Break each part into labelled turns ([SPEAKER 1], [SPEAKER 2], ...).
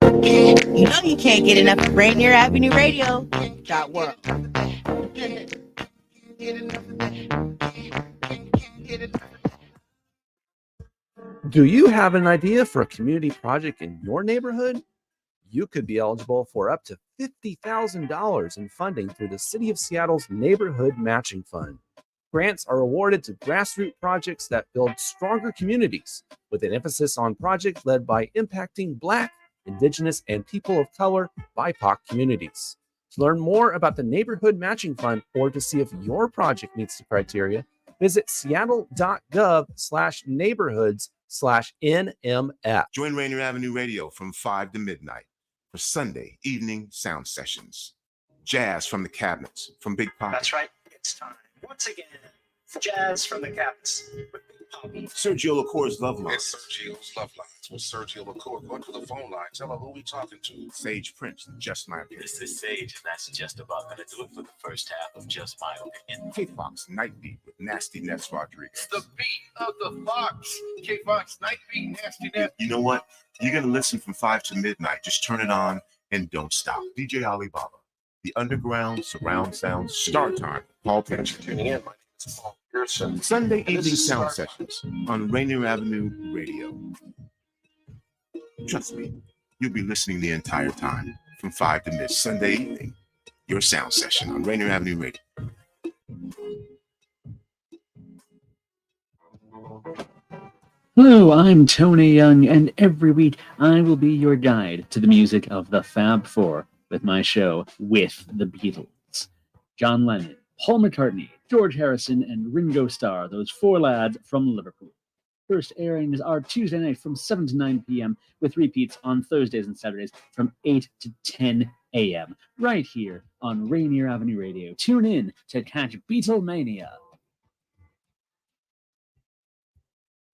[SPEAKER 1] You know you can't get enough of Rainier Avenue Radio. .world.
[SPEAKER 2] Do you have an idea for a community project in your neighborhood? You could be eligible for up to $50,000 in funding through the City of Seattle's Neighborhood Matching Fund. Grants are awarded to grassroots projects that build stronger communities, with an emphasis on projects led by impacting Black, Indigenous, and people of color BIPOC communities. To learn more about the Neighborhood Matching Fund or to see if your project meets the criteria, visit seattle.gov/neighborhoods/NMF.
[SPEAKER 3] Join Rainier Avenue Radio from 5 to midnight for Sunday evening sound sessions. Jazz from the cabinets from Big Pop.
[SPEAKER 4] That's right. It's time once again for Jazz from the Cabinets with Big Poppy.
[SPEAKER 3] Sergio LaCour's Love Line.
[SPEAKER 5] It's Sergio's Love Lines with Sergio LaCour. Go to the phone line. Tell her who we talking to.
[SPEAKER 3] Sage Prince, Just My Opinion.
[SPEAKER 6] This is Sage, and that's just about going to do it for the first half of Just My Opinion.
[SPEAKER 3] K-Fox Night Beat with Nasty Nets Rodriguez.
[SPEAKER 5] The beat of the Fox. K-Fox Night Beat, Nasty Nets.
[SPEAKER 3] You know what? You're going to listen from 5 to midnight. Just turn it on and don't stop. DJ Alibaba. The Underground Surround Sound Start Time. Paul Pinch.
[SPEAKER 5] Tuning in. My name is Paul Pearson.
[SPEAKER 3] Sunday evening sound sessions on Rainier Avenue Radio. Trust me, you'll be listening the entire time from 5 to mid Sunday evening. Your sound session on Rainier Avenue Radio.
[SPEAKER 7] Hello, I'm Tony Young, and every week I will be your guide to the music of the Fab Four with my show With the Beatles. John Lennon, Paul McCartney, George Harrison, and Ringo Starr, those four lads from Liverpool. First airings are Tuesday night from 7 to 9 p.m. with repeats on Thursdays and Saturdays from 8 to 10 a.m. right here on Rainier Avenue Radio. Tune in to catch Beatlemania.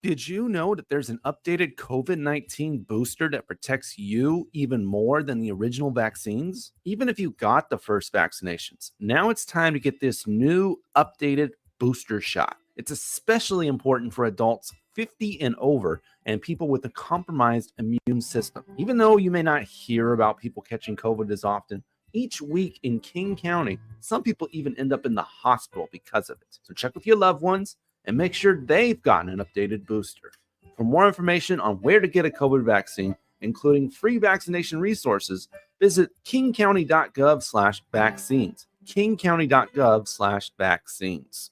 [SPEAKER 2] Did you know that there's an updated COVID-19 booster that protects you even more than the original vaccines? Even if you got the first vaccinations, now it's time to get this new updated booster shot. It's especially important for adults 50 and over and people with a compromised immune system. Even though you may not hear about people catching COVID as often, each week in King County, some people even end up in the hospital because of it. So check with your loved ones and make sure they've gotten an updated booster. For more information on where to get a COVID vaccine, including free vaccination resources, visit kingcounty.gov/vaccines. kingcounty.gov/vaccines.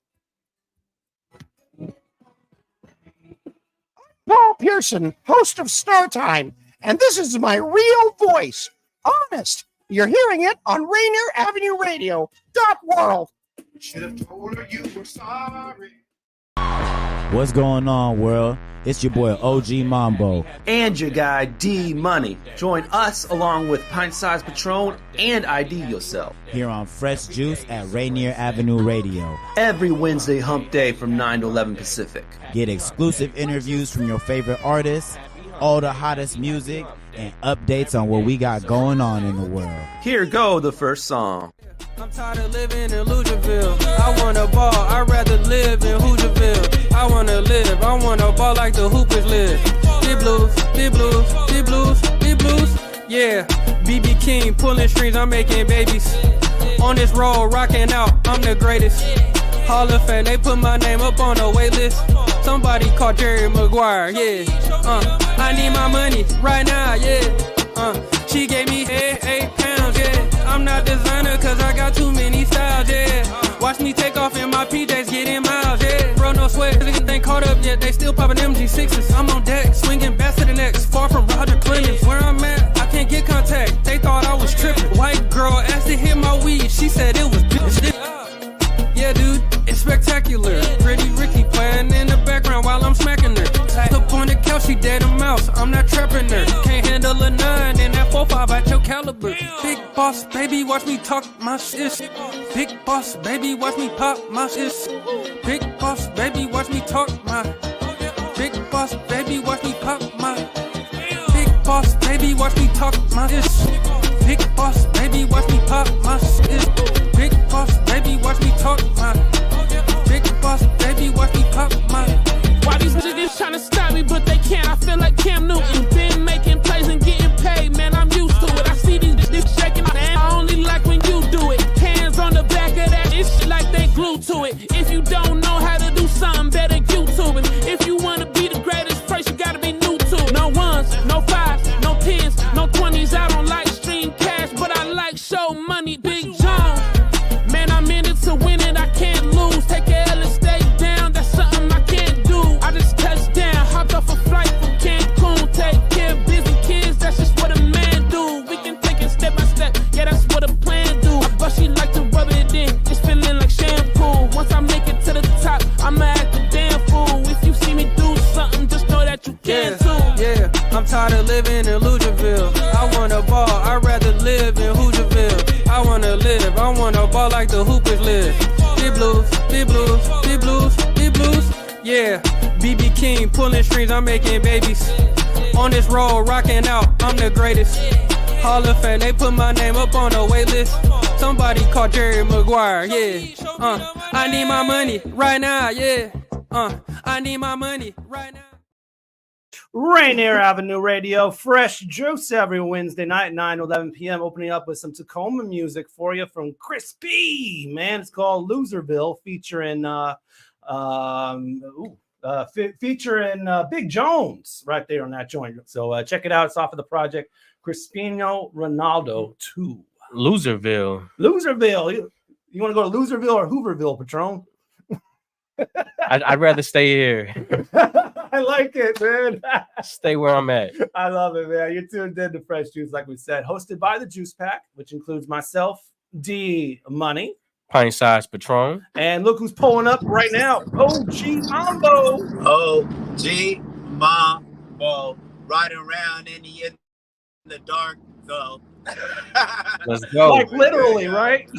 [SPEAKER 8] Paul Pearson, host of Star Time, and this is my real voice. Honest. You're hearing it on Rainier Avenue Radio. .world.
[SPEAKER 5] Should have told her you were sorry.
[SPEAKER 9] What's going on, world? It's your boy OG Mambo
[SPEAKER 10] and your guy D Money. Join us along with Pint Size Patron and ID Yourself
[SPEAKER 9] here on Fresh Juice at Rainier Avenue Radio
[SPEAKER 10] every Wednesday hump day from 9 to 11 Pacific.
[SPEAKER 9] Get exclusive interviews from your favorite artists, all the hottest music, and updates on what we got going on in the world.
[SPEAKER 10] Here go the first song.
[SPEAKER 11] I'm tired of living in Louisville. I want a ball, I'd rather live in Hoosieville. I wanna live, I wanna ball like the Hoopers live. Big blues, big blues, big blues, big blues. Yeah, BB King pulling strings, I'm making babies. On this road, rocking out, I'm the greatest. Hall of Fame, they put my name up on the wait list. Somebody call Jerry Maguire, yeah. I need my money right now, yeah. She gave me 8 pounds, yeah. I'm not designer cause I got too many styles, yeah. Watch me take off in my PJs, getting miles, yeah. Bro, no sweat, niggas ain't caught up yet. They still popping MG6s. I'm on deck, swinging bats to the necks. Far from Roger Clemens. Where I'm at, I can't get contact. They thought I was tripping. White girl asked to hit my weed. She said it was bitch. Yeah, dude, it's spectacular. Pretty Ricky playing in the background while I'm smacking her. Up on the couch, she dead a mouse. I'm not trapping her. Can't handle a 9 in that 4.5 at your caliber. Big boss, baby, watch me talk my shit. Big boss, baby, watch me pop my shit. Big boss, baby, watch me talk my. Big boss, baby, watch me pop my. Big boss, baby, watch me talk my shit. Big boss, baby, watch me pop my shit. Big boss, baby, watch me talk my. Big boss, baby, watch me pop my.
[SPEAKER 12] Why these niggas tryna stop me, but they can't. I feel like Cam Newton. Been making plays and getting paid, man. I'm
[SPEAKER 11] living in Lugerville. I wanna ball, I'd rather live in Hoosieville. I wanna live, I wanna ball like the Hoopers live. Big blues, big blues, big blues, big blues. Yeah, BB King pulling strings, I'm making babies. On this road, rocking out, I'm the greatest. Hall of Fame, they put my name up on the wait list. Somebody call Jerry Maguire, yeah. I need my money right now, yeah. I need my money right now.
[SPEAKER 12] Rainier Avenue Radio, fresh juice every Wednesday night, 9 to 11 p.m. Opening up with some Tacoma music for you from Crispy, man. It's called Loserville, featuring featuring Big Jones right there on that joint. So check it out. It's off of the project Crispino Ronaldo 2.
[SPEAKER 13] Loserville.
[SPEAKER 12] Loserville. You want to go to Loserville or Hooverville, Patron?
[SPEAKER 13] I'd rather stay here.
[SPEAKER 12] I like it, man.
[SPEAKER 13] Stay where I'm at.
[SPEAKER 12] I love it, man. You're tuned in to Fresh Juice, like we said, hosted by the Juice Pack, which includes myself, D Money,
[SPEAKER 13] Pint Size Patron,
[SPEAKER 12] and look who's pulling up right now, OG Mambo.
[SPEAKER 14] OG Mambo, riding around in the dark, though.
[SPEAKER 13] Let's go.
[SPEAKER 12] Like literally, right?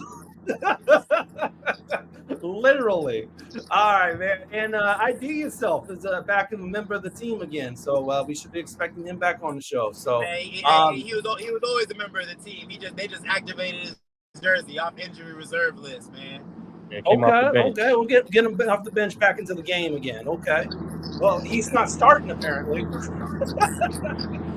[SPEAKER 12] Literally. All right, man. And IDYourself is back and a member of the team again, so we should be expecting him back on the show. So
[SPEAKER 14] he was always a member of the team. They just activated his jersey off injury reserve list, man.
[SPEAKER 13] Yeah,
[SPEAKER 12] okay, we'll get him off the bench back into the game again. Okay. Well, he's not starting apparently.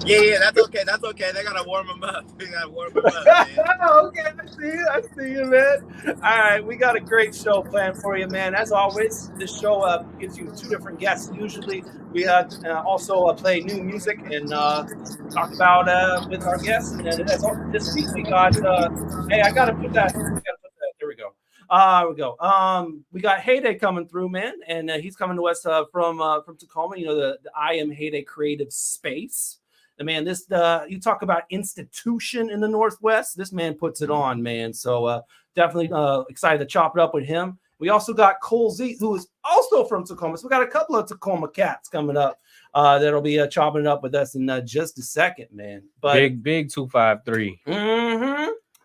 [SPEAKER 14] yeah, that's okay. That's okay. They gotta warm him up. Man.
[SPEAKER 12] Okay, I see you, man. All right, we got a great show planned for you, man. As always, this show gives you two different guests. Usually, we also play new music and talk about with our guests. And this week we got. Hey, I gotta put that. There we go. We got Hayday coming through, man, and he's coming to us from Tacoma. You know, the IAmHayday Creative Space. And man, this you talk about institution in the Northwest. This man puts it on, man. So definitely excited to chop it up with him. We also got Cole Z, who is also from Tacoma. So we got a couple of Tacoma cats coming up that'll be chopping it up with us in just a second, man. But
[SPEAKER 13] big 253.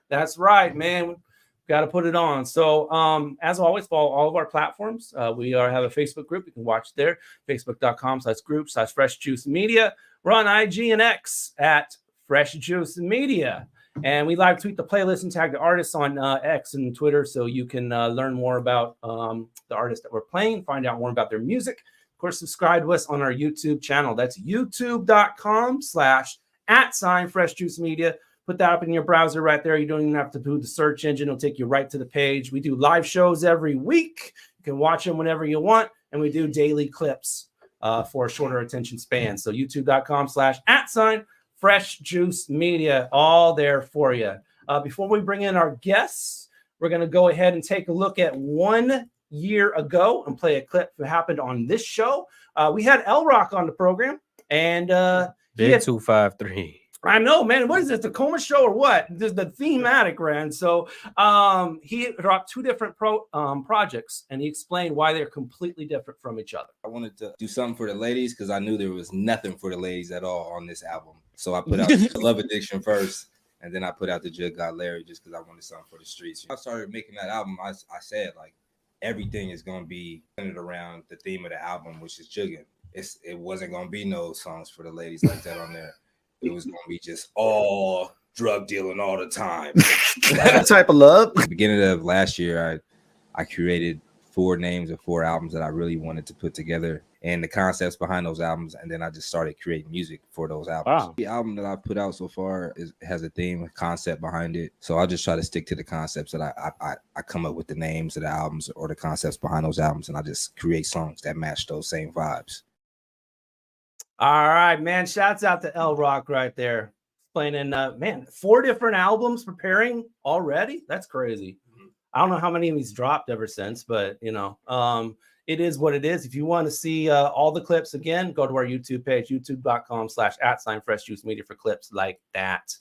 [SPEAKER 12] That's right, man. Got to put it on. So as always, follow all of our platforms. We have a Facebook group. You can watch there, facebook.com/group/Fresh Juice Media. We're on IG and X at Fresh Juice Media. And we live tweet the playlist and tag the artists on X and Twitter so you can learn more about the artists that we're playing, find out more about their music. Of course, subscribe to us on our YouTube channel. That's youtube.com/@Fresh Juice Media. Put that up in your browser right there. You don't even have to do the search engine. It'll take you right to the page. We do live shows every week. You can watch them whenever you want. And we do daily clips for a shorter attention span. So youtube.com/@Fresh Juice Media. All there for you. Before we bring in our guests, we're going to go ahead and take a look at 1 year ago and play a clip that happened on this show. We had L Rock on the program. And
[SPEAKER 13] big 253.
[SPEAKER 12] I know, man. What is this, Tacoma show or what? This is the thematic, man. So he dropped two different projects, and he explained why they're completely different from each other.
[SPEAKER 15] I wanted to do something for the ladies because I knew there was nothing for the ladies at all on this album. So I put out Love Addiction first, and then I put out the Jug Got Larry just because I wanted something for the streets. I started making that album. I said, like, everything is going to be centered around the theme of the album, which is jugging. It wasn't going to be no songs for the ladies like that on there. It was going to be just all drug dealing all the time.
[SPEAKER 2] That type of love.
[SPEAKER 15] At the beginning of last year, I created 4 names of 4 albums that I really wanted to put together and the concepts behind those albums. And then I just started creating music for those albums. Wow. The album that I've put out so far has a theme, a concept behind it. So I'll just try to stick to the concepts that I come up with the names of the albums or the concepts behind those albums. And I just create songs that match those same vibes.
[SPEAKER 12] All right, man. Shouts out to L Rock right there. Explaining, man, 4 different albums preparing already. That's crazy. I don't know how many of these dropped ever since, but you know, it is what it is. If you want to see all the clips again, go to our YouTube page, youtube.com/@Fresh Juice Media for clips like that.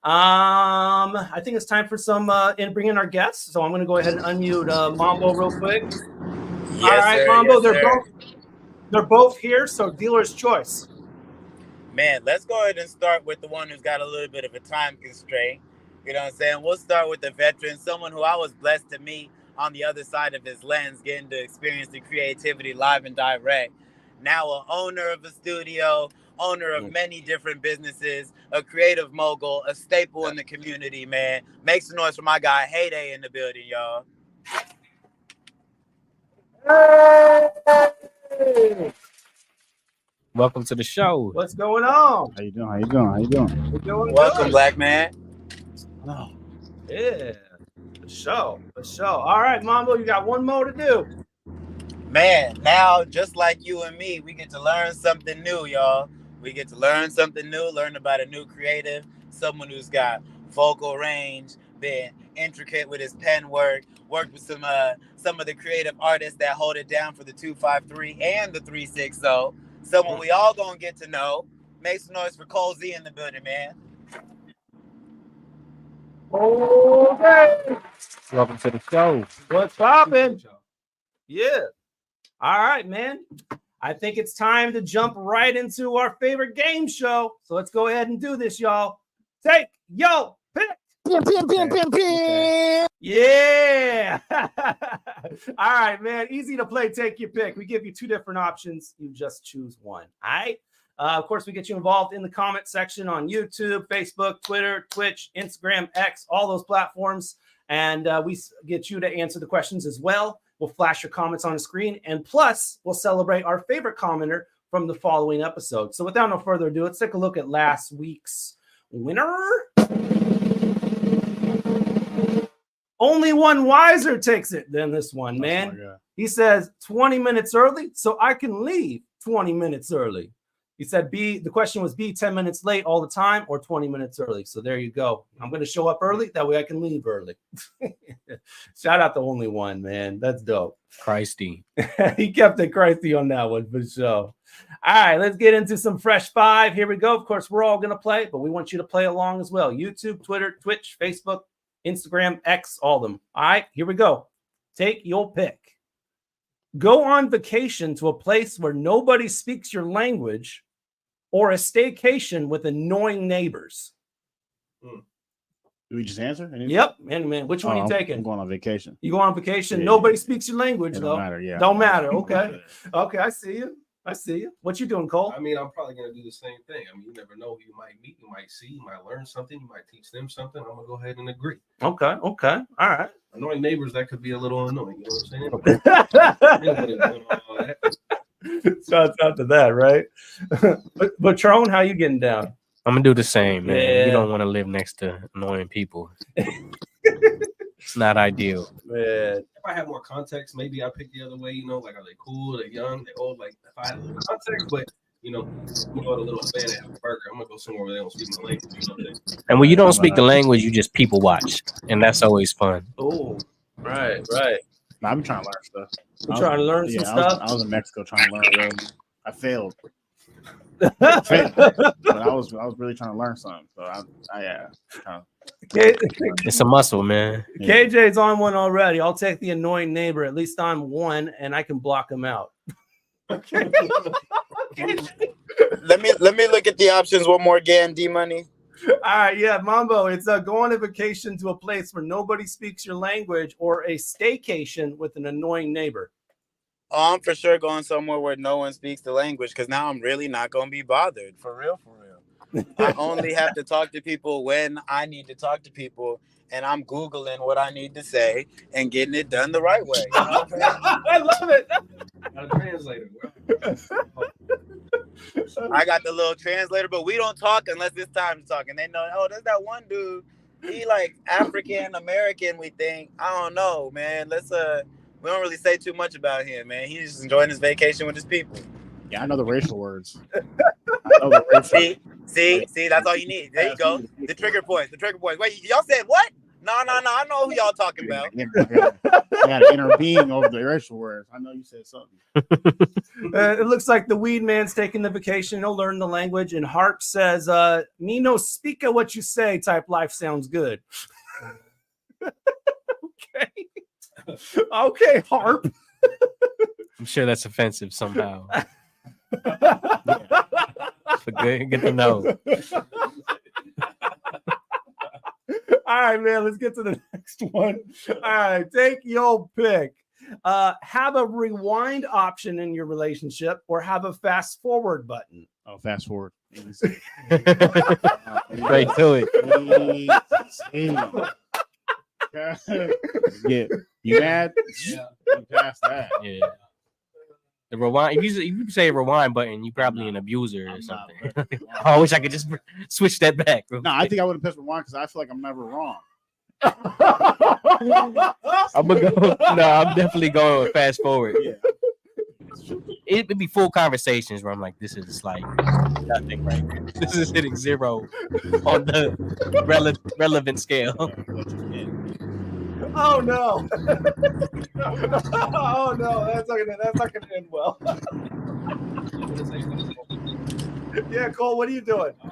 [SPEAKER 12] I think it's time for some and bring in our guests. So I'm going to go ahead and unmute Mambo real quick.
[SPEAKER 14] Yes,
[SPEAKER 12] all right,
[SPEAKER 14] sir,
[SPEAKER 12] Mambo,
[SPEAKER 14] yes,
[SPEAKER 12] they're both here. So dealer's choice.
[SPEAKER 14] Man, let's go ahead and start with the one who's got a little bit of a time constraint. You know what I'm saying? We'll start with the veteran, someone who I was blessed to meet on the other side of his lens, getting to experience the creativity live and direct. Now an owner of a studio, owner of many different businesses, a creative mogul, a staple in the community, man. Make some noise for my guy Hayday in the building, y'all.
[SPEAKER 12] Hey!
[SPEAKER 13] Welcome to the show.
[SPEAKER 12] What's going on?
[SPEAKER 16] How you doing? How you doing? How you doing?
[SPEAKER 12] We're doing
[SPEAKER 14] Welcome,
[SPEAKER 12] good.
[SPEAKER 14] black man.
[SPEAKER 16] Oh.
[SPEAKER 12] Yeah, for sure, for sure. All right, Mambo, you got one more to do.
[SPEAKER 14] Man, now just like you and me, we get to learn something new, y'all. We get to learn something new, learn about a new creative, someone who's got vocal range, been intricate with his pen work, worked with some of the creative artists that hold it down for the 253 and the 360. Someone we all gonna get to know. Make some noise for Cole Z in the building, man.
[SPEAKER 12] Okay.
[SPEAKER 13] Welcome to the show.
[SPEAKER 12] What's poppin'? Yeah. All right, man. I think it's time to jump right into our favorite game show. So let's go ahead and do this, y'all. Take your pick. Yeah. All right, man. Easy to play. Take your pick. We give you two different options. You just choose one. All right. Of course, we get you involved in the comment section on YouTube, Facebook, Twitter, Twitch, Instagram, X, all those platforms. And we get you to answer the questions as well. We'll flash your comments on the screen. And plus, we'll celebrate our favorite commenter from the following episode. So without no further ado, let's take a look at last week's winner. Only one wiser takes it than this one, man. He says 20 minutes early, so I can leave 20 minutes early. He said the question was 10 minutes late all the time or 20 minutes early. So there you go. I'm going to show up early. That way I can leave early. Shout out to Only One, man. That's dope.
[SPEAKER 13] Christy.
[SPEAKER 12] He kept it Christy on that one for sure. All right, let's get into some Fresh Five. Here we go. Of course, we're all going to play, but we want you to play along as well. YouTube, Twitter, Twitch, Facebook, Instagram, X, all of them. All right, here we go. Take your pick. Go on vacation to a place where nobody speaks your language, or a staycation with annoying neighbors.
[SPEAKER 16] Do we just answer?
[SPEAKER 12] Yep. Man, which one are you taking?
[SPEAKER 16] I'm going on vacation.
[SPEAKER 12] You go on vacation.
[SPEAKER 16] Yeah.
[SPEAKER 12] Nobody speaks your language,
[SPEAKER 16] It
[SPEAKER 12] though.
[SPEAKER 16] don't matter, yeah.
[SPEAKER 12] Don't matter. Okay. Okay, I see you. What you doing, Cole?
[SPEAKER 5] I mean, I'm probably going to do the same thing. I mean, you never know who you might meet, you might see, you might learn something, you might teach them something. I'm going to go ahead and agree.
[SPEAKER 12] Okay. All right.
[SPEAKER 5] Annoying neighbors, that could be a little annoying. You know what I'm saying?
[SPEAKER 12] Shouts out to that, right? But Tron, how you getting down?
[SPEAKER 13] I'm going to do the same, man.
[SPEAKER 12] Yeah.
[SPEAKER 13] You don't want to live next to annoying people. It's not ideal.
[SPEAKER 12] Man.
[SPEAKER 5] If I had more context, maybe I pick the other way. You know, like, are they cool? They're young? They're old? Like, if I had a little context, but you know, a little fan and have a burger, I'm gonna go somewhere where they don't speak my language. You know what I'm saying?
[SPEAKER 13] And when you don't speak the language, you just people watch, and that's always fun.
[SPEAKER 12] Oh, right.
[SPEAKER 16] Nah, I'm trying to learn stuff.
[SPEAKER 12] You trying to learn some stuff?
[SPEAKER 16] I was in Mexico trying to learn. I failed. But I was really trying to learn something. So
[SPEAKER 13] It's a muscle, man.
[SPEAKER 12] KJ's on one already. I'll take the annoying neighbor. At least I'm one, and I can block him out.
[SPEAKER 14] Let me look at the options one more again, D Money.
[SPEAKER 12] All right, yeah, Mambo. It's go on a vacation to a place where nobody speaks your language, or a staycation with an annoying neighbor.
[SPEAKER 14] Oh, I'm for sure going somewhere where no one speaks the language, because now I'm really not going to be bothered. For real. I only have to talk to people when I need to talk to people, and I'm Googling what I need to say and getting it done the right way. You know what I'm saying?
[SPEAKER 12] I love it.
[SPEAKER 5] Got a translator.
[SPEAKER 14] I got the little translator, but we don't talk unless it's time to talk. And they know, oh, there's that one dude. He like African American, we think. I don't know, man. We don't really say too much about him, man. He's just enjoying his vacation with his people.
[SPEAKER 16] Yeah, I know the racial words.
[SPEAKER 14] See, that's all you need. There you go. The trigger points. Wait, y'all said what? No. I know who y'all talking about.
[SPEAKER 16] I got to intervene over the racial words. I know you said something.
[SPEAKER 12] It looks like the weed man's taking the vacation. He'll learn the language. And Harp says, me no speak of what you say type life sounds good. Okay, Harp.
[SPEAKER 13] I'm sure that's offensive somehow. Good to know.
[SPEAKER 12] All right, man, let's get to the next one. All right, take your pick. Have a rewind option in your relationship or have a fast forward button.
[SPEAKER 16] Oh, fast forward.
[SPEAKER 13] Right to it.
[SPEAKER 16] Yeah. You mad? Yeah. You passed that.
[SPEAKER 13] Yeah. The rewind. If you say rewind button, you probably an abuser or something. I wish I could just switch that back.
[SPEAKER 16] No, I think I would have pressed rewind because I feel like I'm never wrong.
[SPEAKER 13] I'm gonna go. No, I'm definitely going with fast forward.
[SPEAKER 16] Yeah.
[SPEAKER 13] It'd be full conversations where I'm like, this is like nothing right here. This is hitting 0 on the relevant scale.
[SPEAKER 12] Oh no! Oh no! That's not gonna end well. Yeah, Cole, what are you doing?
[SPEAKER 5] I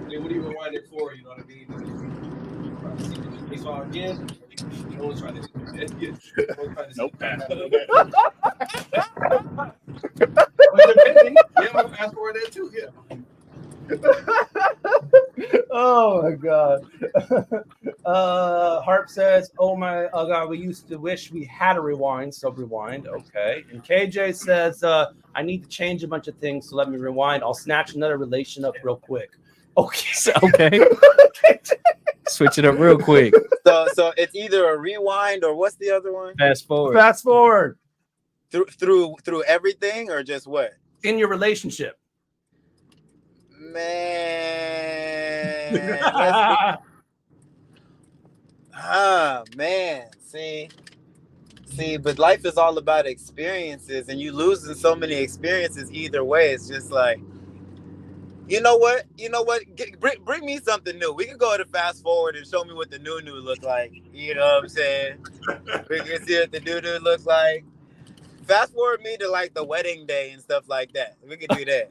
[SPEAKER 5] mean, what are you rewinding for? You know what I mean? We saw again. Nope. Yeah, I'm fast forward that too. Yeah.
[SPEAKER 12] Oh my God. Harp says, oh my God, we used to wish we had a rewind, so rewind. Okay. And KJ says, I need to change a bunch of things, so let me rewind. I'll snatch another relation up real quick. Okay.
[SPEAKER 13] Okay. Switch it up real quick.
[SPEAKER 14] So it's either a rewind or what's the other one?
[SPEAKER 13] Fast forward.
[SPEAKER 12] Fast forward.
[SPEAKER 14] Through everything or just what?
[SPEAKER 12] In your relationship.
[SPEAKER 14] Man. Man. See, but life is all about experiences, and you losing so many experiences either way. It's just like, you know what? Bring me something new. We can go to fast forward and show me what the new look like. You know what I'm saying? We can see what the new looks like. Fast forward me to like the wedding day and stuff like that. We can do that.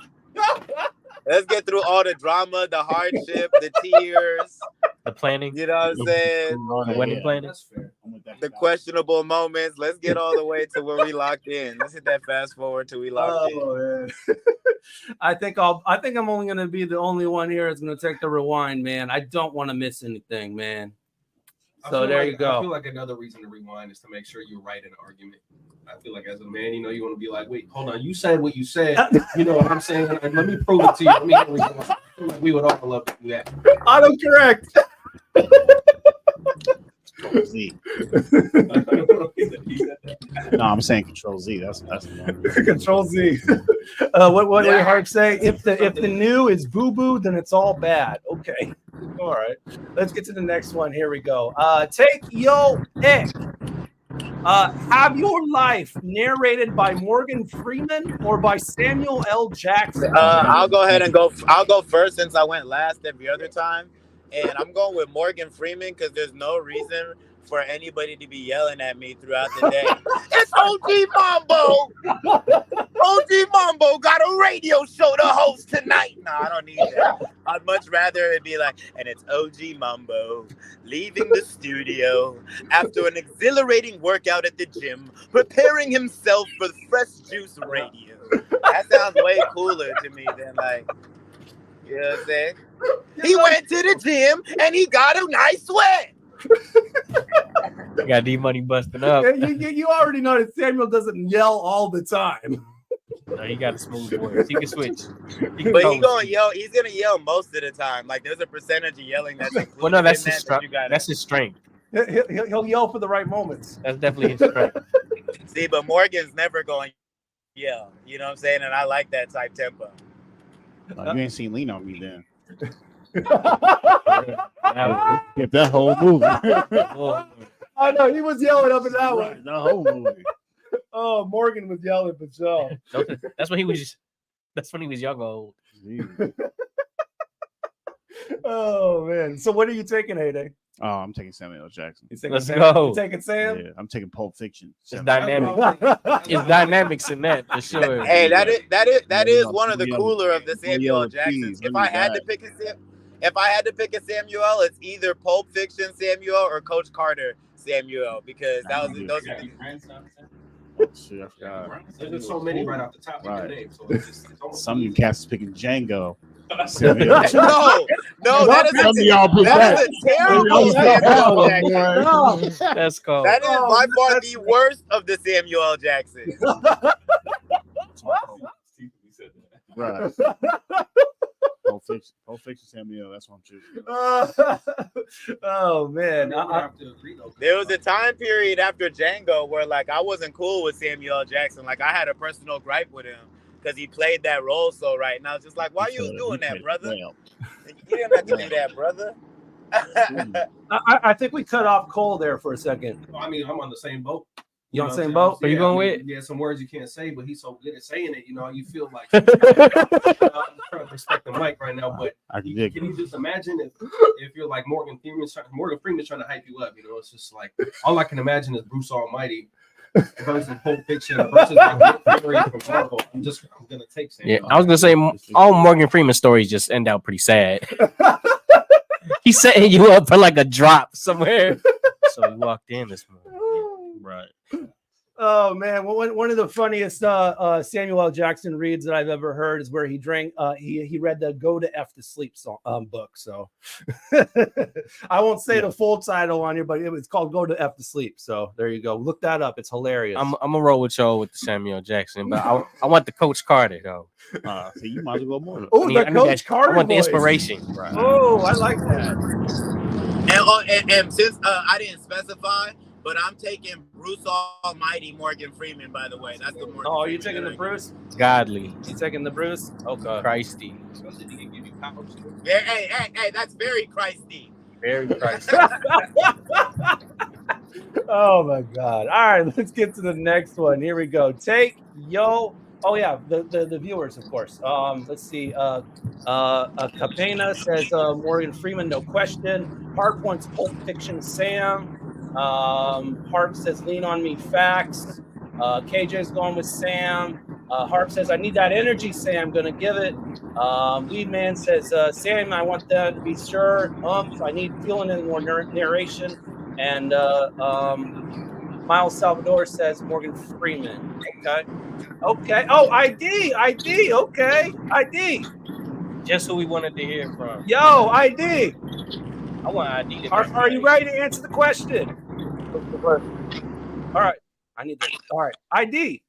[SPEAKER 14] Let's get through all the drama, the hardship, the tears,
[SPEAKER 13] the planning.
[SPEAKER 14] You know what I'm saying?
[SPEAKER 13] The wedding planning.
[SPEAKER 5] That's fair.
[SPEAKER 14] The questionable moments. Let's get all the way to where we locked in. Let's hit that fast forward till we locked in.
[SPEAKER 12] Man. I think I'm only gonna be the only one here that's gonna take the rewind, man. I don't want to miss anything, man. So there you go.
[SPEAKER 5] I feel like another reason to rewind is to make sure you're right in an argument. I feel like as a man, you know, you want to be like, wait, hold on, you said what you said. You know what I'm saying? Let me prove it to you. Let me I feel like we would all love to do that.
[SPEAKER 12] Autocorrect.
[SPEAKER 16] Control Z. No, I'm saying Control Z. That's the
[SPEAKER 12] Control Z. What did Harp say? If the new is boo boo, then it's all bad. Okay. All right. Let's get to the next one. Here we go. Take your pick. Have Your Life narrated by Morgan Freeman or by Samuel L. Jackson?
[SPEAKER 14] I'll go ahead and go. I'll go first since I went last every other time, and I'm going with Morgan Freeman because there's no reason for anybody to be yelling at me throughout the day. It's OG Mambo. OG Mambo got a radio show to host tonight. No, I don't need that. I'd much rather it be like, and it's OG Mambo leaving the studio after an exhilarating workout at the gym, preparing himself for the Fresh Juice Radio. That sounds way cooler to me than like, you know what I'm saying? He went to the gym and he got a nice sweat.
[SPEAKER 13] You got D-Money busting up.
[SPEAKER 12] You already know that Samuel doesn't yell all the time.
[SPEAKER 13] No, he got a smooth voice. He can switch.
[SPEAKER 14] He's gonna yell most of the time. Like there's a percentage of yelling that's included.
[SPEAKER 13] Well, no, that's his strength. That's his strength.
[SPEAKER 12] He'll yell for the right moments.
[SPEAKER 13] That's definitely his strength.
[SPEAKER 14] See, but Morgan's never going to yell. You know what I'm saying? And I like that type tempo.
[SPEAKER 16] You ain't seen Lean on Me then. Get that whole movie.
[SPEAKER 12] I know he was yelling up and that one.
[SPEAKER 16] The whole movie.
[SPEAKER 12] Oh, Morgan was yelling for sure.
[SPEAKER 13] That's when he was. That's when he was young old.
[SPEAKER 12] Oh man! So what are you taking, Hayday?
[SPEAKER 16] Oh, I'm taking Samuel L. Jackson.
[SPEAKER 13] Let's go.
[SPEAKER 12] You taking Sam?
[SPEAKER 16] Yeah, I'm taking Pulp Fiction.
[SPEAKER 13] It's dynamic. It's dynamics in that for sure.
[SPEAKER 14] Hey, that is one of the cooler of the Samuel L. Jacksons. If I had to pick a Samuel, it's either Pulp Fiction Samuel or Coach Carter Samuel because those are the
[SPEAKER 16] Shit, I forgot.
[SPEAKER 5] There's just so many right off the top of your name. So it's almost
[SPEAKER 16] Some of you cats picking Django.
[SPEAKER 14] No, that is a terrible Samuel Jackson.
[SPEAKER 13] That's cold.
[SPEAKER 14] That is by far the worst of the Samuel L. Jackson.
[SPEAKER 16] Right. Pulp Fiction, Samuel. That's what I'm choosing.
[SPEAKER 12] Oh man,
[SPEAKER 14] there was a time period after Django where like I wasn't cool with Samuel L. Jackson. Like I had a personal gripe with him because he played that role so right. And I was just like, why you doing that, brother? You didn't have to do that, brother.
[SPEAKER 12] I think we cut off Cole there for a second.
[SPEAKER 5] I mean, I'm on the same boat.
[SPEAKER 12] You on the same boat?
[SPEAKER 13] Are you going with?
[SPEAKER 5] Yeah, some words you can't say, but he's so good at saying it. You know, you feel like I'm trying to respect the mic right now. But can you just imagine if you're like Morgan Freeman's trying to hype you up? You know, it's just like all I can imagine is Bruce Almighty versus Pulp Fiction versus like from Marvel. I'm gonna take Sam.
[SPEAKER 13] Yeah, I was gonna say all Morgan Freeman stories just end out pretty sad. He's setting you up for like a drop somewhere. So you walked in this morning, right?
[SPEAKER 12] Oh man, well, one of the funniest Samuel L. Jackson reads that I've ever heard is where he drank. He read the "Go to F to Sleep" book. So I won't say the full title on here, but it's called "Go to F to Sleep." So there you go. Look that up. It's hilarious.
[SPEAKER 13] I'm gonna roll with y'all with the Samuel Jackson, but I want the Coach Carter though.
[SPEAKER 16] So you might as well go more.
[SPEAKER 12] Oh, the Coach Carter.
[SPEAKER 13] I want the
[SPEAKER 12] voice.
[SPEAKER 13] inspiration.
[SPEAKER 16] Right.
[SPEAKER 12] Oh, I like that.
[SPEAKER 14] And since I didn't specify, but I'm taking Bruce Almighty Morgan Freeman, by the way. That's the Morgan.
[SPEAKER 12] Oh, you
[SPEAKER 14] Freeman
[SPEAKER 12] taking the Bruce?
[SPEAKER 13] Godly.
[SPEAKER 12] You taking the Bruce? Okay.
[SPEAKER 13] Christy.
[SPEAKER 14] Hey, that's very Christy.
[SPEAKER 13] Very Christy.
[SPEAKER 12] Oh my God. All right, let's get to the next one. Here we go. Oh yeah, the viewers, of course. Let's see. Capena says Morgan Freeman, no question. Hard points, Pulp Fiction, Sam. Harp says lean on me, facts. KJ's going with Sam. Harp says I need that energy, Sam. Gonna give it. Lead Man says Sam, I want that to be sure. I need feeling in more narration. And Miles Salvador says Morgan Freeman. Okay. Oh, ID. Okay, ID.
[SPEAKER 13] Just who we wanted to hear from.
[SPEAKER 12] Yo, ID.
[SPEAKER 13] I want ID.
[SPEAKER 12] Are you ready to answer the question? All right. I need that. All right. ID.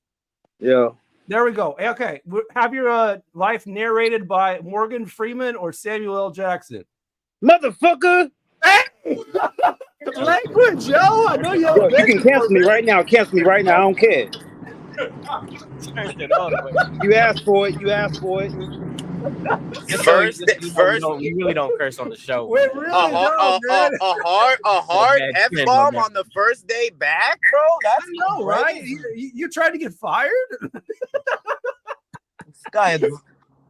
[SPEAKER 17] Yeah.
[SPEAKER 12] There we go. Okay. Have your life narrated by Morgan Freeman or Samuel L. Jackson?
[SPEAKER 17] Motherfucker.
[SPEAKER 12] Hey! Language, yo. I know
[SPEAKER 17] you can cancel me right now. Cancel me right now. I don't care. You asked for it.
[SPEAKER 14] First,
[SPEAKER 13] we really don't curse on the show.
[SPEAKER 12] We really
[SPEAKER 14] a hard F-bomb on the first day back, bro. That's
[SPEAKER 12] no right. You tried to get fired.
[SPEAKER 14] This guy,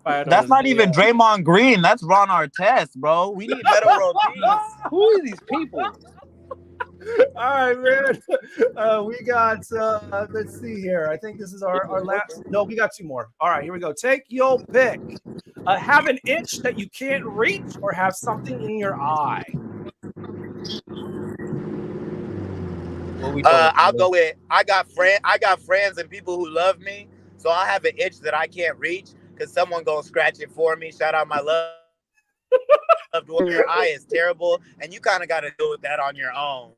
[SPEAKER 14] that's not even Draymond Green. That's Ron Artest, bro. We need better routines.
[SPEAKER 17] Who are these people?
[SPEAKER 12] All right, man. We got, let's see here. I think this is our last. No, we got two more. All right, here we go. Take your pick. Have an itch that you can't reach or have something in your eye.
[SPEAKER 14] I'll go with I got friends and people who love me. So I have an itch that I can't reach because someone gonna scratch it for me. Shout out my love. Your eye is terrible, and you kind of got to deal with that on your own.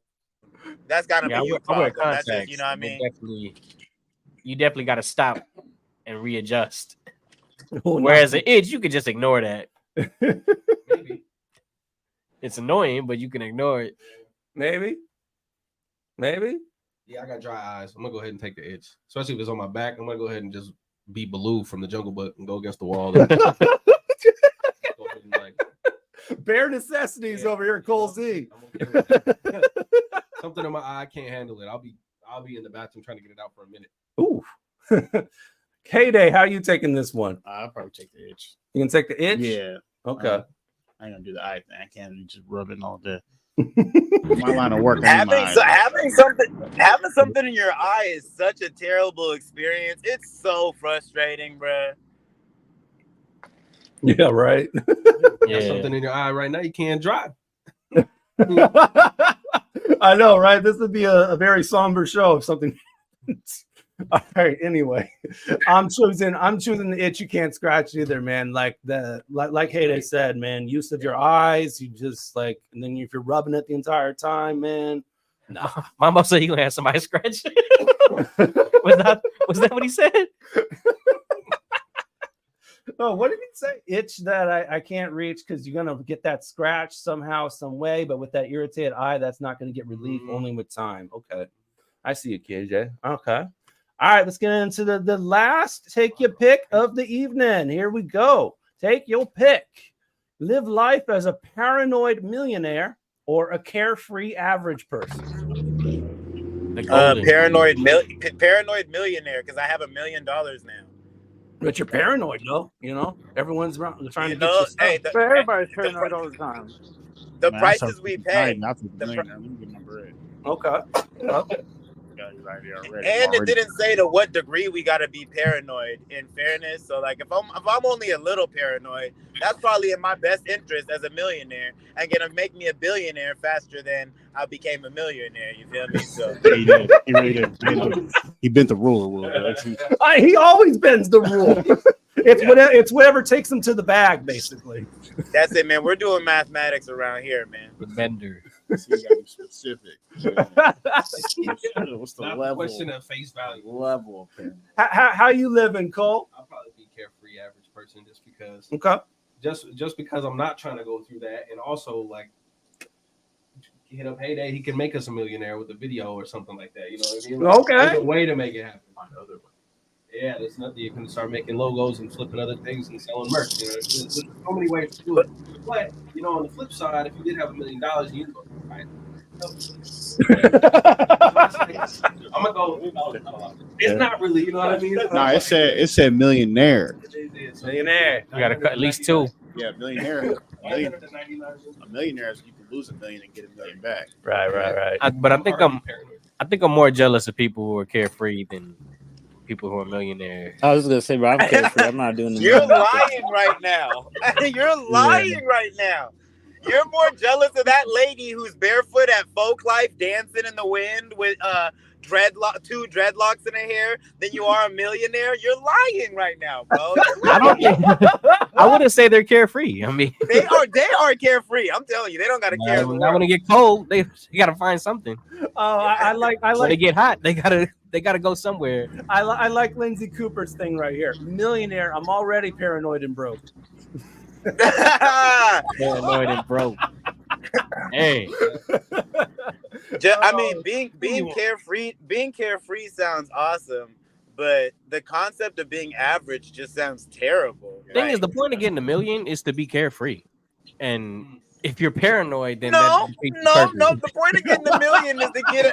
[SPEAKER 14] That's gotta be your problem. That's just, you know what I mean?
[SPEAKER 13] You definitely got to stop and readjust. Whereas an itch, you could just ignore that.
[SPEAKER 5] Maybe.
[SPEAKER 13] It's annoying, but you can ignore it.
[SPEAKER 12] Maybe.
[SPEAKER 5] Yeah, I got dry eyes. I'm gonna go ahead and take the itch, especially if it's on my back. I'm gonna go ahead and just be Baloo from the Jungle Book and go against the wall.
[SPEAKER 12] Bare necessities over here at Cole Z.
[SPEAKER 5] Something in my eye, I can't handle it. I'll be in the bathroom trying to get it out for a minute.
[SPEAKER 12] Ooh. Hayday, how are you taking this one?
[SPEAKER 16] I'll probably take the itch.
[SPEAKER 12] You can take the itch?
[SPEAKER 16] Yeah.
[SPEAKER 12] Okay.
[SPEAKER 16] I ain't gonna do the eye thing. I can't just rub it all day. My line of work.
[SPEAKER 14] Having something in your eye is such a terrible experience. It's so frustrating, bro.
[SPEAKER 12] Yeah, right.
[SPEAKER 5] You have something in your eye right now, you can't drive.
[SPEAKER 12] I know, right? This would be a very somber show if something. All right. Anyway, I'm choosing the itch you can't scratch either, man. Like Hayday said, man. Use of your eyes. You just like, and then if you're rubbing it the entire time, man.
[SPEAKER 13] Nah. Mama said you gonna have somebody scratch. Was that what he said?
[SPEAKER 12] Oh, what did he say? Itch that I can't reach because you're gonna get that scratch somehow, some way. But with that irritated eye, that's not gonna get relief. Only with time. Okay, I see you, KJ. Okay. All right, let's get into the last take your pick of the evening. Here we go. Take your pick. Live life as a paranoid millionaire or a carefree average person.
[SPEAKER 14] Paranoid millionaire, because I have $1 million now.
[SPEAKER 12] But you're paranoid, though. You know, everyone's trying to get you stuff.
[SPEAKER 14] Hey,
[SPEAKER 17] But everybody's paranoid all the time.
[SPEAKER 14] The prices we pay.
[SPEAKER 12] Okay.
[SPEAKER 14] And it didn't say to what degree we gotta be paranoid. In fairness, so like if I'm only a little paranoid, that's probably in my best interest as a millionaire and gonna make me a billionaire faster than I became a millionaire. You feel me? So
[SPEAKER 16] he did. He really did. He bent the rule a little bit.
[SPEAKER 12] He always bends the rule. It's whatever takes him to the bag, basically.
[SPEAKER 14] That's it, man. We're doing mathematics around here, man.
[SPEAKER 13] The bender.
[SPEAKER 16] You gotta be specific. What's the level?
[SPEAKER 5] Question of face value.
[SPEAKER 16] Level.
[SPEAKER 12] How you living, Cole?
[SPEAKER 5] I'll probably be carefree average person just because.
[SPEAKER 12] Okay.
[SPEAKER 5] Just because I'm not trying to go through that, and also like hit up Hayday, he can make us a millionaire with a video or something like that. You know what I mean? Like,
[SPEAKER 12] Okay.
[SPEAKER 5] There's a way to make it happen. Yeah, there's nothing. You can start making logos and flipping other things and selling merch. You know, there's so many ways to do it. But you know, on the flip side, if you did have $1 million, you'd go right. I'm gonna go. It's not really, you know what I mean?
[SPEAKER 16] No, it said millionaire.
[SPEAKER 12] Millionaire.
[SPEAKER 13] You gotta cut at least 2.
[SPEAKER 16] Yeah, millionaire. A millionaire is you can lose $1 million and get $1 million back.
[SPEAKER 12] Right.
[SPEAKER 13] But I think I'm more jealous of people who are carefree than people who are millionaires.
[SPEAKER 17] I was gonna say, bro, I'm carefree. I'm not doing the
[SPEAKER 14] You're lying right now. You're lying right now. You're more jealous of that lady who's barefoot at Folk Life dancing in the wind with 2 dreadlocks in her hair than you are a millionaire. You're lying right now, bro.
[SPEAKER 13] I wouldn't say they're carefree. I mean,
[SPEAKER 14] they are carefree. I'm telling you, they don't gotta care.
[SPEAKER 13] Not when it get cold, you gotta find something.
[SPEAKER 12] Oh, I like.
[SPEAKER 13] When they get hot, they gotta go somewhere.
[SPEAKER 12] I like Lindsay Cooper's thing right here. Millionaire. I'm already paranoid and broke.
[SPEAKER 13] Paranoid and broke. Hey.
[SPEAKER 14] I mean, being carefree sounds awesome, but the concept of being average just sounds terrible.
[SPEAKER 13] Thing is, the point of getting $1 million is to be carefree, and if you're paranoid, then
[SPEAKER 14] no. The point of getting $1 million is to get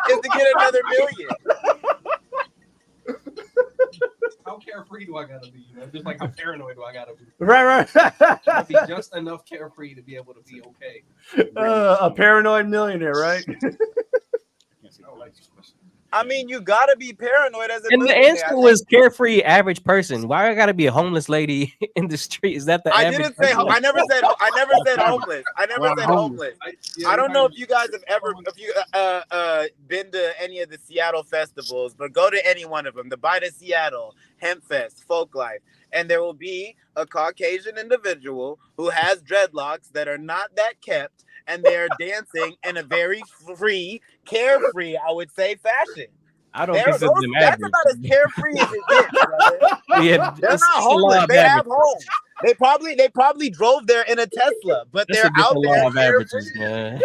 [SPEAKER 14] another million.
[SPEAKER 5] How carefree do I gotta be? You know, just like how paranoid do I gotta be?
[SPEAKER 12] Right.
[SPEAKER 5] I'll be just enough carefree to be able to be okay.
[SPEAKER 12] A paranoid millionaire, right?
[SPEAKER 14] I mean, you gotta be paranoid as a
[SPEAKER 13] and
[SPEAKER 14] millionaire.
[SPEAKER 13] the answer was carefree average person. Why I gotta be a homeless lady in the street? Is that the
[SPEAKER 14] I
[SPEAKER 13] average
[SPEAKER 14] didn't say.
[SPEAKER 13] person?
[SPEAKER 14] I never said homeless. I never said homeless. I don't know if you guys have ever, been to any of the Seattle festivals, but go to any one of them. The Bite of Seattle, Hemp Fest, Folk Life, and there will be a Caucasian individual who has dreadlocks that are not that kept, and they are dancing in a very free, carefree, I would say, fashion.
[SPEAKER 13] I don't consider them
[SPEAKER 14] That's
[SPEAKER 13] average.
[SPEAKER 14] about as carefree as it gets, brother.
[SPEAKER 13] Yeah,
[SPEAKER 14] They're
[SPEAKER 13] it's
[SPEAKER 14] not
[SPEAKER 13] a
[SPEAKER 14] homeless.
[SPEAKER 13] law of
[SPEAKER 14] They have
[SPEAKER 13] averages.
[SPEAKER 14] homes. They probably drove there in a Tesla, but
[SPEAKER 13] That's
[SPEAKER 14] they're out
[SPEAKER 13] the
[SPEAKER 14] there
[SPEAKER 13] law of
[SPEAKER 14] carefree.
[SPEAKER 13] averages, man.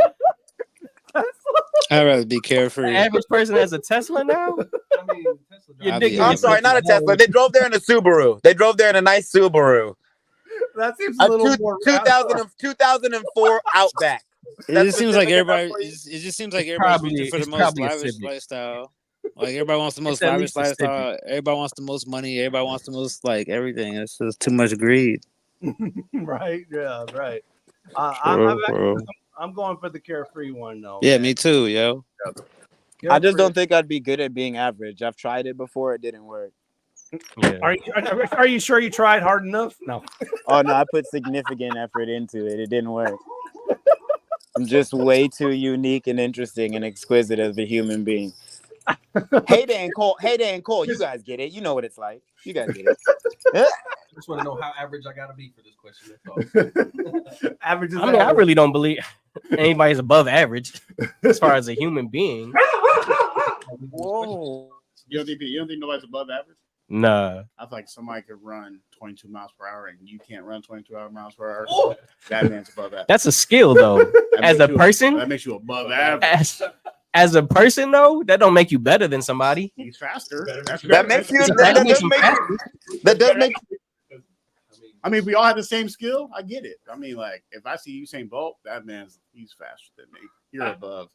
[SPEAKER 17] I'd rather be carefree.
[SPEAKER 13] The average person has a Tesla now.
[SPEAKER 14] I'm sorry, not a Tesla. They drove there in a Subaru. They drove there in a nice Subaru.
[SPEAKER 12] That seems a little more
[SPEAKER 14] 2004 Outback.
[SPEAKER 17] It just seems like everybody. It just seems like everybody's reaching for the most lavish lifestyle. Like everybody wants the most lavish lifestyle. Everybody wants the most money. Everybody wants the most everything. It's just too much greed.
[SPEAKER 12] Right. Yeah. Right. I'm going for the carefree one though.
[SPEAKER 17] Yeah, me too, yo.
[SPEAKER 18] I just don't think I'd be good at being average. I've tried it before; it didn't work.
[SPEAKER 13] Yeah.
[SPEAKER 12] Are you sure you tried hard enough? No.
[SPEAKER 18] Oh no, I put significant effort into it. It didn't work. I'm just way too unique and interesting and exquisite as a human being. Hayday and Cole. You guys get it. You know what it's like. You guys get it.
[SPEAKER 5] I just want to know how average I gotta be for this question. That's all.
[SPEAKER 12] Average is
[SPEAKER 13] I mean, I really don't believe anybody's above average as far as a human being.
[SPEAKER 18] Whoa.
[SPEAKER 16] You don't think nobody's above average?
[SPEAKER 13] Nah.
[SPEAKER 16] I feel like somebody could run 22 miles per hour and you can't run 22 miles per hour. That man's above average.
[SPEAKER 13] That's a skill, though. As a person,
[SPEAKER 16] that makes you above average.
[SPEAKER 13] As a person, though, that don't make you better than somebody.
[SPEAKER 16] He's faster.
[SPEAKER 18] That makes you. That does make.
[SPEAKER 16] I mean, if we all have the same skill, I get it. I mean, like if I see Usain Bolt, he's faster than me. You're above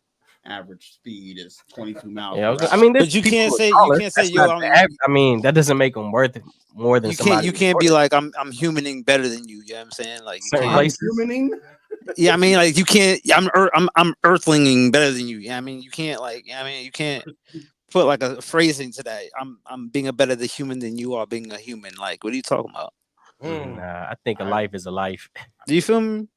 [SPEAKER 16] average speed is 22 miles.
[SPEAKER 13] Yeah,
[SPEAKER 16] per hour.
[SPEAKER 13] I mean,
[SPEAKER 17] but you can't say
[SPEAKER 13] I mean, that doesn't make them worth more than somebody.
[SPEAKER 17] You can't be like I'm humaning better than you. You know what I'm saying? Like
[SPEAKER 13] certain places.
[SPEAKER 12] Humaning?
[SPEAKER 17] Yeah, I mean, like you can't. I'm earthlinging better than you. Yeah, I mean, you can't you can't put like a phrasing to that. I'm being a better the human than you are being a human. Like, what are you talking about?
[SPEAKER 13] Nah, I think a life is a life.
[SPEAKER 17] Do you feel me?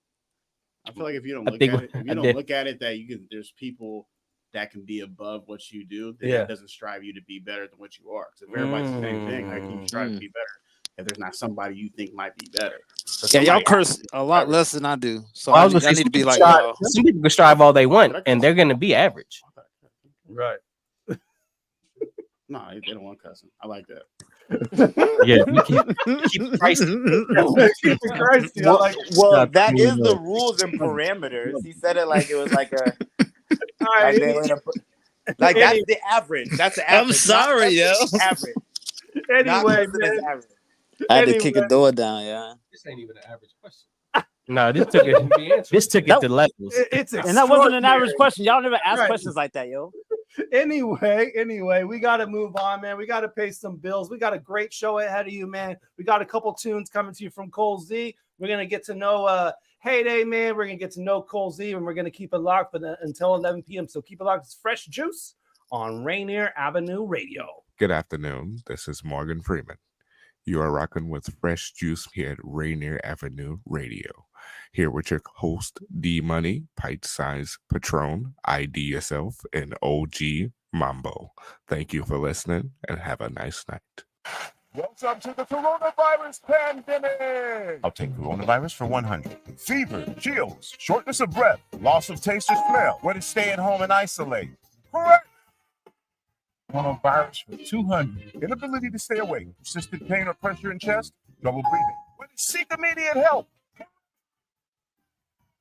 [SPEAKER 16] I feel like if you don't look at it, that you can. There's people that can be above what you do. That doesn't strive you to be better than what you are. Because if everybody's the same thing, how can you strive to be better? If there's not somebody you think might be better.
[SPEAKER 17] Yeah, y'all curse a lot less than I do. So
[SPEAKER 13] I was
[SPEAKER 17] I
[SPEAKER 13] gonna
[SPEAKER 17] need to be like,
[SPEAKER 13] some people can strive all they want, and they're gonna be average.
[SPEAKER 12] Right.
[SPEAKER 16] No, they don't want cussing. I like that.
[SPEAKER 13] Yeah, keep pricey.
[SPEAKER 18] Well, that is the rules and parameters. He said it like it was like a. Like that's the average. That's the average.
[SPEAKER 17] I'm sorry, yo.
[SPEAKER 18] Average.
[SPEAKER 12] Anyway, man.
[SPEAKER 17] I had to kick a door down, yeah.
[SPEAKER 5] This ain't even an average question.
[SPEAKER 13] No, this took it to levels.
[SPEAKER 8] And that wasn't an average question. Y'all never ask questions like that, yo.
[SPEAKER 12] Anyway, we got to move on, man. We got to pay some bills. We got a great show ahead of you, man. We got a couple tunes coming to you from Cole Z. We're going to get to know Hayday, man. We're going to get to know Cole Z, and we're going to keep it locked until 11 p.m. So keep it locked. It's Fresh Juice on Rainier Avenue Radio.
[SPEAKER 19] Good afternoon. This is Morgan Freeman. You are rocking with Fresh Juice here at Rainier Avenue Radio. Here with your host, D Money, Pint Size Patron, ID Yourself, and OG Mambo. Thank you for listening and have a nice night.
[SPEAKER 3] Welcome to the coronavirus pandemic. I'll take coronavirus for 100. Fever, chills, shortness of breath, loss of taste or smell. Where to stay at home and isolate. Correct. Coronavirus for 200. Inability to stay awake, persistent pain or pressure in chest, trouble breathing. Where to seek immediate help.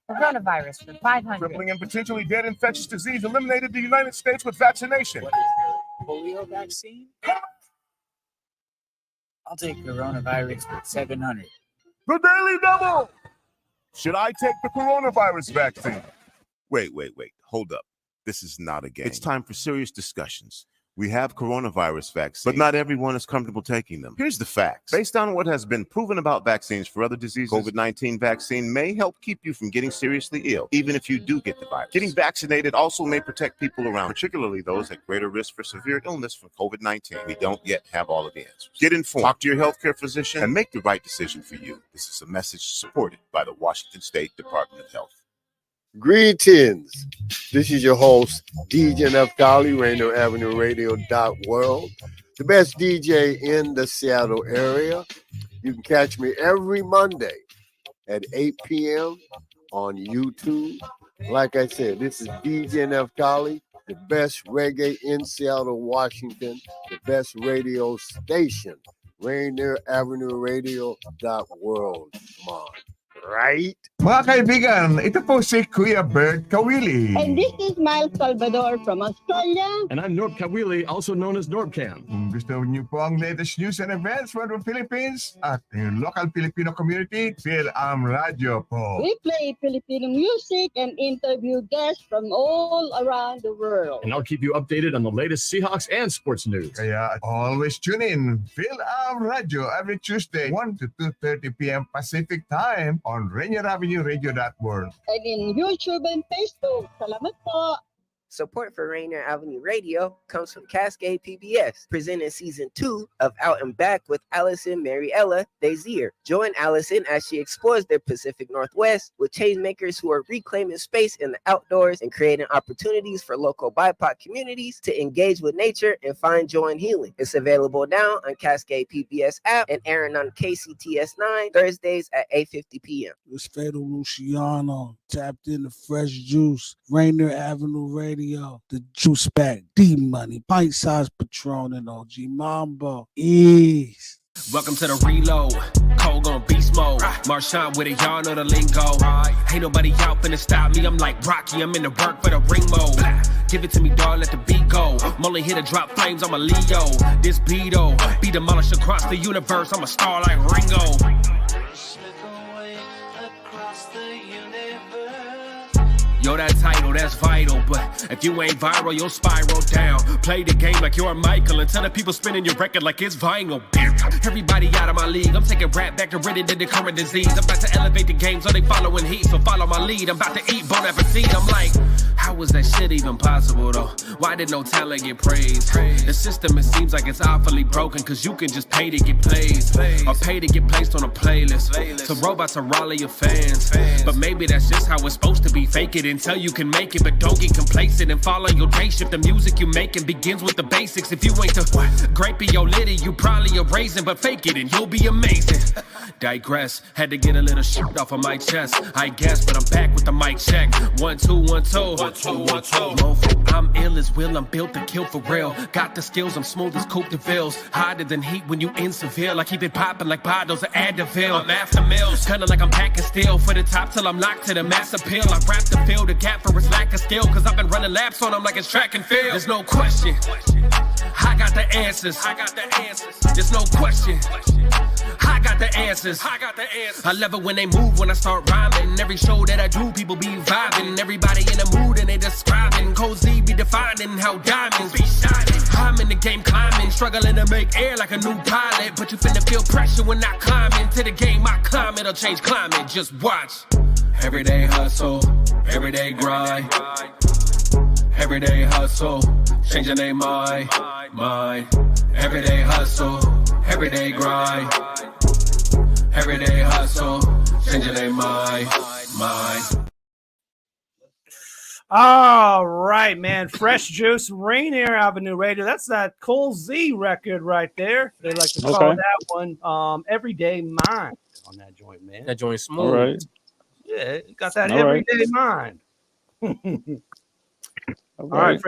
[SPEAKER 20] Coronavirus for 500.
[SPEAKER 3] Crippling and potentially dead infectious disease eliminated in the United States with vaccination.
[SPEAKER 20] Polio vaccine? I'll take coronavirus for 700.
[SPEAKER 3] The Daily Double! Should I take the coronavirus vaccine? Wait. Hold up. This is not a game. It's time for serious discussions. We have coronavirus vaccines, but not everyone is comfortable taking them. Here's the facts. Based on what has been proven about vaccines for other diseases, COVID-19 vaccine may help keep you from getting seriously ill, even if you do get the virus. Getting vaccinated also may protect people around, particularly those at greater risk for severe illness from COVID-19. We don't yet have all of the answers. Get informed, talk to your healthcare physician, and make the right decision for you. This is a message supported by the Washington State Department of Health.
[SPEAKER 21] Greetings. This is your host, DJ Neftali, Rainier Avenue Radio .world, the best DJ in the Seattle area. You can catch me every Monday at 8 p.m. on YouTube. Like I said, this is DJ Neftali, the best reggae in Seattle, Washington, the best radio station, Rainier Avenue Radio .world. Come on. Right?
[SPEAKER 22] Mga kaibigan, ito po si Kuya Bert Kawili.
[SPEAKER 23] And this is Miles Salvador from Australia.
[SPEAKER 22] And I'm Norb Kawili, also known as Norbcam. Kung gusto niyo po ang latest news and events from the Philippines at yung local Filipino community, IAmRadio po.
[SPEAKER 23] We play Filipino music and interview guests from all around the world.
[SPEAKER 22] And I'll keep you updated on the latest Seahawks and sports news. Kaya always tune in, IAmRadio every Tuesday, 1 to 2:30 p.m. Pacific Time on Rainier Avenue Radio.world.
[SPEAKER 23] And in YouTube and Facebook. Salamat po.
[SPEAKER 1] Support for Rainier Avenue Radio comes from Cascade PBS, presenting season 2 of Out and Back with Allison Mariella Desir. Join Allison as she explores the Pacific Northwest with changemakers who are reclaiming space in the outdoors and creating opportunities for local BIPOC communities to engage with nature and find joy and healing. It's available now on Cascade PBS app and airing on KCTS 9 Thursdays at 8:50 p.m.
[SPEAKER 4] It's Fatal Luciano, tapped in the fresh juice, Rainier Avenue Radio, the juice back, D-Money, Pint Size Patron, and OG Mambo. Ease.
[SPEAKER 6] Welcome to the reload. Cold on beast mode. Marshawn with it, y'all know the lingo. Ain't nobody out finna stop me. I'm like Rocky, I'm in the work for the ring mode. Give it to me, dog, let the beat go. I'm only here to drop flames, I'm a Leo. This beat-o be demolished across the universe. I'm a star like Ringo. Yo, that title, that's vital, but if you ain't viral, you'll spiral down. Play the game like you're Michael and tell the people spinning your record like it's vinyl. Everybody out of my league, I'm taking rap back to rid of the current disease. I'm about to elevate the game so they following heat, so follow my lead. I'm about to eat bon appetit. I'm like, how was that shit even possible though? Why did no talent get praised? The system, it seems like it's awfully broken, cause you can just pay to get played, or pay to get placed on a playlist. So robots are rally your fans, but maybe that's just how it's supposed to be. Fake it until you can make it, but don't get complacent and follow your day shift. The music you making begins with the basics. If you ain't the grape of your litty, you probably a raisin, but fake it and you'll be amazing. Digress, had to get a little shit off of my chest, I guess, but I'm back with the mic check. 1 2 1 2 1 2 1 2. I'm ill as will, I'm built to kill for real. Got the skills, I'm smooth as Coupe de Villes. Hotter than heat when you in Seville. I keep it popping like bottles of Advil. I'm after meals, kinda like I'm packing steel for the top till I'm locked to the mass appeal. I rap the field, the gap for its lack of skill, cause I've been running laps on them like it's track and field. There's no question, I got the answers. There's no question, I got the answers. I love it when they move, when I start rhyming. Every show that I do, people be vibing. Everybody in the mood and they describing. Cold Z be defining how diamonds be shining. I'm in the game climbing, struggling to make air like a new pilot. But you finna feel pressure when I climb into the game. My climate will change climate, just watch. Everyday hustle, everyday grind. Everyday hustle, changing their mind. Everyday hustle, everyday grind. Everyday hustle, changing their mind.
[SPEAKER 12] All right, man. Fresh Juice, Rainier Avenue Radio. That's that Cole Z record right there. They like to call that one Everyday Mind on that joint, man.
[SPEAKER 13] That joint smooth.
[SPEAKER 12] All right. Yeah, got that everyday mind. All right,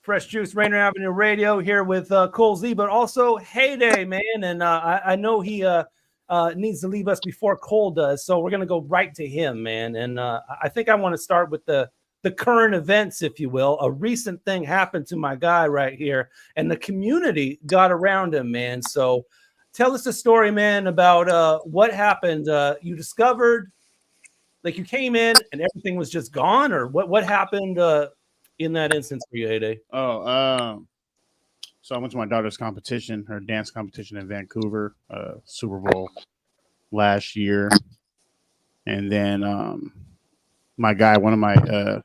[SPEAKER 12] Fresh Juice, Rainier Avenue Radio here with Cole Z, but also Hayday, man. And I know he needs to leave us before Cole does, so we're going to go right to him, man. And I think I want to start with the current events, if you will. A recent thing happened to my guy right here, and the community got around him, man. So tell us the story, man, about what happened. You discovered, like, you came in and everything was just gone, or what happened in that instance for you, Hayday?
[SPEAKER 16] So I went to my daughter's competition, her dance competition in Vancouver, Super Bowl last year. And then my guy, one of my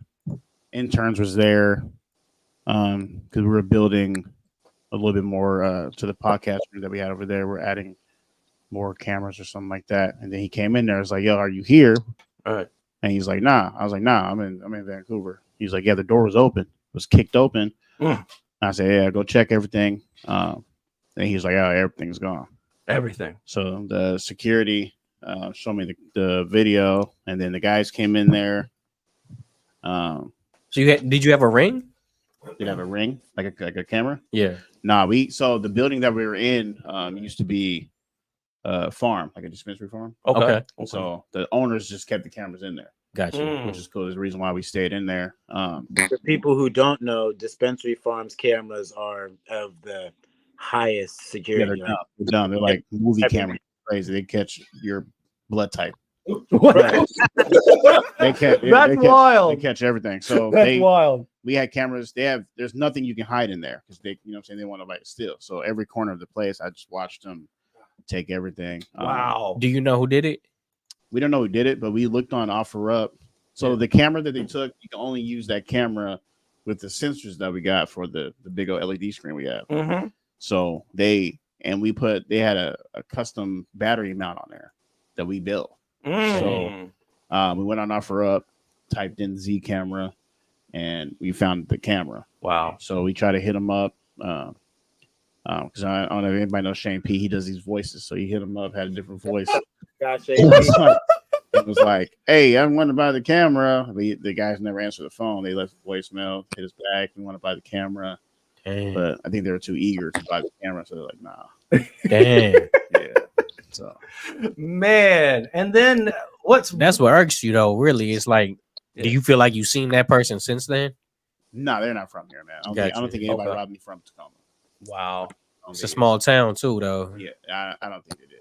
[SPEAKER 16] interns was there because we were building a little bit more to the podcast room that we had over there. We're adding more cameras or something like that. And then he came in there. I was like, yo, are you here?
[SPEAKER 12] All right.
[SPEAKER 16] And he's like, nah. I was like, nah, I'm in Vancouver. He's like, yeah, the door was open. It was kicked open. I said, yeah, go check everything. And he's like, oh, everything's gone.
[SPEAKER 12] Everything.
[SPEAKER 16] So the security showed me the video, and then the guys came in there.
[SPEAKER 13] So did you have a ring?
[SPEAKER 16] Did I have a ring? Like a camera?
[SPEAKER 13] Yeah.
[SPEAKER 16] Nah, so the building that we were in used to be a farm, like a dispensary farm.
[SPEAKER 13] Okay.
[SPEAKER 16] So the owners just kept the cameras in there.
[SPEAKER 13] Gotcha.
[SPEAKER 16] Which is cool. There's a reason why we stayed in there.
[SPEAKER 14] For people who don't know, dispensary farms cameras are of the highest security.
[SPEAKER 16] Yeah, they're dumb. They're like movie cameras. Crazy. They catch your blood type. That's
[SPEAKER 12] wild.
[SPEAKER 16] They catch everything. So
[SPEAKER 12] that's wild.
[SPEAKER 16] We had cameras. There's nothing you can hide in there because they, they want nobody to steal. So every corner of the place, I just watched them take everything.
[SPEAKER 12] Wow.
[SPEAKER 13] Do you know who did it?
[SPEAKER 16] We don't know who did it, but we looked on OfferUp. So the camera that they took, you can only use that camera with the sensors that we got for the big old LED screen we have.
[SPEAKER 12] Mhm.
[SPEAKER 16] So they had a custom battery mount on there that we built. So we went on OfferUp, typed in Z camera, and we found the camera.
[SPEAKER 12] Wow.
[SPEAKER 16] So we try to hit them up. Because I don't know if anybody knows Shane P. He does these voices. So he hit him up, had a different voice.
[SPEAKER 14] Gotcha.
[SPEAKER 16] It was like, hey, I want to buy the camera. The guys never answered the phone. They left a voicemail, hit us back. We want to buy the camera.
[SPEAKER 13] Dang.
[SPEAKER 16] But I think they were too eager to buy the camera. So they're like, nah.
[SPEAKER 13] Dang.
[SPEAKER 16] Yeah. So,
[SPEAKER 12] man. And then
[SPEAKER 13] that's what irks you though, really. It's like, do you feel like you've seen that person since then?
[SPEAKER 16] No, they're not from here, man. I don't think anybody robbed me from Tacoma.
[SPEAKER 12] Wow.
[SPEAKER 13] It's a small town too, though.
[SPEAKER 16] Yeah, I don't think they did.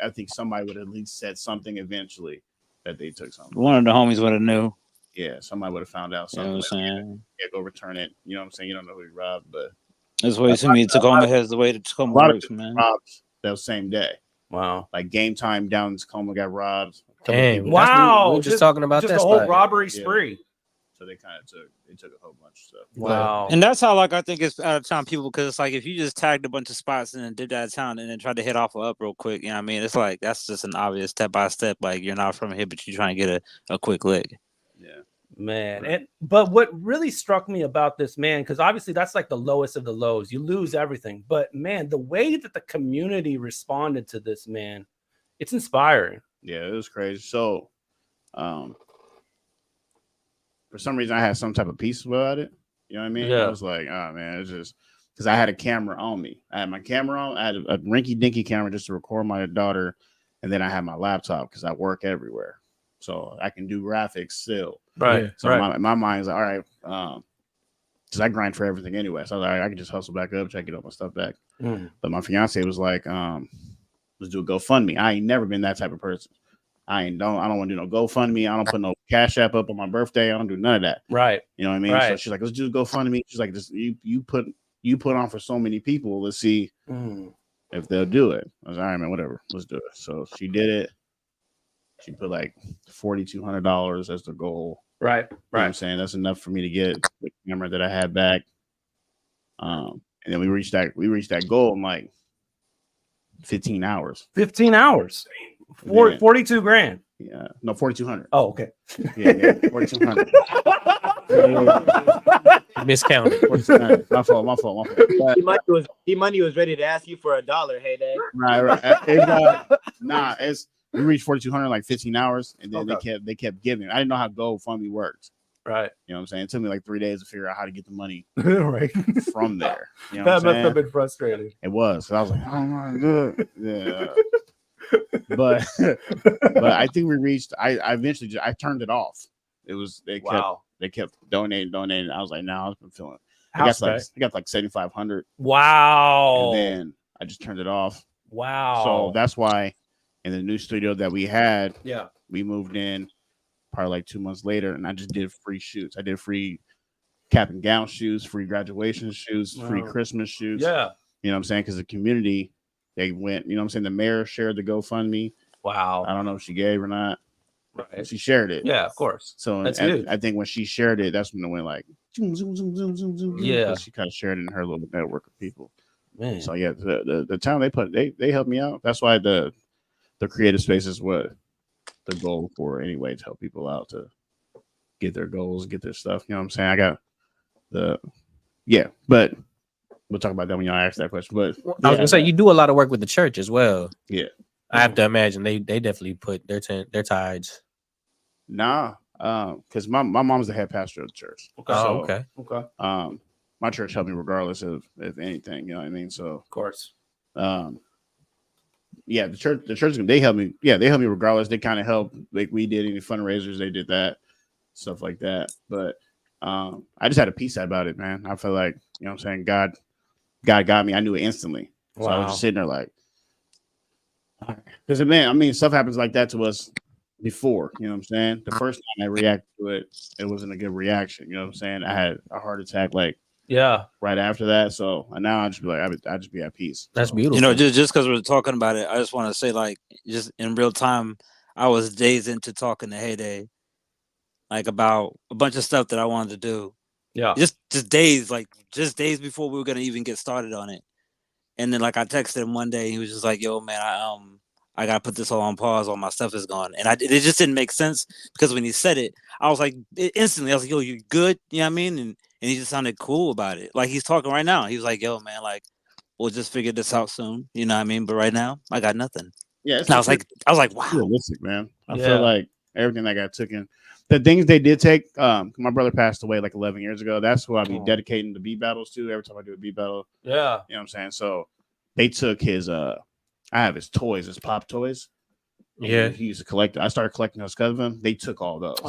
[SPEAKER 16] I think somebody would at least said something eventually that they took something.
[SPEAKER 17] One of the homies would have knew.
[SPEAKER 16] Yeah, somebody would have found out something.
[SPEAKER 17] You know what I'm saying?
[SPEAKER 16] Yeah, go return it. You know what I'm saying? You don't know who he robbed, but
[SPEAKER 17] that's why to me Tacoma has the way that Tacoma works, man.
[SPEAKER 16] Robbed that same day.
[SPEAKER 12] Wow.
[SPEAKER 16] Like game time down in Tacoma got robbed.
[SPEAKER 13] Dang.
[SPEAKER 12] Wow.
[SPEAKER 13] We were just talking about
[SPEAKER 12] just
[SPEAKER 13] that
[SPEAKER 12] a whole
[SPEAKER 13] spot.
[SPEAKER 12] robbery spree.
[SPEAKER 16] So they kind of took a whole bunch of stuff.
[SPEAKER 12] Wow.
[SPEAKER 17] And that's how I think it's out of town people, because it's like if you just tagged a bunch of spots and then did that out of town and then tried to hit off up real quick, you know what I mean? It's like that's just an obvious step by step. Like you're not from here, but you're trying to get a quick lick.
[SPEAKER 16] Yeah.
[SPEAKER 12] Man. But what really struck me about this, man, because obviously that's like the lowest of the lows. You lose everything. But man, the way that the community responded to this, man, it's inspiring.
[SPEAKER 16] Yeah, it was crazy. So for some reason, I had some type of peace about it. You know what I mean?
[SPEAKER 12] Yeah.
[SPEAKER 16] I was like, oh, man, it's just because I had a camera on me. I had my camera on. I had a rinky-dinky camera just to record my daughter. And then I had my laptop because I work everywhere. So I can do graphics still.
[SPEAKER 12] Right.
[SPEAKER 16] So my mind's like, all right, because I grind for everything anyway. So I was like, I can just hustle back up, try to get all my stuff back. But my fiance was like, let's do a GoFundMe. I ain't never been that type of person. I don't want to do no GoFundMe. I don't put no Cash App up on my birthday. I don't do none of that.
[SPEAKER 12] Right.
[SPEAKER 16] You know what I mean?
[SPEAKER 12] Right.
[SPEAKER 16] So she's like, let's do GoFundMe. She's like, just you put on for so many people. Let's see if they'll do it. I was like, all right, man, whatever. Let's do it. So she did it. She put like $4,200 as the goal.
[SPEAKER 12] Right.
[SPEAKER 16] You know what I'm saying? That's enough for me to get the camera that I had back. And then we reached that goal in like 15 hours.
[SPEAKER 12] 15 hours. 42 grand.
[SPEAKER 16] Yeah. No, 4,200.
[SPEAKER 12] Oh, okay.
[SPEAKER 16] Yeah, 4,200.
[SPEAKER 13] Miscounted.
[SPEAKER 16] My fault.
[SPEAKER 14] He money was ready to ask you for $1, Hayday.
[SPEAKER 16] Right. We reached 4,200 in like 15 hours, and then they kept giving. I didn't know how GoFundMe worked.
[SPEAKER 12] Right.
[SPEAKER 16] You know what I'm saying? It took me like 3 days to figure out how to get the money
[SPEAKER 12] right
[SPEAKER 16] from there. You know
[SPEAKER 12] that must have been frustrating.
[SPEAKER 16] It was. So I was like, oh my god. Yeah. But I think we reached. I eventually I turned it off. It was they kept donating. I was like, now I've been feeling. I got like 7,500.
[SPEAKER 12] Wow.
[SPEAKER 16] And then I just turned it off.
[SPEAKER 12] Wow.
[SPEAKER 16] So that's why in the new studio that we had, we moved in probably like 2 months later, and I just did free shoots. I did free cap and gown shoots, free graduation shoots, free Christmas shoots.
[SPEAKER 12] Yeah.
[SPEAKER 16] You know what I'm saying? Because the community, they went, you know what I'm saying? The mayor shared the GoFundMe.
[SPEAKER 12] Wow.
[SPEAKER 16] I don't know if she gave or not.
[SPEAKER 12] Right.
[SPEAKER 16] She shared it.
[SPEAKER 12] Yeah, of course.
[SPEAKER 16] So
[SPEAKER 12] that's
[SPEAKER 16] I think when she shared it, that's when it went like zoom, zoom, zoom, zoom, zoom, zoom.
[SPEAKER 12] Yeah.
[SPEAKER 16] She kind of shared it in her little network of people.
[SPEAKER 12] Man.
[SPEAKER 16] So yeah, the town they helped me out. That's why the creative space is what the goal for anyway, to help people out to get their goals, get their stuff. You know what I'm saying? I got but we'll talk about that when y'all ask that question. But
[SPEAKER 13] I was gonna say you do a lot of work with the church as well.
[SPEAKER 16] Yeah.
[SPEAKER 13] I have to imagine they definitely put their tithes.
[SPEAKER 16] Nah, because my mom's the head pastor of the church.
[SPEAKER 13] Okay.
[SPEAKER 16] So,
[SPEAKER 12] okay.
[SPEAKER 16] My church helped me regardless of anything. You know what I mean? So
[SPEAKER 12] of course.
[SPEAKER 16] Yeah, the church they helped me. Yeah, they helped me regardless. They kind of helped. Like we did any fundraisers, they did that, stuff like that. But I just had a peace about it, man. I feel like, you know what I'm saying, God got me. I knew it instantly. So I was just sitting there like, because man, I mean, stuff happens like that to us before. You know what I'm saying? The first time I reacted to it, it wasn't a good reaction. You know what I'm saying? I had a heart attack like right after that. So now I just be like, I just be at peace.
[SPEAKER 13] That's beautiful.
[SPEAKER 17] You know, just because we're talking about it, I just want to say, like, just in real time, I was days into talking to Hayday, like about a bunch of stuff that I wanted to do.
[SPEAKER 12] Yeah.
[SPEAKER 17] Just days before we were gonna even get started on it. And then like I texted him one day, he was just like, "Yo, man, I gotta put this all on pause. All my stuff is gone." And it just didn't make sense because when he said it, I was like, instantly, I was like, "Yo, you good?" You know what I mean? And he just sounded cool about it. Like he's talking right now. He was like, "Yo, man, like we'll just figure this out soon." You know what I mean? But right now, I got nothing.
[SPEAKER 16] Yeah,
[SPEAKER 17] And I was like, wow,
[SPEAKER 16] realistic, man. I feel like everything that got taken, the things they did take. My brother passed away like 11 years ago. That's who I'll be dedicating the beat battles to. Every time I do a beat battle,
[SPEAKER 12] Yeah,
[SPEAKER 16] you know what I'm saying. So they took his. I have his toys, his pop toys.
[SPEAKER 13] Yeah,
[SPEAKER 16] he used to collect. I started collecting those because of him. They took all those.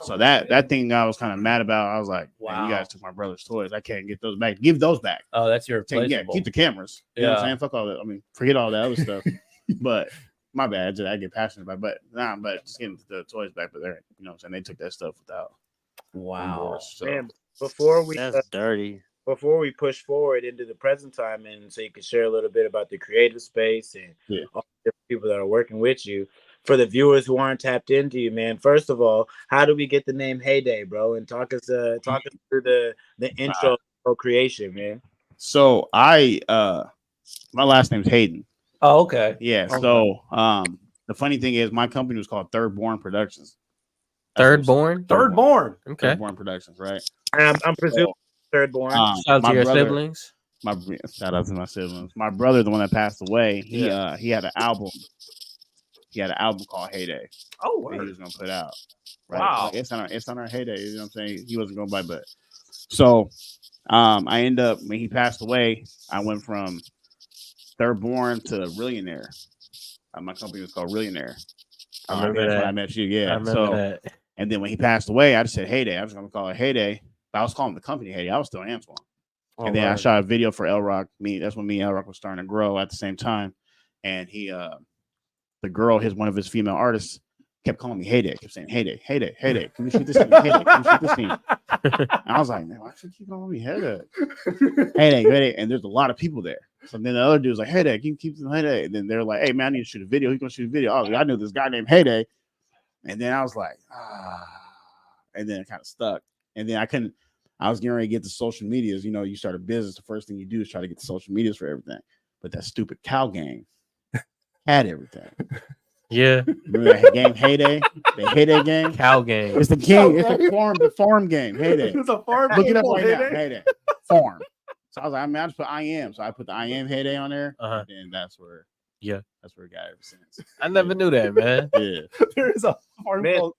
[SPEAKER 16] So that thing I was kind of mad about. I was like, wow, you guys took my brother's toys. I can't get those back. Give those back.
[SPEAKER 12] Oh, that's your
[SPEAKER 16] yeah. Keep the cameras. You know what I'm saying? Fuck all that. I mean, forget all that other stuff. But my bad. I get passionate about it. But just getting the toys back. But they're, you know what I'm saying? They took that stuff without.
[SPEAKER 12] Wow.
[SPEAKER 14] So. Man, before we
[SPEAKER 17] that's dirty.
[SPEAKER 14] Before we push forward into the present time, and so you can share a little bit about the creative space and all the different people that are working with you. For the viewers who aren't tapped into you, man, first of all, how do we get the name Hayday, bro? And talk us through the intro creation, man.
[SPEAKER 16] So my last name's Hayden.
[SPEAKER 12] Oh, okay.
[SPEAKER 16] Yeah.
[SPEAKER 12] Okay.
[SPEAKER 16] So the funny thing is my company was called Third Born Productions.
[SPEAKER 13] Third Born?
[SPEAKER 12] Okay.
[SPEAKER 16] Third Born Productions, right?
[SPEAKER 14] I'm presuming Third Born.
[SPEAKER 13] Shout out to your siblings.
[SPEAKER 16] Shout out to my siblings. My brother, the one that passed away, he had an album. He had an album called Hayday.
[SPEAKER 12] Oh,
[SPEAKER 16] that he was gonna put out. Right?
[SPEAKER 12] Wow.
[SPEAKER 16] Like, it's on our Hayday. You know what I'm saying? He wasn't gonna buy, but so I end up when he passed away, I went from Third Born to Millionaire. My company was called Millionaire.
[SPEAKER 13] I remember that.
[SPEAKER 16] When I met you, yeah.
[SPEAKER 13] I remember that.
[SPEAKER 16] And then when he passed away, I just said Hayday. I was gonna call it Hayday, but I was calling the company Hayday. I was still Antoine. And then I shot a video for L Rock. That's when me and L Rock was starting to grow at the same time. And he, the girl, one of his female artists, kept calling me Hayday. Kept saying Hayday, Hayday, Hayday. Can we shoot this scene? Hayday, can we shoot this scene? And I was like, man, why should you keep calling me Hayday? Hayday, Hayday. And there's a lot of people there. So then the other dude was like, Hayday, can you keep them Hayday? And then they're like, hey man, I need to shoot a video. He's gonna shoot a video. Oh, I knew this guy named Hayday. And then I was like, and then it kind of stuck. And then I was getting ready to get the social medias. You know, you start a business, the first thing you do is try to get the social medias for everything. But that stupid cow gang had everything.
[SPEAKER 13] Yeah.
[SPEAKER 16] Remember that game Hayday? The Hayday game?
[SPEAKER 13] Cow gang.
[SPEAKER 16] It's the game. It's the farm game. Hayday.
[SPEAKER 12] It's a farm
[SPEAKER 16] Look
[SPEAKER 12] game.
[SPEAKER 16] it up right now. Hayday. Farm. So I was like, I mean, I just put I am. So I put the I am Hayday on there. And that's where it got ever since.
[SPEAKER 13] I never knew that, man.
[SPEAKER 16] Yeah.
[SPEAKER 12] There is a farm.
[SPEAKER 14] Man,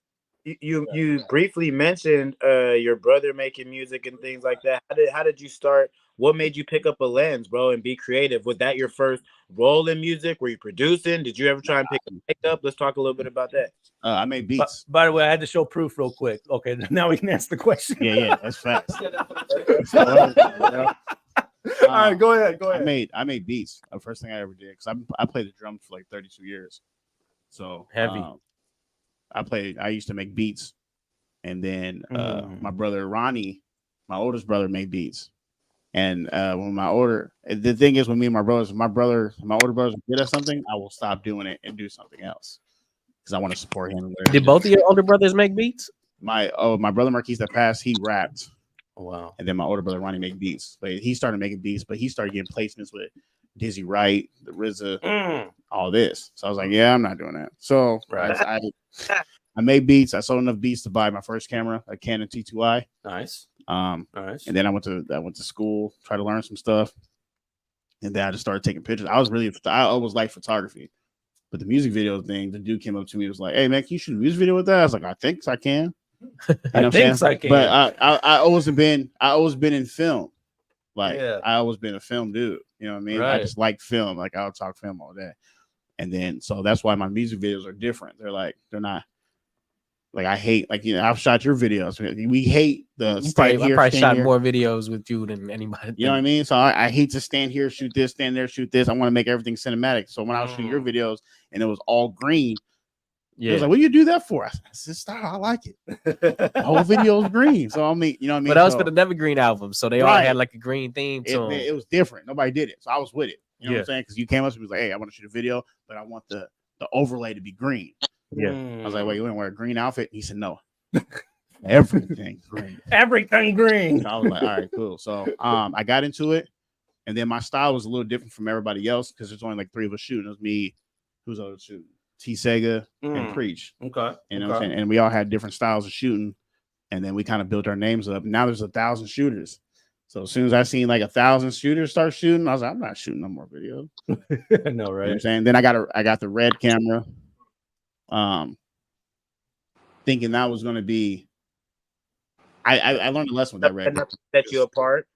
[SPEAKER 14] you briefly mentioned your brother making music and things like that. How did you start? What made you pick up a lens, bro, and be creative? Was that your first role in music? Were you producing? Did you ever try and pick a mic up? Let's talk a little bit about that.
[SPEAKER 16] I made beats.
[SPEAKER 12] By the way, I had to show proof real quick. Okay, now we can ask the question.
[SPEAKER 16] Yeah, that's facts.
[SPEAKER 12] All right, go ahead.
[SPEAKER 16] I made beats. The first thing I ever did, because I played the drums for like 32 years. So
[SPEAKER 13] heavy.
[SPEAKER 16] I used to make beats, and then my brother Ronnie, my oldest brother, made beats. And when the thing is, when me and my older brothers are good at something, I will stop doing it and do something else because I want to support him.
[SPEAKER 13] Did both of your older brothers make beats?
[SPEAKER 16] My brother Marquise that passed, he rapped.
[SPEAKER 13] Oh, wow.
[SPEAKER 16] And then my older brother Ronnie made beats. But he started making beats, but he started getting placements with Dizzy Wright, the RZA, all this. So I was like, yeah, I'm not doing that. So I made beats. I sold enough beats to buy my first camera, a Canon T2i.
[SPEAKER 12] Nice.
[SPEAKER 16] Nice. And then I went to school, tried to learn some stuff, and then I just started taking pictures. I always liked photography, but the music video thing, the dude came up to me and was like, "Hey man, can you shoot a music video with that?" I was like, "I think I can."
[SPEAKER 12] I can.
[SPEAKER 16] But I always been in film. Like I always been a film dude. You know what I mean?
[SPEAKER 12] Right.
[SPEAKER 16] I just like film. Like I'll talk film all day. And then so that's why my music videos are different. They're not. Like I hate, like, you know, I've shot your videos. We hate the
[SPEAKER 13] I probably shot more videos with you than anybody.
[SPEAKER 16] You know what I mean? So I hate to stand here, shoot this, stand there, shoot this. I want to make everything cinematic. So when I was shooting your videos and it was all green, it was like, what do you do that for? I said, style, I like it. The whole video is green. So I mean, you know what I mean?
[SPEAKER 13] But that was for the Never Green album, so they all had like a green theme to them.
[SPEAKER 16] It was different. Nobody did it, so I was with it. You know what I'm saying? Because you came up to me was like, hey, I want to shoot a video, but I want the overlay to be green.
[SPEAKER 13] Yeah.
[SPEAKER 16] I was like, wait, you want to wear a green outfit? He said, no. everything green.
[SPEAKER 12] Everything green.
[SPEAKER 16] So I was like, all right, cool. So I got into it, and then my style was a little different from everybody else because there's only like 3 of us shooting. It was me, who's other shooting? T Sega and Preach.
[SPEAKER 12] Okay.
[SPEAKER 16] You know what I'm saying? And we all had different styles of shooting, and then we kind of built our names up. Now there's 1,000 shooters. So as soon as I seen like 1,000 shooters start shooting, I was like, I'm not shooting no more videos.
[SPEAKER 12] I know, right?
[SPEAKER 16] You know what I'm saying? Then I got the red camera. Thinking that was gonna be I learned a lesson with that red.
[SPEAKER 14] Set you apart.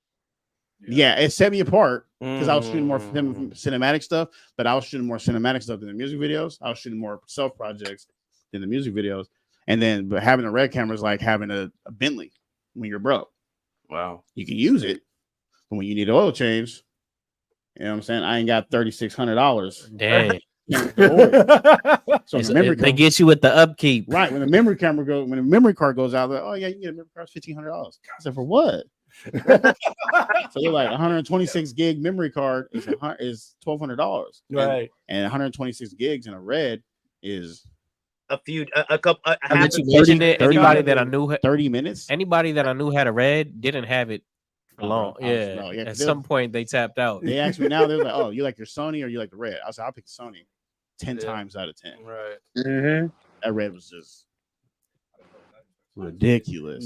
[SPEAKER 16] Yeah, it set me apart because I was shooting more cinematic stuff, but I was shooting more cinematic stuff than the music videos. I was shooting more self projects than the music videos. And then, but having a red camera is like having a Bentley when you're broke.
[SPEAKER 12] Wow.
[SPEAKER 16] You can use it, but when you need an oil change, you know what I'm saying? I ain't got $3,600.
[SPEAKER 13] Dang.
[SPEAKER 16] So
[SPEAKER 13] they get you with the upkeep.
[SPEAKER 16] Right. When the memory card goes out, like, oh yeah, you get a memory card, $1,500. I said, for what? So they're like 126 gig memory card is $1,200.
[SPEAKER 12] Right.
[SPEAKER 16] And 126 gigs in a red is
[SPEAKER 14] a couple.
[SPEAKER 13] I bet you mentioned it. Anybody that I knew
[SPEAKER 16] 30 minutes.
[SPEAKER 13] Anybody that I knew had a red didn't have it for long. Yeah. At some point they tapped out.
[SPEAKER 16] They asked me now. They're like, "Oh, you like your Sony or you like the red?" I said, "I'll pick Sony 10 times out of 10."
[SPEAKER 12] Right.
[SPEAKER 14] Mm-hmm.
[SPEAKER 16] That red was just ridiculous.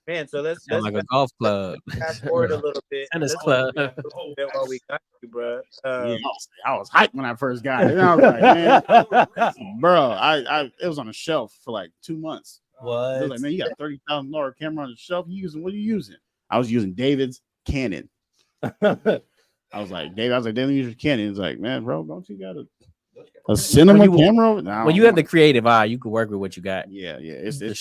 [SPEAKER 12] Man,
[SPEAKER 14] so let's
[SPEAKER 13] like a golf club.
[SPEAKER 14] Fast forward a little bit.
[SPEAKER 13] Tennis club.
[SPEAKER 14] While we got you, bro.
[SPEAKER 16] Yeah, I was hyped when I first got it. And I was like, man, bro, it was on a shelf for like 2 months.
[SPEAKER 12] What?
[SPEAKER 16] They was like, man, you got $30,000 camera on the shelf. What are you using? I was using David's Canon. I was like, David, use your Canon. He's like, man, bro, don't you got a cinema camera?
[SPEAKER 13] When you have the creative eye, you can work with what you got.
[SPEAKER 16] Yeah. It's the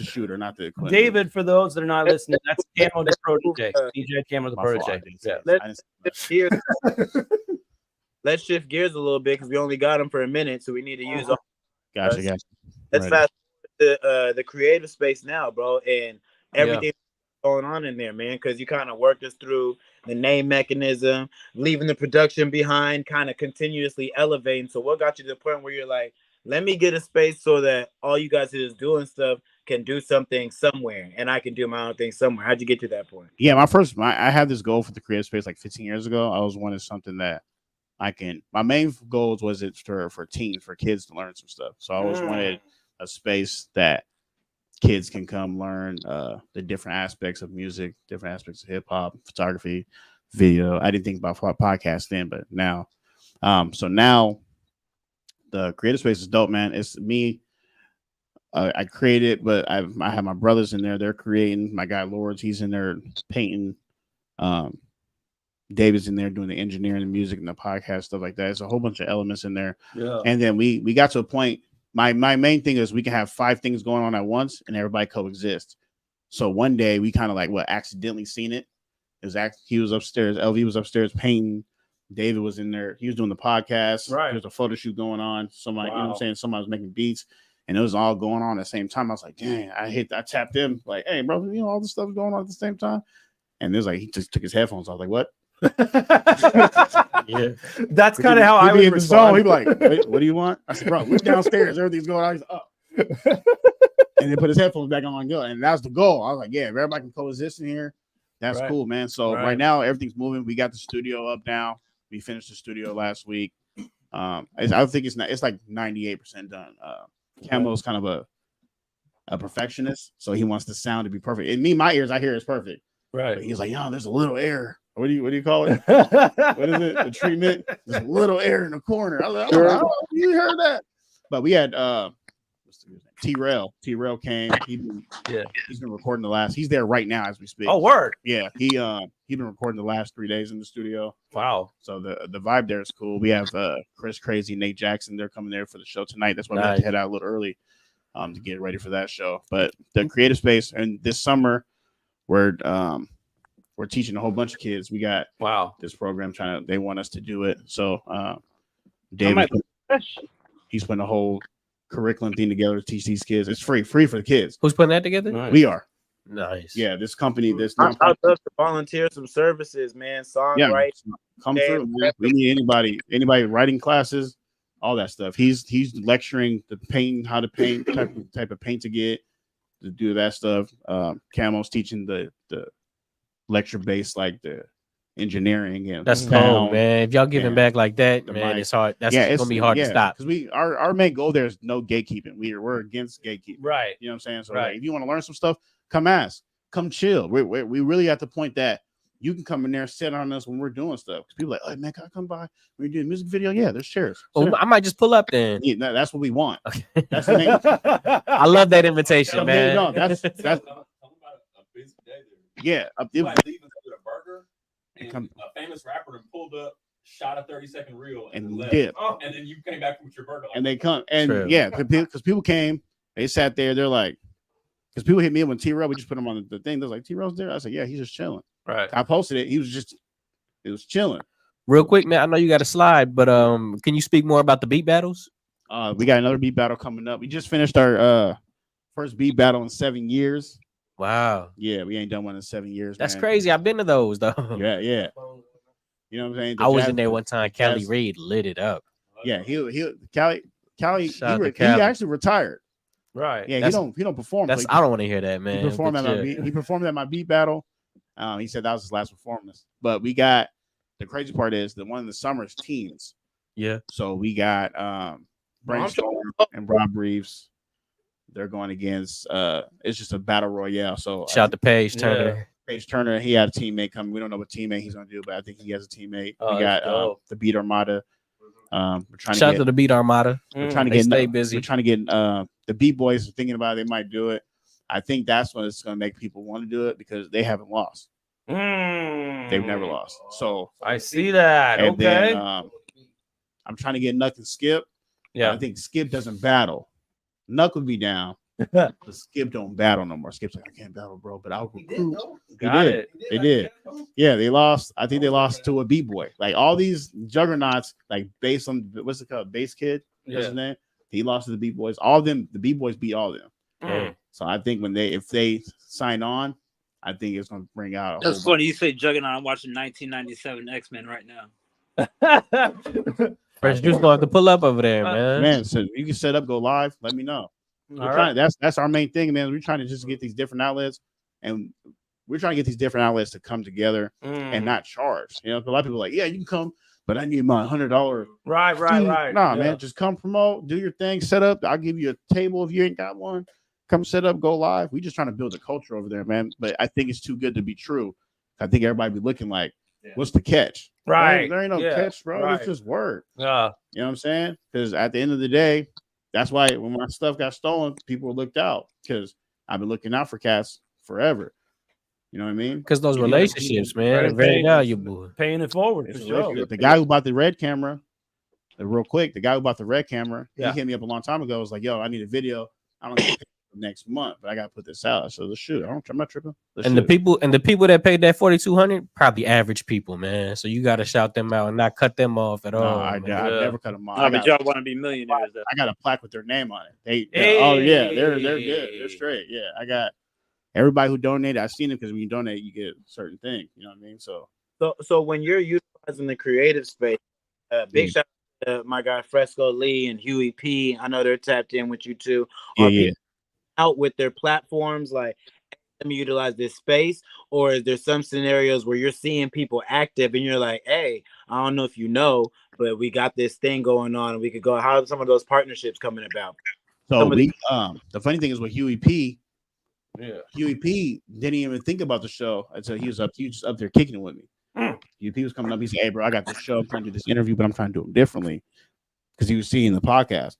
[SPEAKER 16] shooter, not the equipment.
[SPEAKER 12] David, for those that are not listening, that's Camo the Protege. DJ Camo the Protege.
[SPEAKER 14] Yeah. Let's shift gears a little bit because we only got him for a minute, so we need to use all.
[SPEAKER 16] Gotcha.
[SPEAKER 14] Let's fast forward to the creative space now, bro, and everything going on in there, man, because you kind of worked us through the name mechanism, leaving the production behind, kind of continuously elevating. So what got you to the point where you're like, let me get a space so that all you guys that is doing stuff can do something somewhere and I can do my own thing somewhere? How'd you get to that point?
[SPEAKER 16] Yeah, I had this goal for the creative space like 15 years ago. I was wanting something that my main goals was it for teens, for kids to learn some stuff. So I always wanted a space that kids can come learn the different aspects of music, different aspects of hip hop, photography, video. I didn't think about podcasts then, but now, so now the creative space is dope, man. It's me. I created, but I have my brothers in there. They're creating. My guy Lords, he's in there painting. David's in there doing the engineering, the music, and the podcast stuff like that. There's a whole bunch of elements in there.
[SPEAKER 12] Yeah.
[SPEAKER 16] And then we got to a point. My main thing is we can have 5 things going on at once and everybody coexist. So one day we kind of like accidentally seen it. He was upstairs. LV was upstairs painting. David was in there. He was doing the podcast.
[SPEAKER 12] Right.
[SPEAKER 16] There was a photo shoot going on. Somebody, you know what I'm saying? Somebody was making beats and it was all going on at the same time. I was like, dang, I tapped him like, hey, bro, you know, all this stuff going on at the same time. And there's like, he just took his headphones. I was like, what?
[SPEAKER 12] Yeah, that's kind of how I would respond.
[SPEAKER 16] He'd be like, wait, what do you want? I said, bro, we're downstairs. Everything's going on. He's up. And then put his headphones back on and go. And that's the goal. I was like, yeah, if everybody can coexist in here, that's cool, man. So right now, everything's moving. We got the studio up now. We finished the studio last week. I think it's like 98% done. Camo's kind of a perfectionist, so he wants the sound to be perfect. In my ears, I hear it's perfect.
[SPEAKER 12] Right.
[SPEAKER 16] But he's like, yo, there's a little air. What do you call it? What is it? The treatment? There's a little air in the corner. I was like, oh, you heard that? But we had T-Rail. T-Rail came. He's been recording he's there right now as we speak.
[SPEAKER 12] Oh, word.
[SPEAKER 16] Yeah. He's been recording the last 3 days in the studio.
[SPEAKER 12] Wow.
[SPEAKER 16] So the vibe there is cool. We have Chris Crazy, Nate Jackson. They're coming there for the show tonight. That's why we have to head out a little early to get ready for that show. But the creative space, and this summer we're teaching a whole bunch of kids. We got this program they want us to do it. So David, he's putting a whole curriculum thing together to teach these kids. It's free for the kids.
[SPEAKER 13] Who's putting that together?
[SPEAKER 16] Nice. We are.
[SPEAKER 13] Nice.
[SPEAKER 16] Yeah, this company,
[SPEAKER 14] I'd love to volunteer some services, man. Songwriting.
[SPEAKER 16] Come through. Man. We need anybody writing classes, all that stuff. He's lecturing the paint, how to paint, type of paint to get. to do that stuff. Camo's teaching the lecture based, like the engineering and
[SPEAKER 13] That's
[SPEAKER 16] sound,
[SPEAKER 13] cool, man. If y'all giving
[SPEAKER 16] and
[SPEAKER 13] back like that,
[SPEAKER 16] the
[SPEAKER 13] man,
[SPEAKER 16] mic.
[SPEAKER 13] it's hard. That's
[SPEAKER 16] Yeah,
[SPEAKER 13] gonna be hard to stop.
[SPEAKER 16] because our main goal there is no gatekeeping. We're against gatekeeping.
[SPEAKER 12] Right.
[SPEAKER 16] You know what I'm saying? So
[SPEAKER 12] Right.
[SPEAKER 16] like, if you want to learn some stuff, come ask, come chill. We really at the point that you can come in there and sit on us when we're doing stuff. Because people are like, oh man, can I come by when you're doing a music video? Yeah, there's chairs.
[SPEAKER 13] Oh, I might just pull up then.
[SPEAKER 16] Yeah, that's what we want. That's the name.
[SPEAKER 13] I love that invitation, man.
[SPEAKER 16] No, that's yeah.
[SPEAKER 7] And a famous rapper pulled up, shot a 30-second reel,
[SPEAKER 16] and
[SPEAKER 7] left.
[SPEAKER 16] dip.
[SPEAKER 7] And then you came back with your burger.
[SPEAKER 16] And they come and
[SPEAKER 13] True.
[SPEAKER 16] yeah, because people came, they sat there, they're like, because people hit me up when T-Rail, we just put him on the thing. They're like, T-Rail's there. I said, yeah, he's just chilling.
[SPEAKER 12] Right.
[SPEAKER 16] I posted it. It was chilling.
[SPEAKER 13] Real quick, man. I know you got a slide, but can you speak more about the beat battles?
[SPEAKER 16] We got another beat battle coming up. We just finished our first beat battle in 7 years.
[SPEAKER 13] Wow.
[SPEAKER 16] Yeah, we ain't done one in 7 years.
[SPEAKER 13] That's
[SPEAKER 16] man.
[SPEAKER 13] crazy. I've been to those though.
[SPEAKER 16] Yeah. You know what I'm saying?
[SPEAKER 13] I was in there one time. Kelly Reed lit it up.
[SPEAKER 16] Yeah, Cali he
[SPEAKER 13] Cali.
[SPEAKER 16] actually retired.
[SPEAKER 12] Right.
[SPEAKER 16] Yeah, he don't perform.
[SPEAKER 13] That's
[SPEAKER 16] so
[SPEAKER 13] I don't want to hear that, man.
[SPEAKER 16] He performed at my beat battle. He said that was his last performance. But we got the crazy part is the one in the summer is teens.
[SPEAKER 13] Yeah.
[SPEAKER 16] So we got Brainstorm and Rob Reeves. They're going against it's just a battle royale. So
[SPEAKER 13] shout out to Paige Turner.
[SPEAKER 16] Paige Turner, he had a teammate coming. We don't know what teammate he's gonna do, but I think he has a teammate.
[SPEAKER 13] Oh,
[SPEAKER 16] we got the Beat Armada. We're trying
[SPEAKER 13] shout out to the Beat Armada.
[SPEAKER 16] We're trying to
[SPEAKER 13] They
[SPEAKER 16] get
[SPEAKER 13] stay busy.
[SPEAKER 16] We're trying to get the Beat Boys are thinking about it, they might do it. I think that's when it's gonna make people want to do it because they haven't lost. They've never lost. So
[SPEAKER 12] I see that.
[SPEAKER 16] And
[SPEAKER 12] Okay.
[SPEAKER 16] then I'm trying to get Nuck and Skip.
[SPEAKER 12] Yeah.
[SPEAKER 16] I think Skip doesn't battle. Nuck would be down. But Skip don't battle no more. Skip's like, I can't battle, bro, but I'll recruit. They did. Yeah, they lost. I think they lost to a B-boy. Like all these juggernauts, like based on what's it called? Bass Kid. What's his name? He lost to the B-boys. All of them, the B-boys beat all of them. So I think if they sign on, I think it's gonna bring out
[SPEAKER 17] That's funny. You say Juggernaut. I'm watching 1997 X-Men right now.
[SPEAKER 13] Fresh Juice gonna have to pull up over there, man.
[SPEAKER 16] Man, so you can set up, go live. Let me know. That's our main thing, man. We're trying to just get these different outlets, and we're trying to get these different outlets to come together and not charge. You know, a lot of people are like, yeah, you can come, but I need my $100.
[SPEAKER 12] Right.
[SPEAKER 16] Nah, man, just come promote, do your thing, set up. I'll give you a table if you ain't got one. Come set up, go live. We just trying to build a culture over there, man. But I think it's too good to be true. I think everybody be looking like, what's the catch?
[SPEAKER 12] Right.
[SPEAKER 16] There ain't no catch, bro.
[SPEAKER 12] Right.
[SPEAKER 16] It's just word.
[SPEAKER 12] Yeah.
[SPEAKER 16] You know what I'm saying? Because at the end of the day, that's why when my stuff got stolen, people looked out because I've been looking out for cats forever. You know what I mean?
[SPEAKER 13] Because those relationships, man, are very valuable.
[SPEAKER 12] Paying it forward. For sure.
[SPEAKER 16] The guy who bought the red camera, real quick, the guy who bought the red camera,
[SPEAKER 12] Yeah.
[SPEAKER 16] he hit me up a long time ago. Was like, yo, I need a video. I don't get paid next month, but I gotta put this out. So let's shoot. I'm not tripping.
[SPEAKER 13] And the people that paid that $4,200 probably average people, man. So you got to shout them out and not cut them off at all.
[SPEAKER 16] I never cut them off.
[SPEAKER 17] No, but y'all want to be millionaires. Though.
[SPEAKER 16] I got a plaque with their name on it.
[SPEAKER 12] Hey.
[SPEAKER 16] Oh yeah, they're good. They're straight. Yeah, I got everybody who donated. I've seen it because when you donate, you get certain things. You know what I mean?
[SPEAKER 14] So when you're utilizing the creative space, big shout out to my guy Fresco Lee and Huey P. I know they're tapped in with you too. Are people out with their platforms like, let me utilize this space, or is there some scenarios where you're seeing people active and you're like, hey, I don't know if you know, but we got this thing going on and we could go. How are some of those partnerships coming about?
[SPEAKER 16] So the funny thing is with Huey P. Huey P didn't even think about the show until he was up there kicking it with me. Huey P was coming up. He said, hey, bro, I got this show. I'm trying to do this interview, but I'm trying to do it differently because he was seeing the podcast.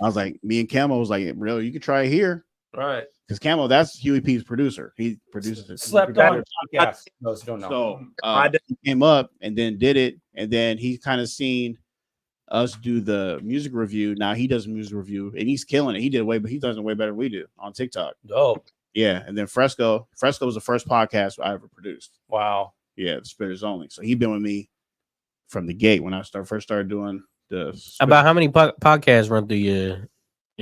[SPEAKER 16] I was like, me and Camo was like, bro, you could try it here.
[SPEAKER 12] Right.
[SPEAKER 16] Because Camo, that's Huey P's producer. He produces it.
[SPEAKER 12] Slept on podcast. Those who don't know.
[SPEAKER 16] So he came up and then did it. And then he kind of seen us do the music review. Now he does music review and he's killing it. He does it way better than we do on TikTok.
[SPEAKER 12] Dope.
[SPEAKER 16] Yeah. And then Fresco was the first podcast I ever produced.
[SPEAKER 12] Wow.
[SPEAKER 16] Yeah. The Spitters Only. So he's been with me from the gate when I first started doing
[SPEAKER 13] About how many podcasts run through your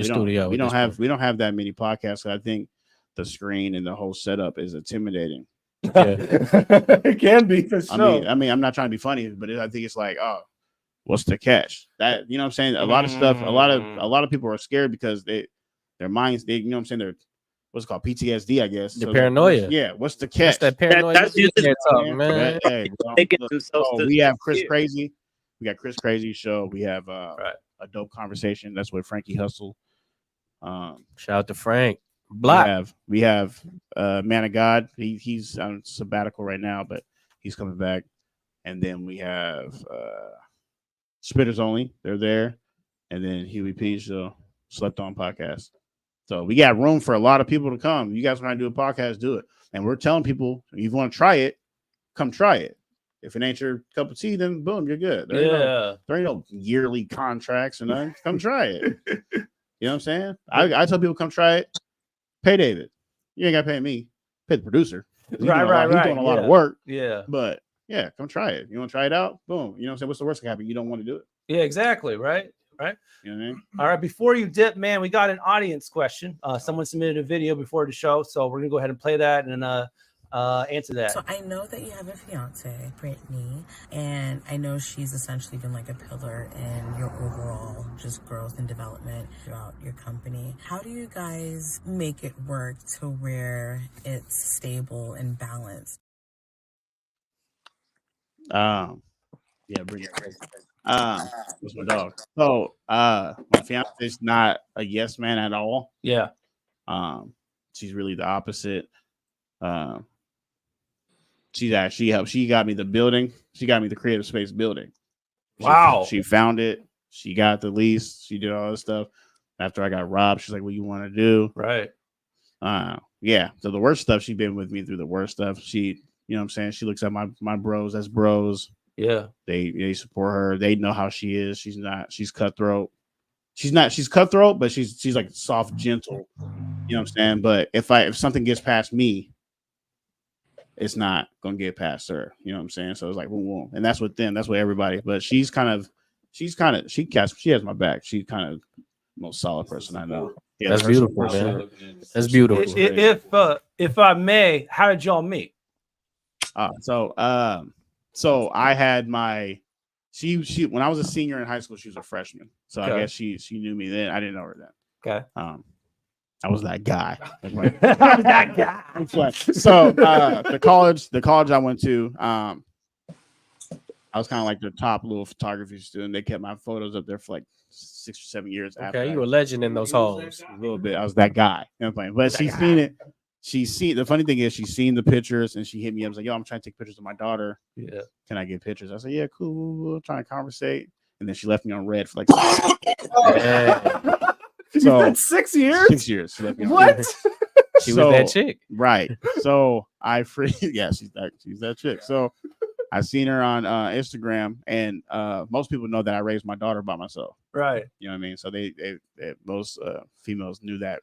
[SPEAKER 13] studio?
[SPEAKER 16] We don't have that many podcasts. So I think the screen and the whole setup is intimidating.
[SPEAKER 12] Yeah. It can be for sure.
[SPEAKER 16] I mean, I'm not trying to be funny, but I think it's like, oh, what's the catch? That, you know what I'm saying? A lot of stuff, a lot of people are scared because their minds, you know what I'm saying? what's it called, PTSD, I guess.
[SPEAKER 13] The
[SPEAKER 16] So
[SPEAKER 13] paranoia.
[SPEAKER 16] Yeah, what's the catch?
[SPEAKER 13] That's that paranoia.
[SPEAKER 12] That's
[SPEAKER 13] You
[SPEAKER 12] just
[SPEAKER 13] can't talk, man.
[SPEAKER 16] Hey,
[SPEAKER 12] taking themselves to
[SPEAKER 16] we have Chris Crazy. We got Chris Crazy show. We have a dope conversation. That's with Frankie Hustle.
[SPEAKER 13] Shout out to Frank. Block.
[SPEAKER 16] We have Man of God. He's on sabbatical right now, but he's coming back. And then we have Spitters Only. They're there. And then Huey P. Show, Slept On Podcast. So we got room for a lot of people to come. You guys want to do a podcast, do it. And we're telling people, if you want to try it, come try it. If it ain't your cup of tea, then boom, you're good. There ain't no yearly contracts and nothing. Come try it. You know what I'm saying? I tell people, come try it. Pay David. You ain't got to pay me. Pay the producer. He's doing a lot of work.
[SPEAKER 12] Yeah.
[SPEAKER 16] But yeah, come try it. You want to try it out? Boom. You know what I'm saying? What's the worst that can happen? You don't want to do it.
[SPEAKER 12] Yeah, exactly. Right.
[SPEAKER 16] You know what I mean?
[SPEAKER 12] All right. Before you dip, man, we got an audience question. Someone submitted a video before the show, so we're gonna go ahead and play that and answer that.
[SPEAKER 9] So I know that you have a fiance, Brittany, and I know she's essentially been like a pillar in your overall just growth and development throughout your company. How do you guys make it work to where it's stable and balanced?
[SPEAKER 16] Yeah, bring it. What's my dog? So my fiance is not a yes man at all.
[SPEAKER 12] Yeah.
[SPEAKER 16] She's really the opposite. She's actually helped. She got me the building. She got me the creative space building.
[SPEAKER 12] Wow.
[SPEAKER 16] She found it. She got the lease. She did all this stuff. After I got robbed, she's like, "What you want to do?"
[SPEAKER 12] Right.
[SPEAKER 16] Yeah. So the worst stuff, she's been with me through the worst stuff. She, you know what I'm saying? She looks at my bros as bros.
[SPEAKER 12] Yeah.
[SPEAKER 16] They support her. They know how she is. She's cutthroat. She's cutthroat, but she's like soft, gentle. You know what I'm saying? But if something gets past me, it's not gonna get past her. You know what I'm saying? So it's like boom, boom. And that's with them. That's with everybody. But she has my back. She's kind of the most solid person I know. Yeah,
[SPEAKER 13] that's beautiful, man. That's beautiful.
[SPEAKER 12] If I may, how did y'all meet?
[SPEAKER 16] So I had she when I was a senior in high school, she was a freshman. So I guess she knew me then. I didn't know her then.
[SPEAKER 12] Okay.
[SPEAKER 16] I was that guy. That guy. So the college I went to, I was kind of like the top little photography student. They kept my photos up there for like 6 or 7 years.
[SPEAKER 13] Okay, you were a legend in those halls.
[SPEAKER 16] A little bit. I was that guy. You know what I'm saying? But she's seen it. The funny thing is she's seen the pictures and she hit me up. I was like, yo, I'm trying to take pictures of my daughter.
[SPEAKER 12] Yeah.
[SPEAKER 16] Can I get pictures? I said, yeah, cool. I'm trying to conversate. And then she left me on red for like
[SPEAKER 12] so 6 years?
[SPEAKER 16] 6 years. She left me on
[SPEAKER 12] red.
[SPEAKER 13] She was that chick.
[SPEAKER 16] Right. So she's that chick. So I seen her on Instagram, and most people know that I raised my daughter by myself.
[SPEAKER 12] Right.
[SPEAKER 16] You know what I mean? So they most females knew that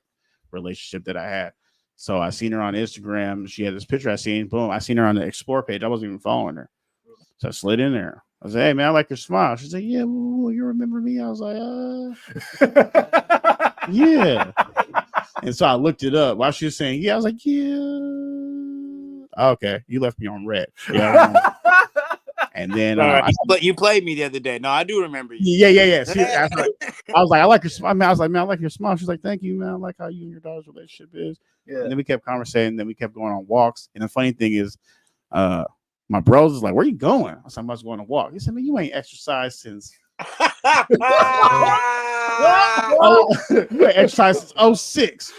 [SPEAKER 16] relationship that I had. So I seen her on Instagram. She had this picture I seen. Boom. I seen her on the Explore page. I wasn't even following her. So I slid in there. I was like, hey, man, I like your smile. She's like, yeah, well, you remember me? I was like, yeah. And so I looked it up while she was saying, yeah. I was like, yeah. Okay. You left me on red. Yeah. And then
[SPEAKER 18] but you played me the other day. No, I do remember you.
[SPEAKER 16] Yeah. I was like, I like your smile. I was like, man, I like your smile. She's like, thank you, man. I like how you and your daughter's relationship is. Yeah. And then we kept conversating. Then we kept going on walks. And the funny thing is, my bros was like, where you going? I said, I'm about to go on a walk. He said, man, you ain't exercised since. You ain't exercised since 06.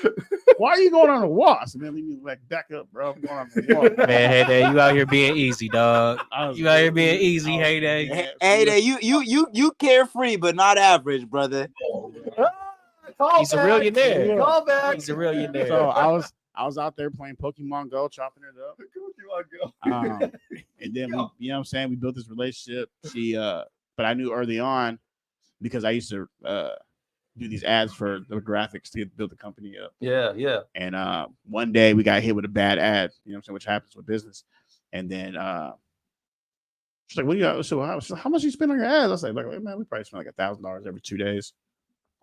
[SPEAKER 16] Why are you going on a walk? I said, man, leave me back up, bro. I'm going on a walk.
[SPEAKER 13] Man, Hayday, you out here being easy, dog. You out here being easy, Hayday.
[SPEAKER 18] Hayday, you carefree, but not average, brother.
[SPEAKER 13] He's a millionaire.
[SPEAKER 12] Call back.
[SPEAKER 13] He's a millionaire.
[SPEAKER 16] So I was out there playing Pokemon Go, chopping it up. Pokemon Go. And then we, you know what I'm saying? We built this relationship. But I knew early on because I used to do these ads for the graphics to build the company up.
[SPEAKER 12] Yeah.
[SPEAKER 16] And one day we got hit with a bad ad, you know what I'm saying, which happens with business. And then she's like, what do you got? So how much you spend on your ads? I was like, man, we probably spend like $1,000 every 2 days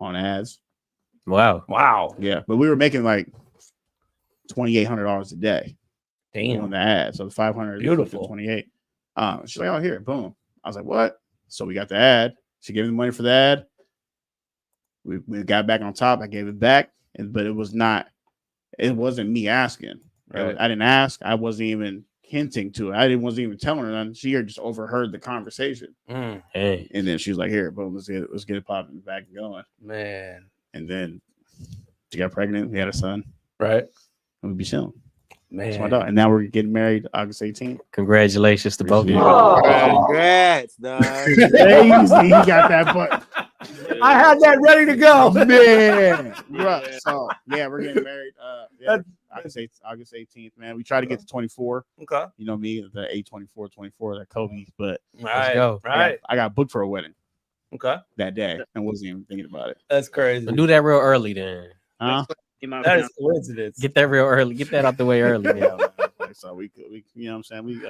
[SPEAKER 16] on ads.
[SPEAKER 13] Wow.
[SPEAKER 16] Yeah. But we were making like $2,800 a day.
[SPEAKER 13] Damn.
[SPEAKER 16] On the ad. So the 500
[SPEAKER 13] beautiful
[SPEAKER 16] 28. She's like, oh, here, boom. I was like, what? So we got the ad. She gave me the money for the ad. We got back on top. I gave it back, but it was not it wasn't me asking.
[SPEAKER 13] Right.
[SPEAKER 16] I didn't ask. I wasn't even hinting to it. Wasn't even telling her nothing. She just overheard the conversation.
[SPEAKER 13] Hey.
[SPEAKER 16] And then she was like, "Here, boom, let's get it popping back and going."
[SPEAKER 12] Man.
[SPEAKER 16] And then she got pregnant. We had a son.
[SPEAKER 12] Right.
[SPEAKER 16] And we be chilling.
[SPEAKER 12] Man.
[SPEAKER 16] That's my dog. And now we're getting married August 18th.
[SPEAKER 13] Congratulations to both of you.
[SPEAKER 14] Congrats, dog.
[SPEAKER 16] Crazy. He got that butt.
[SPEAKER 12] I had that ready to go.
[SPEAKER 16] Man. Bruh. So yeah, we're getting married. August 18th, man. We try to get to 24.
[SPEAKER 12] Okay.
[SPEAKER 16] You know me, the 8/24/24, that Kobe, but
[SPEAKER 12] Right.
[SPEAKER 13] go.
[SPEAKER 12] Right.
[SPEAKER 16] I got booked for a wedding
[SPEAKER 12] Okay.
[SPEAKER 16] that day and wasn't even thinking about it.
[SPEAKER 12] That's crazy.
[SPEAKER 13] Do that real early then.
[SPEAKER 16] Huh?
[SPEAKER 12] That is coincidence.
[SPEAKER 13] Get that real early. Get that out the way early. Yeah.
[SPEAKER 16] So we you know what I'm saying? We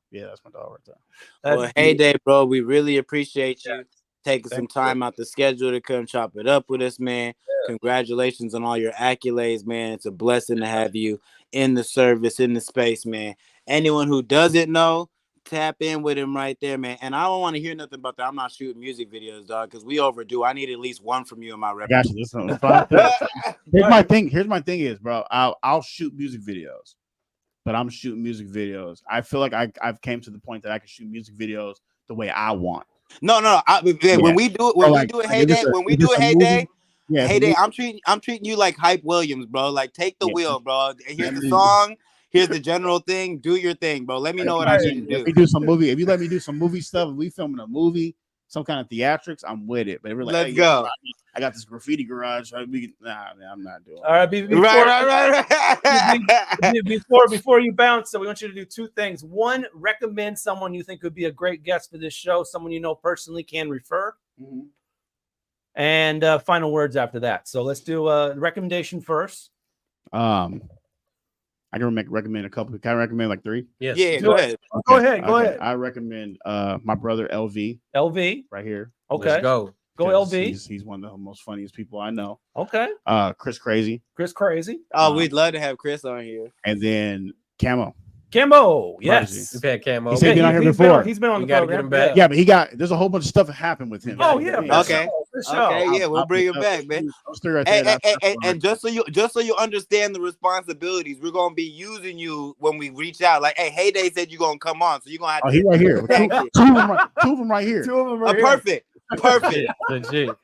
[SPEAKER 16] yeah, that's my dog right
[SPEAKER 14] Well,
[SPEAKER 16] there.
[SPEAKER 14] Hayday, bro, we really appreciate you taking some time out the schedule to come chop it up with us, man. Congratulations on all your accolades, man. It's a blessing to have you in the service, in the space, man. Anyone who doesn't know, tap in with him right there, man. And I don't want to hear nothing about that. I'm not shooting music videos, dog, because we overdue. I need at least one from you in my repertoire.
[SPEAKER 16] Got you. Listen, here's my thing. Here's my thing is, bro. I'll shoot music videos, but I'm shooting music videos. I feel like I've came to the point that I can shoot music videos the way I want.
[SPEAKER 14] No. When we do it, Hayday, Hayday, I'm treating you like Hype Williams, bro. Like, take the wheel, bro. Here's the song. Here's the general thing. Do your thing, bro. Let me know what I need to do.
[SPEAKER 16] If we do some movie, if you let me do some movie stuff, if we filming a movie, some kind of theatrics, I'm with it. But if we're like,
[SPEAKER 14] let's go.
[SPEAKER 16] I got this graffiti garage. I'm not doing it.
[SPEAKER 12] All right, before you bounce, so we want you to do two things. One, recommend someone you think would be a great guest for this show, someone you know personally can refer.
[SPEAKER 16] Mm-hmm.
[SPEAKER 12] And final words after that. So let's do a recommendation first.
[SPEAKER 16] I can recommend a couple. Can I recommend like 3?
[SPEAKER 12] Yes.
[SPEAKER 14] Yeah, go ahead.
[SPEAKER 16] Okay.
[SPEAKER 12] Go ahead.
[SPEAKER 16] I recommend my brother LV.
[SPEAKER 12] LV
[SPEAKER 16] right here.
[SPEAKER 12] Okay.
[SPEAKER 13] Let's go.
[SPEAKER 12] Go LV.
[SPEAKER 16] He's one of the most funniest people I know.
[SPEAKER 12] Okay.
[SPEAKER 16] Chris Crazy.
[SPEAKER 14] Oh, we'd love to have Chris on here.
[SPEAKER 16] And then Camo.
[SPEAKER 12] Yes.
[SPEAKER 13] We've had Camo.
[SPEAKER 16] He said he's been on here before.
[SPEAKER 12] He's been on the
[SPEAKER 13] gotta
[SPEAKER 12] program.
[SPEAKER 13] get him back.
[SPEAKER 16] Yeah, but there's a whole bunch of stuff that happened with him.
[SPEAKER 12] Oh yeah.
[SPEAKER 14] Okay. Okay. Yeah, we'll bring him back, man. And just so you understand the responsibilities, we're gonna be using you when we reach out. Like, hey, Hayday said you're gonna come on, so you're gonna have to.
[SPEAKER 16] Oh, he right here. Two of them right here.
[SPEAKER 14] Perfect.
[SPEAKER 13] Legit.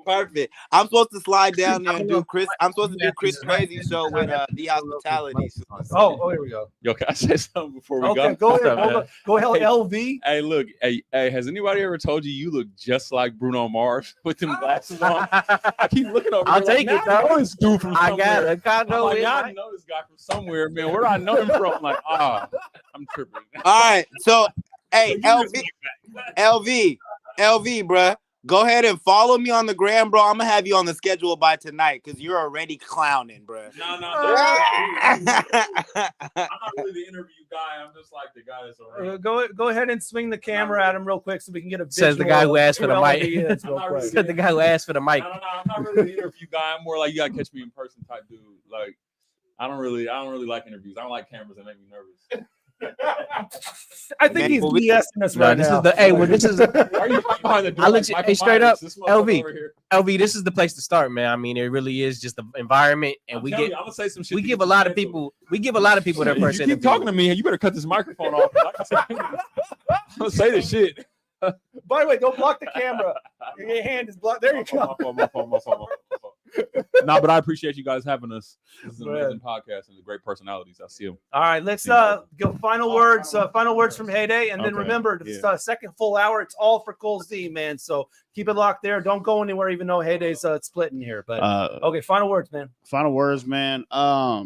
[SPEAKER 14] Perfect. I'm supposed to slide down there and do Chris. I'm supposed to do Chris Crazy show with the hospitality.
[SPEAKER 12] Oh, here we go.
[SPEAKER 2] Yo, can I say something before we go?
[SPEAKER 12] Go ahead. Go ahead, LV.
[SPEAKER 2] Hey, look. Hey, has anybody ever told you look just like Bruno Mars with them glasses on? I keep looking over.
[SPEAKER 13] I'll take it.
[SPEAKER 2] I know this dude from somewhere.
[SPEAKER 13] I got
[SPEAKER 2] I'm like, I know this guy from somewhere, man. Where do I know him from? I'm like, I'm tripping.
[SPEAKER 14] All right. So, hey, LV, bruh. Go ahead and follow me on the gram, bro. I'm gonna have you on the schedule by tonight because you're already clowning, bro.
[SPEAKER 2] No. I'm not really the interview guy. I'm just like the guy that's around.
[SPEAKER 12] Go ahead and swing the camera at him real quick so we can get a visual.
[SPEAKER 13] Says the guy who asked for the mic.
[SPEAKER 2] Said
[SPEAKER 13] the guy who asked for the mic.
[SPEAKER 2] No, I'm not really the interview guy. I'm more like, you gotta catch me in person type dude. Like, I don't really like interviews. I don't like cameras that make me nervous.
[SPEAKER 12] I think he's BSing us right now.
[SPEAKER 13] This is
[SPEAKER 2] Are you behind the door?
[SPEAKER 13] I'll let you,
[SPEAKER 2] Michael
[SPEAKER 13] straight
[SPEAKER 2] Myers,
[SPEAKER 13] up,
[SPEAKER 2] this motherfucker over
[SPEAKER 13] LV.
[SPEAKER 2] here.
[SPEAKER 13] This is the place to start, man. I mean, it really is just the environment, and
[SPEAKER 2] I'm gonna say some shit.
[SPEAKER 13] we give a lot of people their first
[SPEAKER 2] You keep talking to me, and you better cut this microphone off. I'm gonna say the shit.
[SPEAKER 12] By the way, don't block the camera. Your hand is blocked. There you go.
[SPEAKER 2] No, but I appreciate you guys having us. This is an amazing podcast and the great personalities. I see them.
[SPEAKER 12] All right, let's go final words. Final words from Hayday, and then remember the second full hour. It's all for Cole Z, man. So keep it locked there. Don't go anywhere, even though Hayday's splitting here. But okay, final words, man.
[SPEAKER 16] Final words, man. I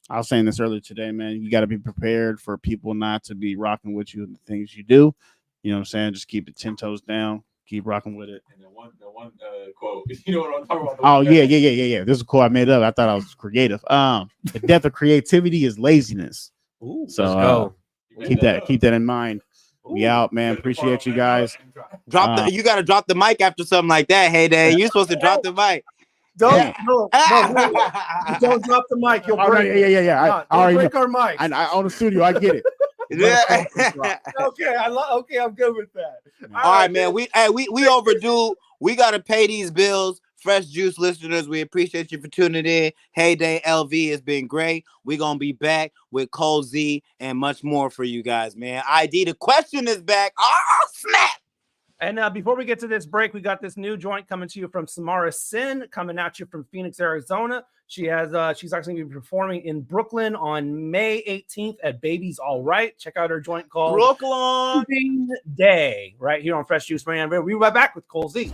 [SPEAKER 16] was saying this earlier today, man. You got to be prepared for people not to be rocking with you and the things you do. You know what I'm saying? Just keep it 10 toes down. Keep rocking with it.
[SPEAKER 2] And the one quote, you know what I'm talking about?
[SPEAKER 16] Oh, yeah. This is a quote I made up. I thought I was creative. The death of creativity is laziness.
[SPEAKER 13] Ooh,
[SPEAKER 16] so keep that in mind. We out, man. Appreciate you guys.
[SPEAKER 14] You got to drop the mic after something like that. Hayday, you're supposed to drop the mic.
[SPEAKER 12] Don't drop the mic. You'll break.
[SPEAKER 16] Yeah. I already
[SPEAKER 12] break our mic.
[SPEAKER 16] I own the studio. I get it.
[SPEAKER 12] Okay, I'm good with that.
[SPEAKER 14] All right, man. We overdue. We gotta pay these bills. Fresh Juice listeners, we appreciate you for tuning in. Heyday LV has been great. We're going to be back with Cole Z and much more for you guys, man. ID, the question is back. Oh, snap.
[SPEAKER 12] And before we get to this break, we got this new joint coming to you from Samara Sin, coming at you from Phoenix, Arizona. She's actually going to be performing in Brooklyn on May 18th at Baby's All Right. Check out her joint called
[SPEAKER 14] Brooklyn
[SPEAKER 12] Day right here on Fresh Juice, man. We'll be right back with Cole Z.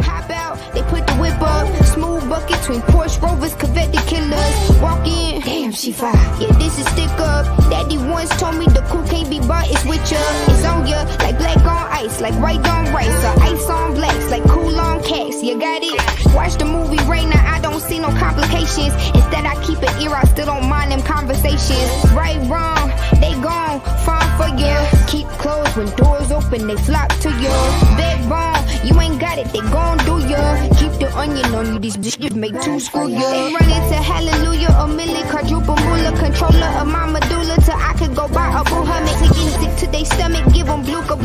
[SPEAKER 10] Hop out, they put the whip up. Smooth bucket between Porsche Rovers, Corvette the killers. Walk in, damn, she fire. Yeah, this is stick up. Daddy once told me the cool can't be bought, it's with ya. It's on ya, like black on ice, like white on rice. Or ice on blacks, like cool on cats. You got it? Watch the movie Rainier, I don't see no complications. Instead, I keep an ear, I still don't mind them conversations. Right, wrong, they gone, fine for you. Keep closed when doors open, they flock to you. Backbone, you ain't got it, they gon' do ya. Keep the onion on you, these bitches make two screw ya. They run into hallelujah, a milli, quadruple moolah, controller of my medulla, till I could go buy a boo hummus. Taking stick to their stomach, give them bluka,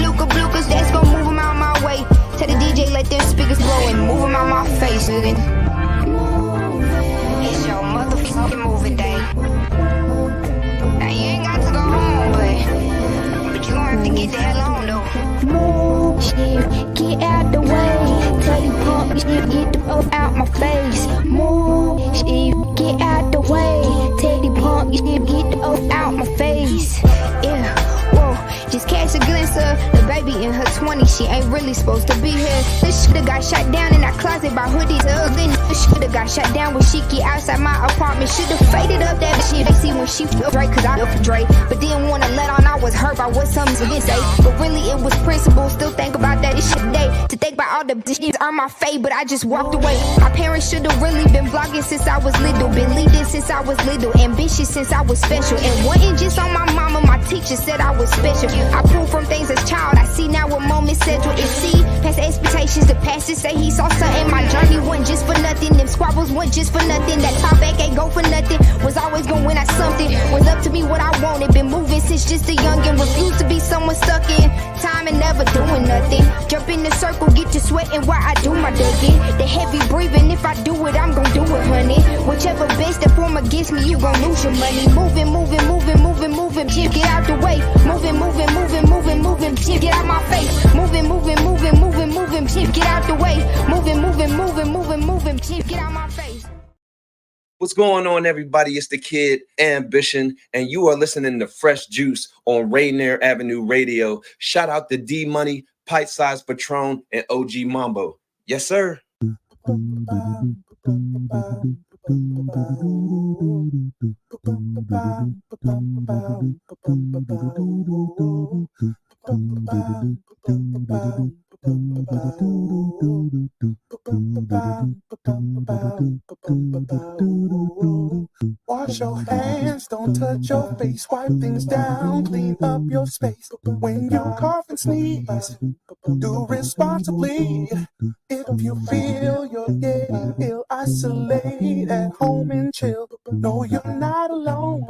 [SPEAKER 10] that's gon' move them out my way. Tell the DJ, let them speakers blow and move them out my face, nigga. It's your motherfucking moving day. Now you ain't got to go home, but you gon' have to get the hell on though. Move, shit, get out the way. Tell you punk, shit, get the fuck out my face. Move, shit, get out the way. Tell you punk, shit, get the fuck out my face. Yeah, whoa, just catch a glimpse of the baby in her 20s. She ain't really supposed to be here. This shoulda got shot down in that closet by hoodies. Then this shoulda got shot down with Shiki outside my apartment. Shoulda faded up that shit. They see when she feel Drake, cause I feel for Drake. But didn't wanna let on I was hurt by what some didn't say. But really it was principle. Still think about that shit today. To think about all the shit are my fate, but I just walked away. My parents shoulda really been vlogging since I was little. Been leading since I was little. Ambitious since I was special. And wasn't just on my mama, my teacher said I was special. I pulled from things as child. I see now what moments settle. And see, past expectations. The pastor say he saw something. My journey wasn't just for nothing. Them squabbles wasn't just for nothing. That top back ain't go for nothing. Was always gonna win at something. Was up to me what I wanted. Been moving since just a youngin'. Refused to be someone stuck in time and never doing nothing. Jump in the circle, get to sweating while I do my digging. The heavy breathing, if I do it, I'm gonna do it, honey. Whichever best that form against me, you gon' lose your money. Moving, shit, get out the way. Moving, shit, get out my face. Moving, shit, get out the way. Moving, shit, get out my face.
[SPEAKER 11] What's going on, everybody? It's the kid Ambition, and you are listening to Fresh Juice on Rainier Avenue Radio. Shout out to D Money, Pint Size Patron, and OG Mambo. Yes, sir.
[SPEAKER 15] Wash your hands, don't touch your face. Wipe things down, clean up your space. When you cough and sneeze, do responsibly. If you feel you're getting ill, isolate at home and chill. No, you're not alone.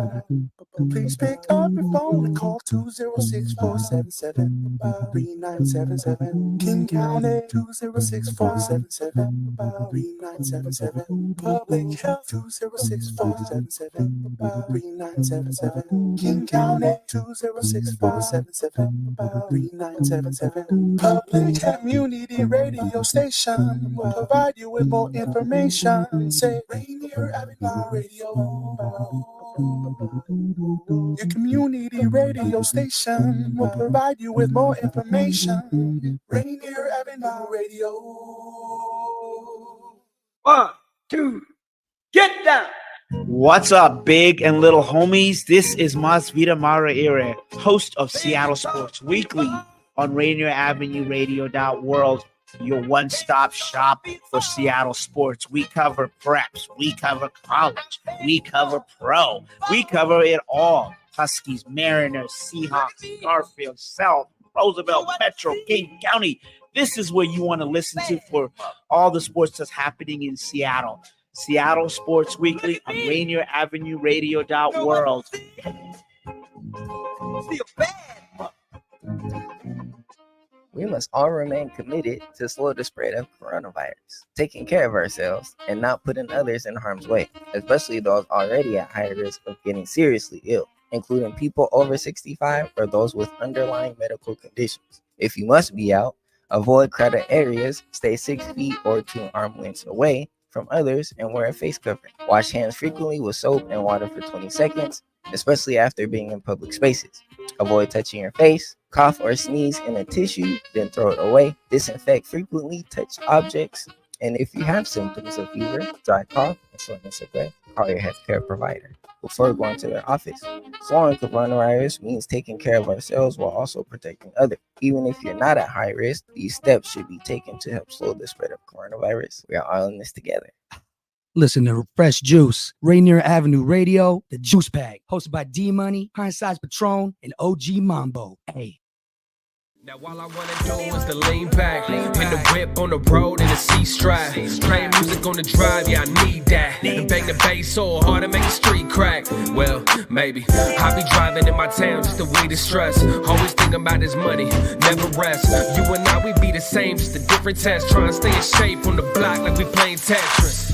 [SPEAKER 15] Please pick up your phone and call 206-477-3977. King County 206-477-3977. Public Health 206-477-3977. King County 206-477-3977. Public Community Radio Station will provide you with more information. Say Rainier Avenue Radio. Your community radio station will provide you with more information. Rainier Avenue Radio.
[SPEAKER 24] 1, 2, get down.
[SPEAKER 25] What's up, big and little homies? This is Mas Vida Mara Ere, host of Seattle Sports Weekly on Rainier Avenue Radio.world, your one-stop shop for Seattle sports. We cover preps, we cover college, we cover pro, we cover it all. Huskies, Mariners, Seahawks, Garfield, South, Roosevelt, Metro, King County. This is what you want to listen to for all the sports that's happening in Seattle. Seattle Sports Weekly on Rainier Avenue Radio.world.
[SPEAKER 1] We must all remain committed to slow the spread of coronavirus, taking care of ourselves and not putting others in harm's way, especially those already at high risk of getting seriously ill, including people over 65 or those with underlying medical conditions. If you must be out, avoid crowded areas, stay 6 feet or 2 arm lengths away from others, and wear a face covering. Wash hands frequently with soap and water for 20 seconds, especially after being in public spaces. Avoid touching your face, cough or sneeze in a tissue, then throw it away. Disinfect frequently touched objects. And if you have symptoms of fever, dry cough, and shortness of breath, call your healthcare provider before going to their office. Slowing coronavirus means taking care of ourselves while also protecting others. Even if you're not at high risk, these steps should be taken to help slow the spread of coronavirus. We are all in this together.
[SPEAKER 3] Listen to Fresh Juice, Rainier Avenue Radio, The Juice Bag, hosted by D Money, Pint Size Patron, and OG Mambo. Hey.
[SPEAKER 6] Now all I wanna do is to lean back, hit the whip on the road in a C-strap, playing music on the drive, yeah I need that, and bang the bass so hard to make the street crack. Well, maybe I be driving in my town just to weed the stress, always thinking about this money, never rest. You and I, we be the same, just a different test, trying to stay in shape on the block like we playing Tetris.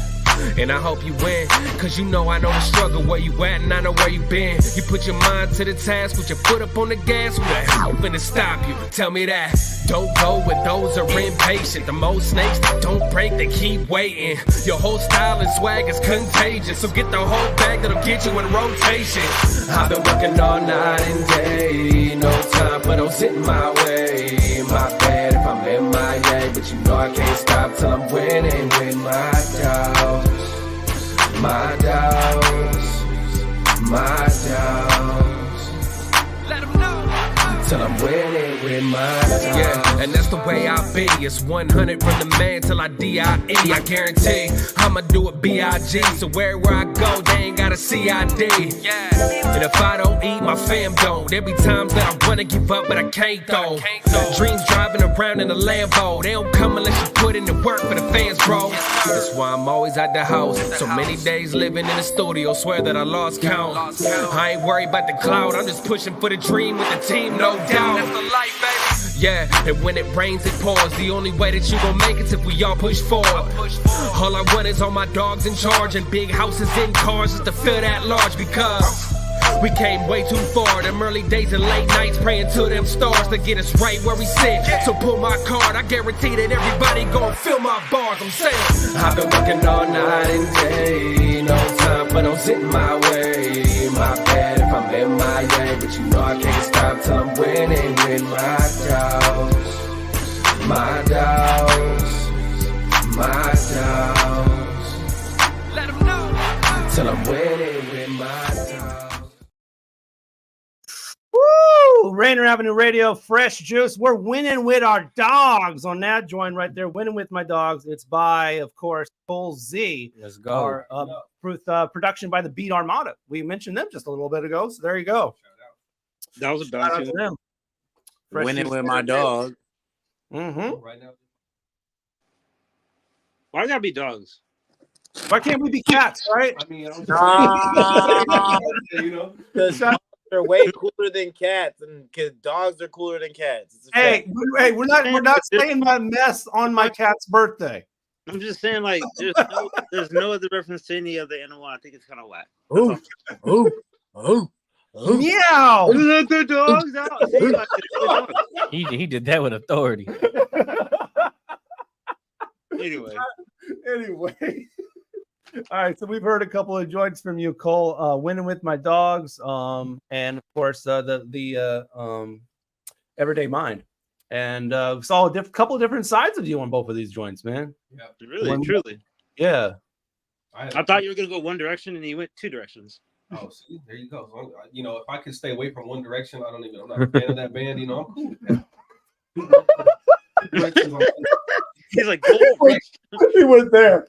[SPEAKER 6] And I hope you win, cause you know I know the struggle where you at and I know where you been. You put your mind to the task, put your foot up on the gas, who the hell finna stop you? Tell me that. Don't go with those that are impatient. The most snakes that don't break, they keep waiting. Your whole style and swag is contagious, so get the whole bag that'll get you in rotation. I've been working all night and day, no time for those hitting my way. My bad if I'm in my day, but you know I can't stop till I'm winning with my dogs. My dogs, my dogs. Let them know. Till I'm winning with my dogs. Yeah, and that's the way I be. It's 100 from the man till I D.I.E. I guarantee I'ma do it B.I.G. So wherever I go, they ain't got a C.I.D. Yeah. And if I don't eat, my fam don't. There be times that I wanna give up, but I can't though. Dreams driving around in a Lambo. They don't come unless you put in the work for the fans, bro. That's why I'm always at the house. So many days living in the studio, swear that I lost count. I ain't worried about the cloud, I'm just pushing for the dream with the team, no doubt. That's the life, baby. Yeah, and when it rains, it pours. The only way that you gon' make it's if we all push forward. All I want is all my dogs in charge and big houses and cars just to feel that large, because we came way too far. Them early days and late nights praying to them stars to get us right where we sit. So pull my card, I guarantee that everybody gon' feel my bars. I'm saying I've been working all night and day, no time for those hitting my way. My bad if I'm in my day, but you know I can't stop till I'm winning with my dogs. My dogs, my dogs. Let them know till I'm winning with my dogs.
[SPEAKER 12] Woo! Rainier Avenue Radio, Fresh Juice. We're winning with our dogs on that joint right there. Winning with my dogs. It's by, of course, Cole Z.
[SPEAKER 13] Let's go.
[SPEAKER 12] Our production by the Beat Armada. We mentioned them just a little bit ago, so there you go.
[SPEAKER 17] That was a
[SPEAKER 12] Shout out to them. Fresh
[SPEAKER 17] Winning
[SPEAKER 12] Juice
[SPEAKER 17] with my dog.
[SPEAKER 12] Mm-hmm.
[SPEAKER 17] Right now. Why gotta be dogs?
[SPEAKER 12] Why can't we be cats, right?
[SPEAKER 16] I mean,
[SPEAKER 14] you know, because dogs are way cooler than cats, and because dogs are cooler than cats.
[SPEAKER 12] Hey, we're not saying that mess on my cat's birthday.
[SPEAKER 17] I'm just saying, like, there's no other reference to any other animal. I think it's kind of whack.
[SPEAKER 12] Meow.
[SPEAKER 17] Let the dogs out. See, like, the dogs.
[SPEAKER 13] He did that with authority.
[SPEAKER 17] Anyway.
[SPEAKER 12] All right, so we've heard a couple of joints from you, Cole. Winning with my dogs, and of course the Everyday Mind, and we saw a couple of different sides of you on both of these joints, man.
[SPEAKER 17] Yeah, really, truly.
[SPEAKER 12] Yeah.
[SPEAKER 17] I thought you were gonna go one direction, and you went two directions.
[SPEAKER 5] Oh, see, there you go. So, you know, if I could stay away from one direction, I'm not a fan of that band. You know, I'm cool with that.
[SPEAKER 17] He's like,
[SPEAKER 12] he was there.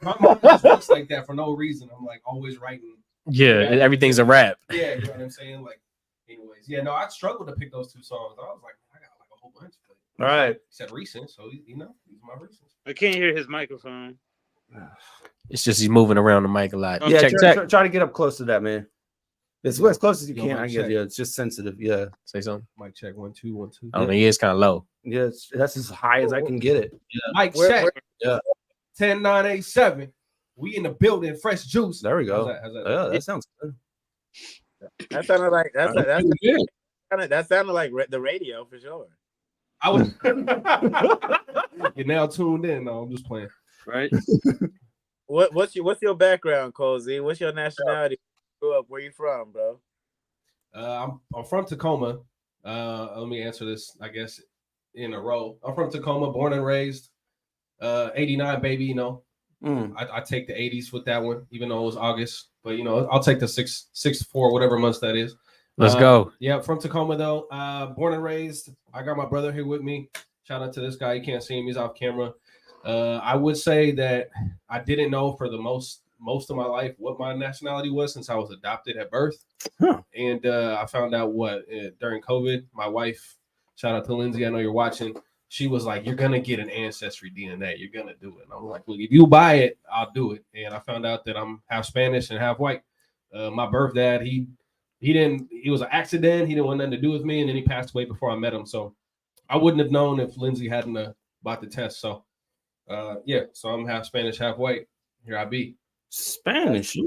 [SPEAKER 5] My mom just looks like that for no reason. I'm like always writing.
[SPEAKER 13] Yeah, everything's a rap.
[SPEAKER 5] Yeah, you know what I'm saying? Like, anyways, yeah, no, I struggled to pick those two songs. I was like, I got like a whole bunch. But
[SPEAKER 12] all right.
[SPEAKER 5] He said recent, so you know, these are my recent.
[SPEAKER 17] I can't hear his microphone.
[SPEAKER 13] It's just he's moving around the mic a lot.
[SPEAKER 12] Yeah, try to get up close to that, man.
[SPEAKER 8] It's as close as you can. I guess. Yeah, it's just sensitive. Yeah.
[SPEAKER 13] Say something.
[SPEAKER 12] Mic check 1 2 1 2.
[SPEAKER 13] I don't know. Yeah, it's kind of low.
[SPEAKER 8] Yeah, that's as high as I can get it. Yeah.
[SPEAKER 12] Mic check.
[SPEAKER 8] Yeah.
[SPEAKER 5] 10987. We in the building. Fresh juice.
[SPEAKER 8] There we go.
[SPEAKER 5] How's that?
[SPEAKER 8] Yeah, that sounds good.
[SPEAKER 14] That sounded like that sounded like the radio for sure.
[SPEAKER 5] I was. You're now tuned in. No, I'm just playing.
[SPEAKER 13] Right.
[SPEAKER 14] What's your background, Cozy? What's your nationality? Grew up? Where you from, bro?
[SPEAKER 5] I'm from Tacoma. Let me answer this, I guess, in a row. I'm from Tacoma, born and raised. 89, baby. You know, I take the 80s with that one, even though it was August. But you know, I'll take the 6/4, whatever months that is.
[SPEAKER 13] Let's go.
[SPEAKER 5] Yeah, from Tacoma though. Born and raised. I got my brother here with me. Shout out to this guy. You can't see him; he's off camera. I would say that I didn't know for the most of my life what my nationality was since I was adopted at birth. And I found out during COVID. My wife, shout out to Lindsay. I know you're watching. She was like, "You're gonna get an ancestry DNA. You're gonna do it." And I'm like, "Look, if you buy it, I'll do it." And I found out that I'm half Spanish and half white. My birth dad, he was an accident. He didn't want nothing to do with me, and then he passed away before I met him. So I wouldn't have known if Lindsay hadn't bought the test. So yeah, so I'm half Spanish, half white. Here I be.
[SPEAKER 8] Spanish.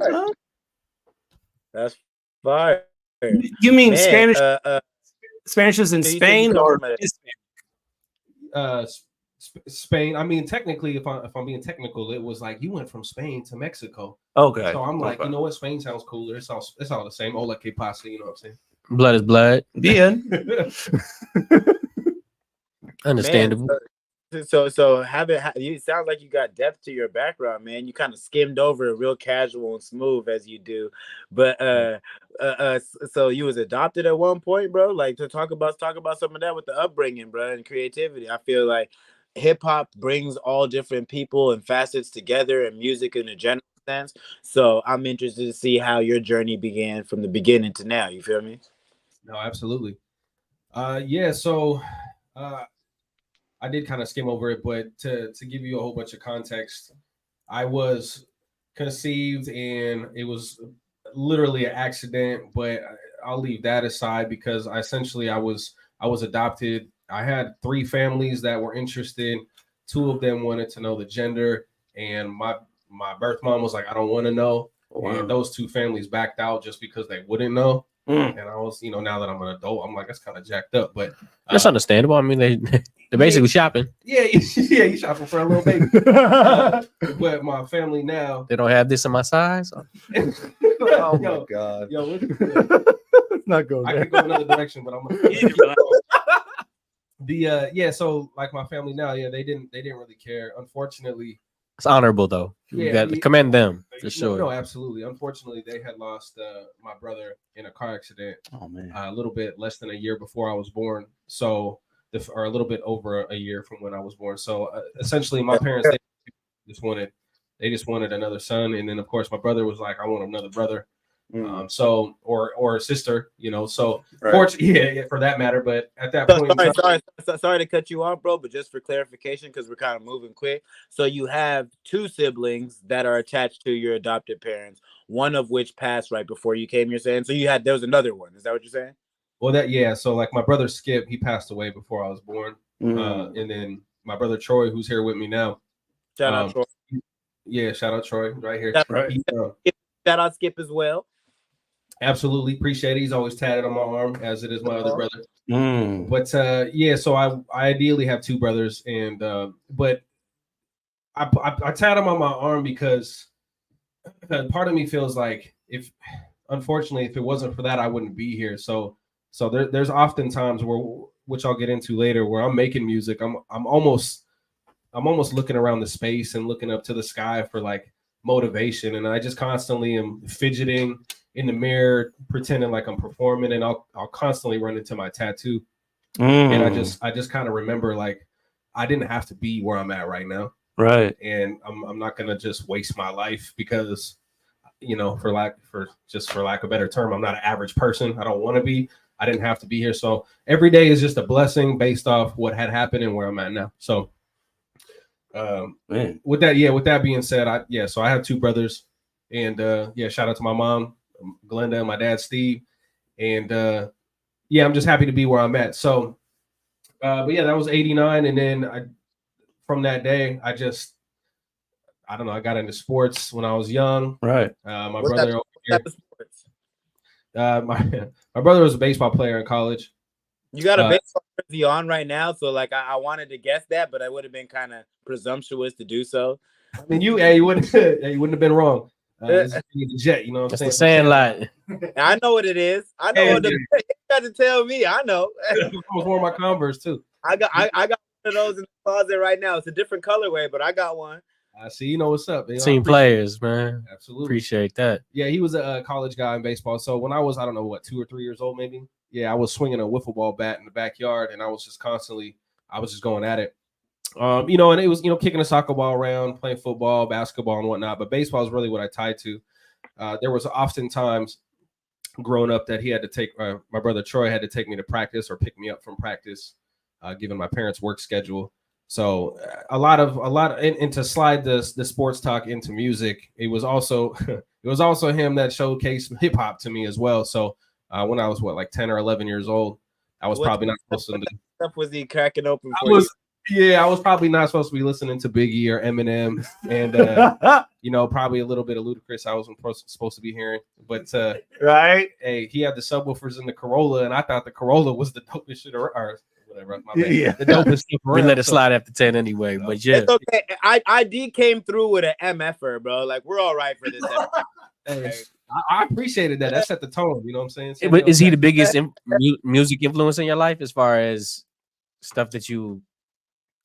[SPEAKER 14] That's fire.
[SPEAKER 8] You mean Spanish? Spanish is in Spain or
[SPEAKER 5] Spain. I mean, technically, if I'm being technical, it was like you went from Spain to Mexico.
[SPEAKER 8] Okay.
[SPEAKER 5] So I'm like, you know what? Spain sounds cooler. It's all the same. Hola que pasa. You know what I'm saying?
[SPEAKER 13] Blood is blood.
[SPEAKER 8] Yeah.
[SPEAKER 13] Understandable.
[SPEAKER 14] Man, so you sound like you got depth to your background, man. You kind of skimmed over it real casual and smooth as you do. But so you was adopted at one point, bro. Like to talk about some of that with the upbringing, bro, and creativity. I feel like hip hop brings all different people and facets together, and music in a general sense. So I'm interested to see how your journey began from the beginning to now. You feel me?
[SPEAKER 5] No, absolutely. Yeah. So I did kind of skim over it, but to give you a whole bunch of context, I was conceived and it was literally an accident, but I'll leave that aside because I was adopted. I had 3 families that were interested. 2 of them wanted to know the gender, and my birth mom was like, I don't want to know. Wow. And those 2 families backed out just because they wouldn't know. And I was, now that I'm an adult, I'm like, that's kind of jacked up, but
[SPEAKER 13] that's understandable. I mean, they're basically shopping.
[SPEAKER 5] Yeah, you shopping for a little baby. But my family now,
[SPEAKER 13] they don't have this in my size.
[SPEAKER 8] Oh my god!
[SPEAKER 5] Yo,
[SPEAKER 8] not going.
[SPEAKER 5] I could go another direction, but I'm So like my family now, they didn't really care. Unfortunately.
[SPEAKER 13] It's honorable though. You got to commend them for sure.
[SPEAKER 5] No, absolutely. Unfortunately, they had lost my brother in a car accident.
[SPEAKER 8] Oh man,
[SPEAKER 5] a little bit less than a year before I was born. So, or a little bit over a year from when I was born. So, essentially, my parents they just wanted another son, and then of course my brother was like, I want another brother. So or a sister, so right. For that matter. But at that point,
[SPEAKER 14] sorry to cut you off, bro. But just for clarification, because we're kind of moving quick. So you have 2 siblings that are attached to your adopted parents, one of which passed right before you came. You're saying so there was another one. Is that what you're saying?
[SPEAKER 5] Well, so like my brother Skip, he passed away before I was born, and then my brother Troy, who's here with me now.
[SPEAKER 14] Shout out Troy.
[SPEAKER 5] Yeah, shout out Troy right here.
[SPEAKER 14] Shout out Skip as well.
[SPEAKER 5] Absolutely appreciate it. He's always tatted on my arm, as it is my other brother. But so I ideally have 2 brothers, and but I tat him on my arm because part of me feels like unfortunately if it wasn't for that I wouldn't be here. So there's often times which I'll get into later, where I'm making music. I'm almost looking around the space and looking up to the sky for like motivation, and I just constantly am fidgeting in the mirror, pretending like I'm performing, and I'll constantly run into my tattoo. And I just kind of remember like I didn't have to be where I'm at right now.
[SPEAKER 8] Right.
[SPEAKER 5] And I'm not gonna just waste my life because for lack of a better term, I'm not an average person. I don't want to be. I didn't have to be here. So every day is just a blessing based off what had happened and where I'm at now. So with that being said, so I have 2 brothers, and shout out to my mom. Glenda and my dad Steve, and yeah, I'm just happy to be where I'm at. So, but yeah, that was '89, and then from that day, I don't know. I got into sports when I was young.
[SPEAKER 8] Right.
[SPEAKER 5] My brother over here. My brother was a baseball player in college.
[SPEAKER 14] You got a baseball jersey on right now, so like I wanted to guess that, but I would have been kind of presumptuous to do so.
[SPEAKER 5] I mean, you wouldn't have been wrong. It's the Jet, you know what I'm saying?
[SPEAKER 13] The Sandlot.
[SPEAKER 14] I know what it is. I know what you got to tell me. I know.
[SPEAKER 5] I was wearing my Converse too.
[SPEAKER 14] I got one of those in the closet right now. It's a different colorway, but I got one.
[SPEAKER 5] I see. You know what's up.
[SPEAKER 13] Team players, man.
[SPEAKER 5] Absolutely.
[SPEAKER 13] Appreciate that.
[SPEAKER 5] Yeah, he was a college guy in baseball. So when I was, I don't know, 2 or 3 years old, maybe. Yeah, I was swinging a wiffle ball bat in the backyard, and I was just going at it. And it was, kicking a soccer ball around, playing football, basketball, and whatnot. But baseball is really what I tied to. There was oftentimes growing up that he had to take my brother Troy had to take me to practice or pick me up from practice, given my parents' work schedule. So a lot of and to slide the sports talk into music, it was also him that showcased hip hop to me as well. So when I was 10 or 11 years old, I was probably not supposed to.
[SPEAKER 14] Stuff was he cracking open for you?
[SPEAKER 5] Yeah, I was probably not supposed to be listening to Biggie or Eminem, and probably a little bit of Ludacris I wasn't supposed to be hearing. But
[SPEAKER 8] right,
[SPEAKER 5] hey, he had the subwoofers in the Corolla, and I thought the Corolla was the dopest shit or whatever. My bad.
[SPEAKER 13] Yeah,
[SPEAKER 5] the dopest stuff
[SPEAKER 13] we
[SPEAKER 5] around,
[SPEAKER 13] let it slide after 10 anyway. But yeah,
[SPEAKER 14] it's okay. ID came through with an MFer, bro. Like we're all right for this.
[SPEAKER 5] Hey, I appreciated that. That set the tone. You know what I'm saying?
[SPEAKER 13] Is he the biggest music influence in your life as far as stuff that you,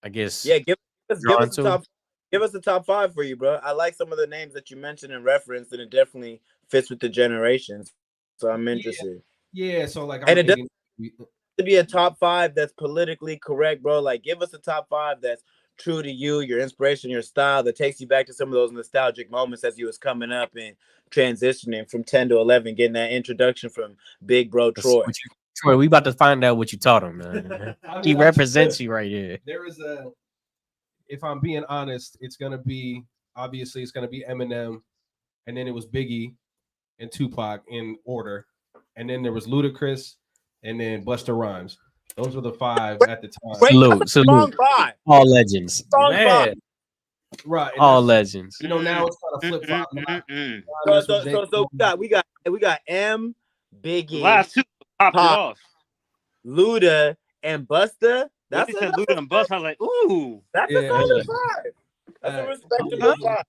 [SPEAKER 13] I guess?
[SPEAKER 14] Yeah, give us the top 5 for you, bro. I like some of the names that you mentioned and referenced, and it definitely fits with the generations. So I'm interested.
[SPEAKER 5] Yeah. So like,
[SPEAKER 14] and it doesn't have to be a top 5 that's politically correct, bro. Like, give us a top 5 that's true to you, your inspiration, your style, that takes you back to some of those nostalgic moments as you was coming up and transitioning from 10 to 11, getting that introduction from Big Bro Troy.
[SPEAKER 13] Troy, we about to find out what you taught him, man. He represents you right here.
[SPEAKER 5] There is if I'm being honest, it's gonna be Eminem, and then it was Biggie and Tupac in order, and then there was Ludacris, and then Busta Rhymes. Those were the 5 at the time.
[SPEAKER 13] Salute. All legends.
[SPEAKER 5] Man. Right.
[SPEAKER 13] All legends.
[SPEAKER 5] Now it's kind of flip flop.
[SPEAKER 14] So we got M, Biggie,
[SPEAKER 17] last 2 popped it off.
[SPEAKER 14] Luda and Busta.
[SPEAKER 17] That's Luda and Busta. I was like, ooh,
[SPEAKER 14] that's a solid 5. That's a respectable 5.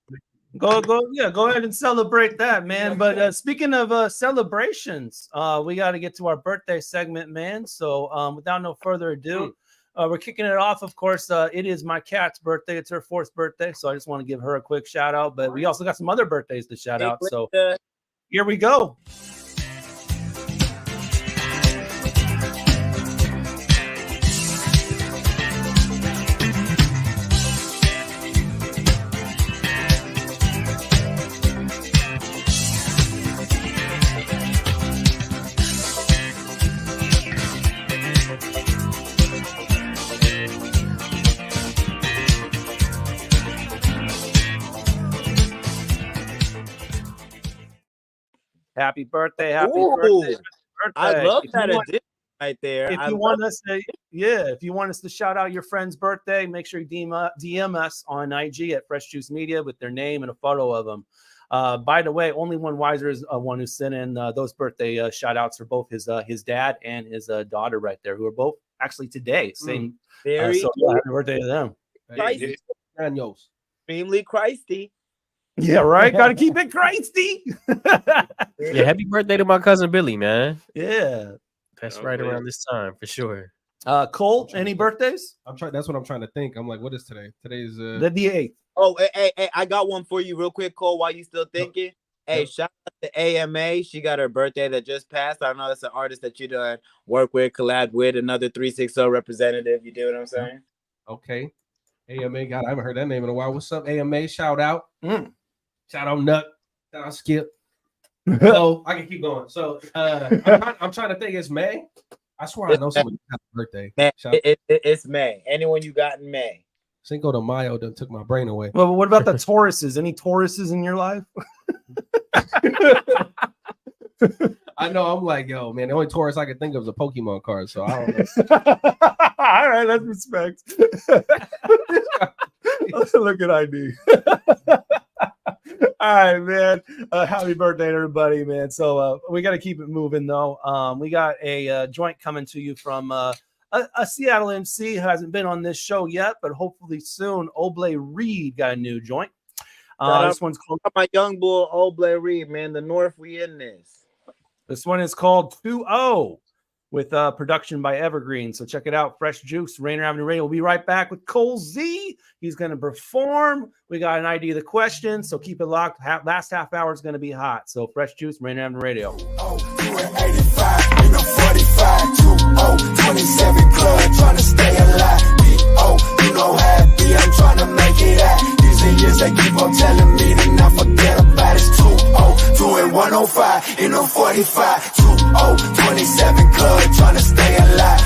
[SPEAKER 8] Go ahead and celebrate that, man. But speaking of celebrations, we got to get to our birthday segment, man. So without no further ado, we're kicking it off. Of course, it is my cat's birthday. It's her 4th birthday, so I just want to give her a quick shout out. But we also got some other birthdays to shout out. So here we go. Happy birthday. Happy birthday.
[SPEAKER 14] I love that addition right there.
[SPEAKER 8] If you want us to shout out your friend's birthday, make sure you DM us on IG at Fresh Juice Media with their name and a photo of them. By the way, only one wiser is one who sent in those birthday shout outs for both his dad and his daughter right there, who are both actually today. Same. Happy birthday to them.
[SPEAKER 14] Extremely Christy.
[SPEAKER 8] Yeah, right. Got to keep it Christy.
[SPEAKER 13] Yeah, happy birthday to my cousin Billy, man.
[SPEAKER 8] Yeah,
[SPEAKER 13] that's right around this time for sure.
[SPEAKER 8] Cole, any birthdays?
[SPEAKER 5] That's what I'm trying to think. I'm like, what is today? Today's
[SPEAKER 8] the 8th.
[SPEAKER 14] Oh, hey, I got one for you real quick, Cole, while you still thinking. Hey, shout out to AMA. She got her birthday that just passed. I know that's an artist that you done work with, collab with, another 360 representative. You do what I'm saying?
[SPEAKER 5] Okay. AMA, God, I haven't heard that name in a while. What's up, AMA? Shout out. Shout out Nut. Shout out Skip. So I can keep going. So I'm trying to think. It's May. I swear I know somebody's birthday.
[SPEAKER 14] It's May. Anyone you got in May?
[SPEAKER 5] Cinco de Mayo done took my brain away.
[SPEAKER 8] Well, what about the Tauruses? Any Tauruses in your life?
[SPEAKER 5] I know. I'm like, yo, man, the only Taurus I can think of is a Pokemon card. So I don't know.
[SPEAKER 12] All right, that's respect. Look at ID. All right, man. Happy birthday, everybody, man. So we got to keep it moving, though. We got a joint coming to you from a Seattle MC who hasn't been on this show yet, but hopefully soon. Oblé Reed got a new joint. This one's called
[SPEAKER 14] my young bull, Oblé Reed, man. The North, we in this.
[SPEAKER 12] This one is called 2-0 with production by Evergreen. So check it out. Fresh Juice, Rainier Avenue Radio. We'll be right back with Cole Z. He's going to perform. We got an idea of the question, so keep it locked. Last half hour is going to be hot. So Fresh Juice, Rainier Avenue Radio.
[SPEAKER 15] 85 in a 45, 27 club, trying to stay alive. You know happy, I'm trying to make it out. Years and years they keep on telling me to not forget about it. 2 105 in a 45, 27 club, trying to stay alive.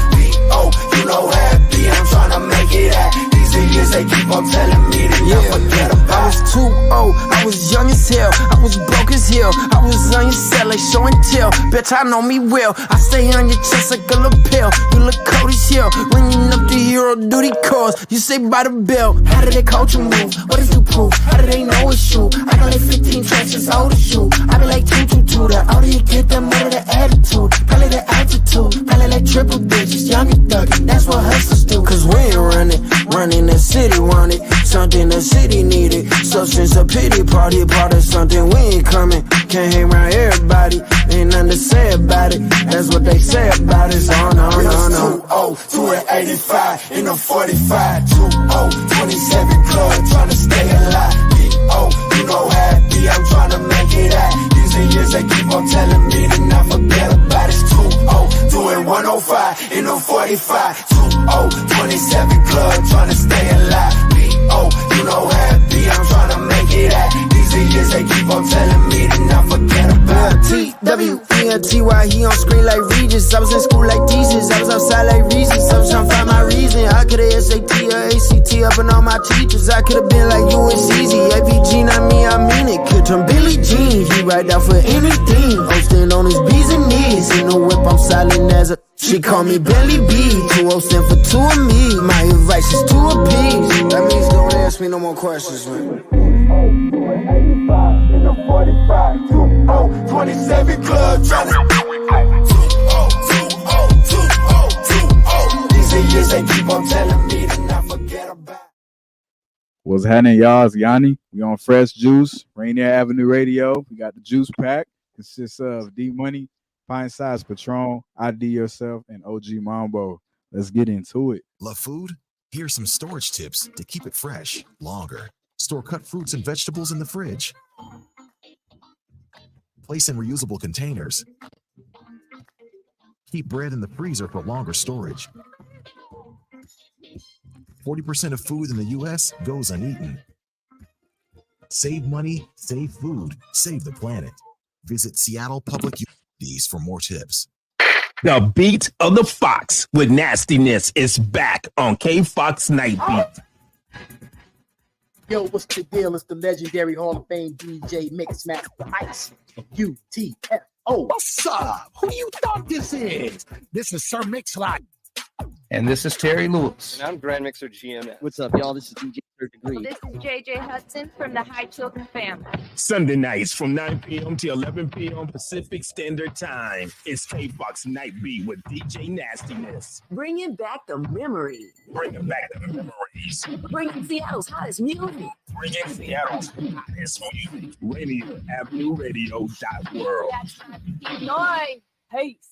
[SPEAKER 15] You know happy, I'm trying to make it out. These are years they keep on telling me to not forget about it.
[SPEAKER 19] I was 2-0, I was young as hell, I was broke as hell, I was on your cell like show and tell. Bitch, I know me well, I stay on your chest like a lapel. You look cold as hell, ringing up the hero duty calls. You say by the bell, how did they coach you move? What is you proof? How do they know it's you? I got like 15 tracks since old as you. I be like 222, the older you get, the more the attitude. Probably the altitude, probably like triple digits, young and thuggy, that's what hustlers do. Cause we ain't running the city wanted, something the city needed. Substance a pity party, part of something we ain't coming. Can't hang around everybody, ain't nothing to say about it. That's what they say about it. Oh no, no, no.
[SPEAKER 15] 2-85 in a 45, 27 club, trying to stay alive. You know happy, I'm trying to make it out. Years and years they keep on telling me to not forget about it. 105 in a 45, 27 club, trying to stay alive. You know happy, I'm trying to make it out. These are years they keep on telling me to not forget about it.
[SPEAKER 19] TWENTY, he on screen like Regis. I was in school like thesis, I was outside like Reese's. I was trying to find my reason. I could've SAT or ACT up and all my teachers. I could've been like you, it's easy. APG, not me, I mean it. Could turn Billie Jean, he right out for anything. Hosting on his B's and knees. In the whip, I'm silent as a. She call me Billy B. 2-0 stand for two of me. My advice is two apiece. That means don't ask me no more questions, man.
[SPEAKER 15] 85 in a 45, 27 club, trying to. These are years they keep on telling me to not forget about.
[SPEAKER 20] What's happening, y'all? It's Yanni. We on Fresh Juice, Rainier Avenue Radio. We got the juice pack. Consists of D Money, Pint Size Patron, IDYourself, and OG Mambo. Let's get into it.
[SPEAKER 21] Love food? Here's some storage tips to keep it fresh longer. Store cut fruits and vegetables in the fridge. Place in reusable containers. Keep bread in the freezer for longer storage. 40% of food in the U.S. goes uneaten. Save money, save food, save the planet. Visit Seattle Public Utilities for more tips.
[SPEAKER 22] The beat of the Fox with nastiness is back on K-Fox Night Beat.
[SPEAKER 23] Yo, what's the deal? It's the legendary Hall of Fame DJ Mixmaster Ice UTFO.
[SPEAKER 26] What's up? Who you thought this is? This is Sir Mix-a-Lot.
[SPEAKER 27] And this is Terry Lewis.
[SPEAKER 28] And I'm Grand Mixer GMS.
[SPEAKER 27] What's up, y'all? This is DJ Third Degree.
[SPEAKER 29] This is JJ Hudson from the High Children family.
[SPEAKER 22] Sunday nights from 9 p.m. to 11 p.m. Pacific Standard Time. It's K-Fox Night Beat with DJ Nastiness.
[SPEAKER 30] Bringing back the memories.
[SPEAKER 22] Bringing back the memories.
[SPEAKER 30] Bringing Seattle's hottest music.
[SPEAKER 22] Bringing Seattle's hottest music. Rainier Avenue Radio.world.
[SPEAKER 30] That's right. Noise. Peace.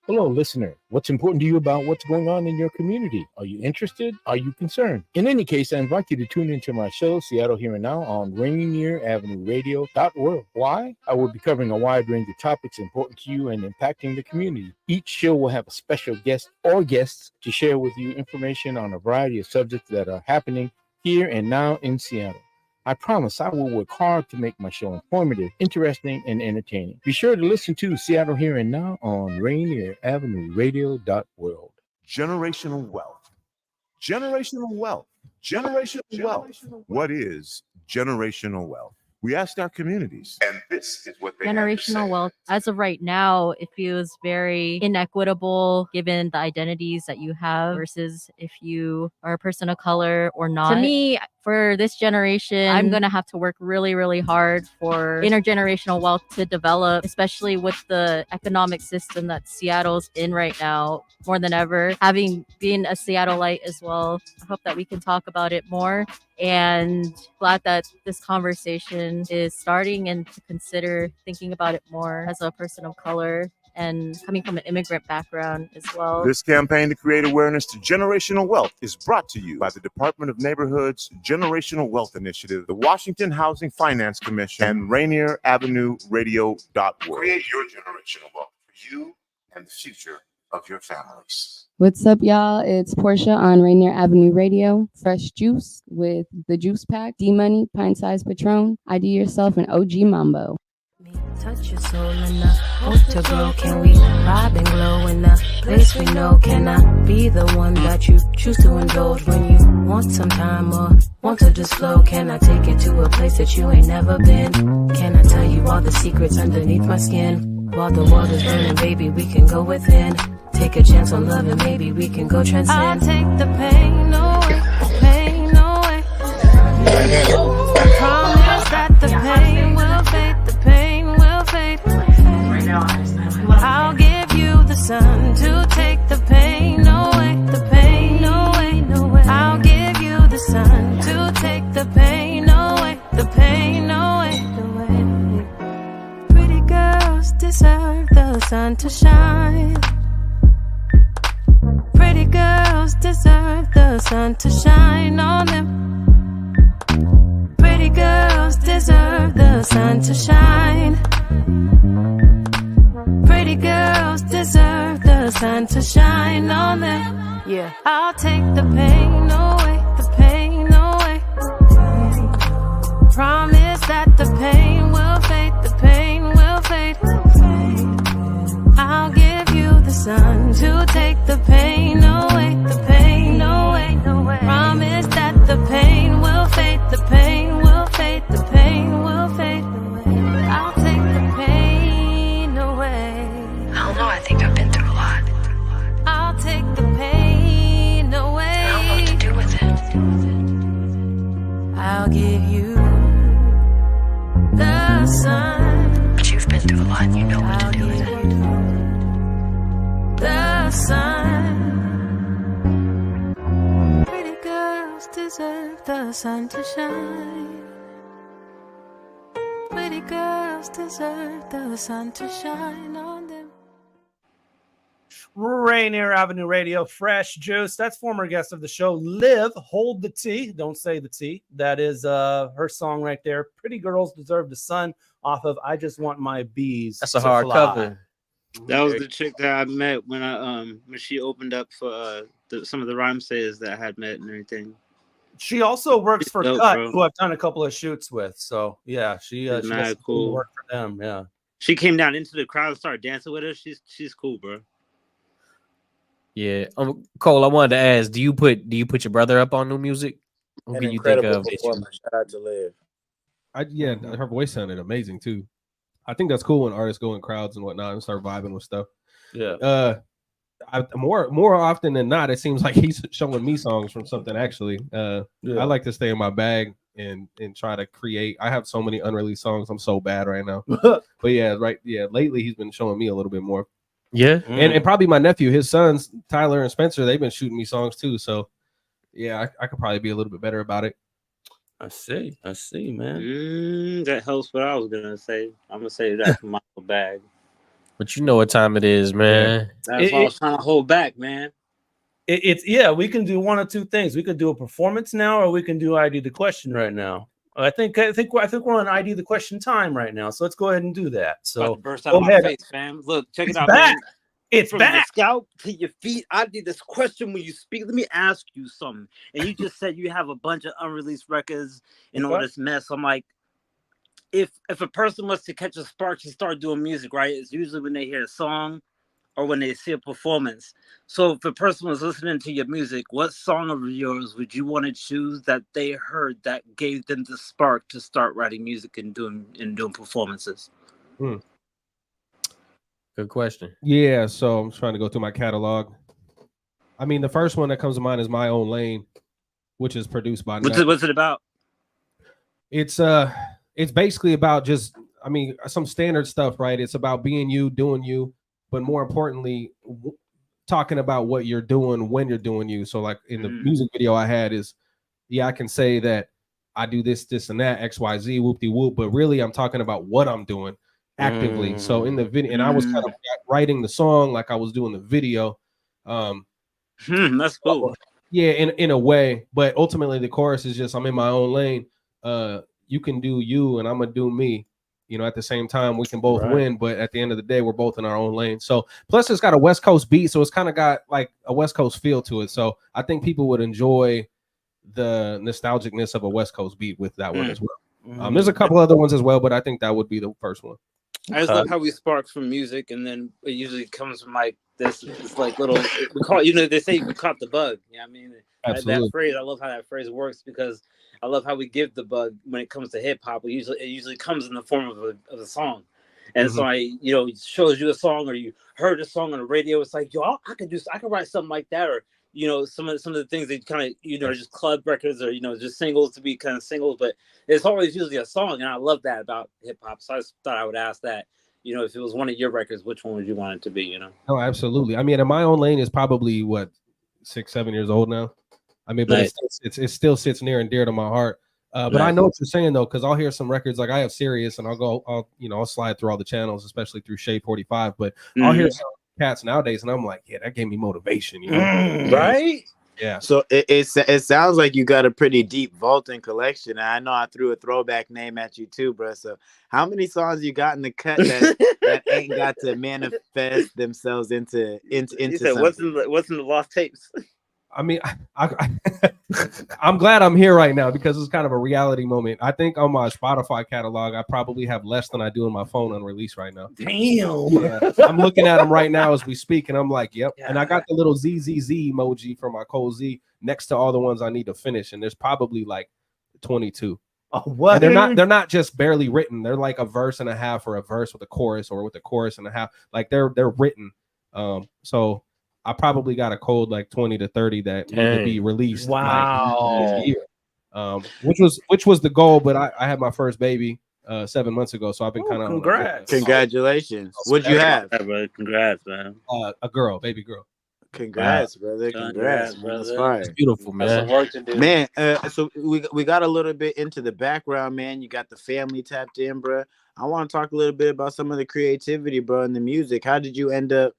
[SPEAKER 26] Hello, listener. What's important to you about what's going on in your community? Are you interested? Are you concerned? In any case, I invite you to tune into my show, Seattle Here and Now, on Rainier Avenue Radio.world. Why? I will be covering a wide range of topics important to you and impacting the community. Each show will have a special guest or guests to share with you information on a variety of subjects that are happening here and now in Seattle. I promise I will work hard to make my show informative, interesting, and entertaining. Be sure to listen to Seattle Here and Now on Rainier Avenue Radio.world.
[SPEAKER 31] Generational wealth. Generational wealth. Generational wealth. What is generational wealth? We asked our communities, and this is what they
[SPEAKER 1] generational wealth. As of right now, it feels very inequitable given the identities that you have versus if you are a person of color or not. To me, for this generation, I'm going to have to work really, really hard for intergenerational wealth to develop, especially with the economic system that Seattle's in right now more than ever. Having been a Seattleite as well, I hope that we can talk about it more. And glad that this conversation is starting and to consider thinking about it more as a person of color and coming from an immigrant background as well.
[SPEAKER 31] This campaign to create awareness to generational wealth is brought to you by the Department of Neighborhoods Generational Wealth Initiative, the Washington Housing Finance Commission, and Rainier Avenue Radio.org. Create your generational wealth for you and the future of your families.
[SPEAKER 2] What's up, y'all? It's Portia on Rainier Avenue Radio, Fresh Juice with the Juice Pack, D-Money, Pint Size Patron, ID Yourself, and OG Mambo.
[SPEAKER 4] Touch your soul in the hope to grow. Can we vibe and glow in the place we know? Can I be the one that you choose to indulge when you want some time or want to just flow? Can I take you to a place that you ain't never been? Can I tell you all the secrets underneath my skin? While the world is burning, baby, we can go within. Take a chance on love and maybe we can go transcend. I'll take the pain away, the pain away. Promise that the pain will fade, the pain will fade. I'll give you the sun to take the pain away, the pain away, away. I'll give you the sun to take the pain away, the pain away, away. Pretty girls deserve the sun to shine. Pretty girls deserve the sun to shine on them. Pretty girls deserve the sun to shine. Pretty girls deserve the sun to shine on them. Yeah, I'll take the pain away, the pain away. Promise that the pain will fade, the pain will fade. I'll give you the sun to take the pain away, the pain away, away. Promise that the pain will fade, the pain will fade, the pain will fade away. I'll take the pain away. I don't know, I think I've been through a lot. I'll take the pain away. I don't know what to do with it. I'll give you the sun. But you've been through a lot, you know what to do with it. The sun. Pretty girls deserve the sun to shine. Pretty girls deserve the sun to shine on them.
[SPEAKER 12] Rainier Avenue Radio, Fresh Juice. That's former guest of the show, Liv, Hold the Tea. Don't say the tea. That is her song right there. Pretty Girls Deserve the Sun off of I Just Want My Bees.
[SPEAKER 13] That's a hard cover.
[SPEAKER 17] That was the chick that I met when when she opened up for some of the rhyme sayers that I had met and everything.
[SPEAKER 12] She also works for
[SPEAKER 17] dope,
[SPEAKER 12] Cut,
[SPEAKER 17] bro.
[SPEAKER 12] who I've done a couple of shoots with. So yeah, she does
[SPEAKER 17] cool
[SPEAKER 12] work for them. Yeah,
[SPEAKER 17] she came down into the crowd and started dancing with her. She's cool, bro.
[SPEAKER 13] Yeah, Cole, I wanted to ask: Do you put your brother up on new music? What can you think of?
[SPEAKER 14] Shout out to Liv.
[SPEAKER 5] Yeah, her voice sounded amazing too. I think that's cool when artists go in crowds and whatnot and start vibing with stuff.
[SPEAKER 12] Yeah.
[SPEAKER 5] More often than not, it seems like he's showing me songs from something. Actually, I like to stay in my bag and try to create. I have so many unreleased songs. I'm so bad right now. But lately he's been showing me a little bit more.
[SPEAKER 13] Yeah,
[SPEAKER 5] and probably my nephew, his sons Tyler and Spencer, they've been shooting me songs too. So yeah, I could probably be a little bit better about it.
[SPEAKER 8] I see, man.
[SPEAKER 17] That helps what I was gonna say. I'm gonna say that from my bag.
[SPEAKER 13] But you know what time it is, man.
[SPEAKER 17] That's what I was trying to hold back, man.
[SPEAKER 12] It's we can do one of two things. We could do a performance now, or we can do ID the question right now. I think we're on ID the question time right now. So let's go ahead and do that. So
[SPEAKER 17] burst out of my face, fam. Look, check it out,
[SPEAKER 12] back.
[SPEAKER 17] man.
[SPEAKER 12] It's
[SPEAKER 17] From
[SPEAKER 12] back.
[SPEAKER 17] the scalp to your feet. I did this question when you speak. Let me ask you something. And you just said you have a bunch of unreleased records and all this mess. I'm like, if a person wants to catch a spark to start doing music, right? It's usually when they hear a song or when they see a performance. So if a person was listening to your music, what song of yours would you want to choose that they heard that gave them the spark to start writing music and doing performances?
[SPEAKER 5] Good
[SPEAKER 13] question.
[SPEAKER 5] Yeah, so I'm trying to go through my catalog. I mean, the first one that comes to mind is My Own Lane, which is produced by
[SPEAKER 17] What's it about?
[SPEAKER 5] It's basically about just, I mean, some standard stuff, right? It's about being you, doing you, but more importantly, talking about what you're doing when you're doing you. So like in the music video I had is, yeah, I can say that I do this, and that, XYZ, whoop-de-whoop, but really I'm talking about what I'm doing actively. So in the video, and I was kind of writing the song like I was doing the video.
[SPEAKER 17] That's cool.
[SPEAKER 5] Yeah, in a way, but ultimately the chorus is just, I'm in my own lane. You can do you and I'm gonna do me. You know, at the same time, we can both win, but at the end of the day, we're both in our own lane. So plus it's got a West Coast beat, so it's kind of got like a West Coast feel to it. So I think people would enjoy the nostalgicness of a West Coast beat with that one as well. There's a couple other ones as well, but I think that would be the first one.
[SPEAKER 17] I just love how we spark from music, and then it usually comes from like this like little, we call it, you know, they say you caught the bug. Yeah, I mean, that phrase, I love how that phrase works, because I love how we give the bug when it comes to hip hop. It usually comes in the form of a song, and so it shows you a song, or you heard a song on the radio. It's like, yo, I could write something like that, or some of the things that kind of are just club records, or just singles to be kind of singles, but it's always usually a song, and I love that about hip hop. So I just thought I would ask that. If it was one of your records, which one would you want it to be?
[SPEAKER 5] Oh, absolutely. I mean, In My Own Lane is probably what 6-7 years old now. I mean, but it still sits near and dear to my heart. But I know what you're saying though, because I'll hear some records like I have Sirius, and I'll slide through all the channels, especially through Shade 45. But I'll hear some cats nowadays, and I'm like, yeah, that gave me motivation,
[SPEAKER 14] right?
[SPEAKER 5] Yeah.
[SPEAKER 14] So it sounds like you got a pretty deep vaulting collection. I know I threw a throwback name at you too, bro. So how many songs you got in the cut that ain't got to manifest themselves into
[SPEAKER 17] you said, what's in the lost tapes?
[SPEAKER 5] I mean, I'm glad I'm here right now because it's kind of a reality moment. I think on my Spotify catalog, I probably have less than I do on my phone unreleased right now.
[SPEAKER 17] Damn.
[SPEAKER 5] Yeah. I'm looking at them right now as we speak, and I'm like, yep. Yeah. And I got the little ZZZ emoji for my Cole Z next to all the ones I need to finish, and there's probably like 22.
[SPEAKER 12] Oh, what?
[SPEAKER 5] And they're not just barely written. They're like a verse and a half, or a verse with a chorus, or with a chorus and a half. Like they're written. So I probably got a code like 20 to 30 that need to be released.
[SPEAKER 12] Wow.
[SPEAKER 5] Like, this year. Which was the goal, but I had my first baby 7 months ago, so I've been kind of
[SPEAKER 14] congratulations. What'd you have?
[SPEAKER 17] Congrats, man.
[SPEAKER 5] A girl, baby girl.
[SPEAKER 14] Congrats, brother. Congrats, brother. That's fire.
[SPEAKER 13] It's beautiful, man.
[SPEAKER 17] That's some work to do.
[SPEAKER 14] Man, so we got a little bit into the background, man. You got the family tapped in, bro. I want to talk a little bit about some of the creativity, bro, and the music. How did you end up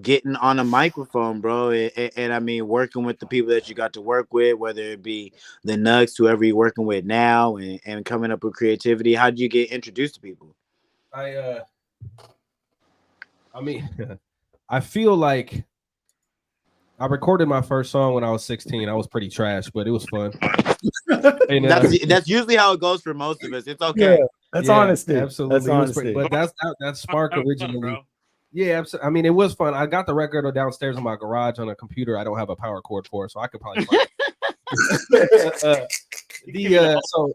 [SPEAKER 14] getting on a microphone, bro, and I mean working with the people that you got to work with, whether it be the Nugs, whoever you're working with now, and coming up with creativity? How did you get introduced to people?
[SPEAKER 5] I mean, I feel like I recorded my first song when I was 16. I was pretty trash, but it was fun. And,
[SPEAKER 14] that's usually how it goes for most of us. It's okay.
[SPEAKER 12] Yeah, that's honesty.
[SPEAKER 5] Absolutely.
[SPEAKER 12] That's honesty.
[SPEAKER 5] But that spark originally. Yeah, absolutely. I mean, it was fun. I got the record downstairs in my garage on a computer I don't have a power cord for, so I could probably find it. So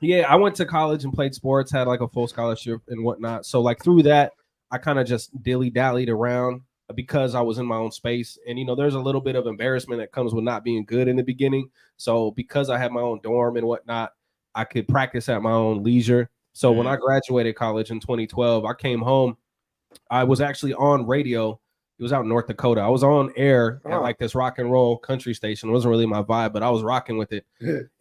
[SPEAKER 5] yeah, I went to college and played sports, had like a full scholarship and whatnot. So like through that, I kind of just dilly-dallied around because I was in my own space. And there's a little bit of embarrassment that comes with not being good in the beginning. So because I had my own dorm and whatnot, I could practice at my own leisure. So when I graduated college in 2012, I came home. I was actually on radio. It was out in North Dakota. I was on air at like this rock and roll country station. It wasn't really my vibe, but I was rocking with it.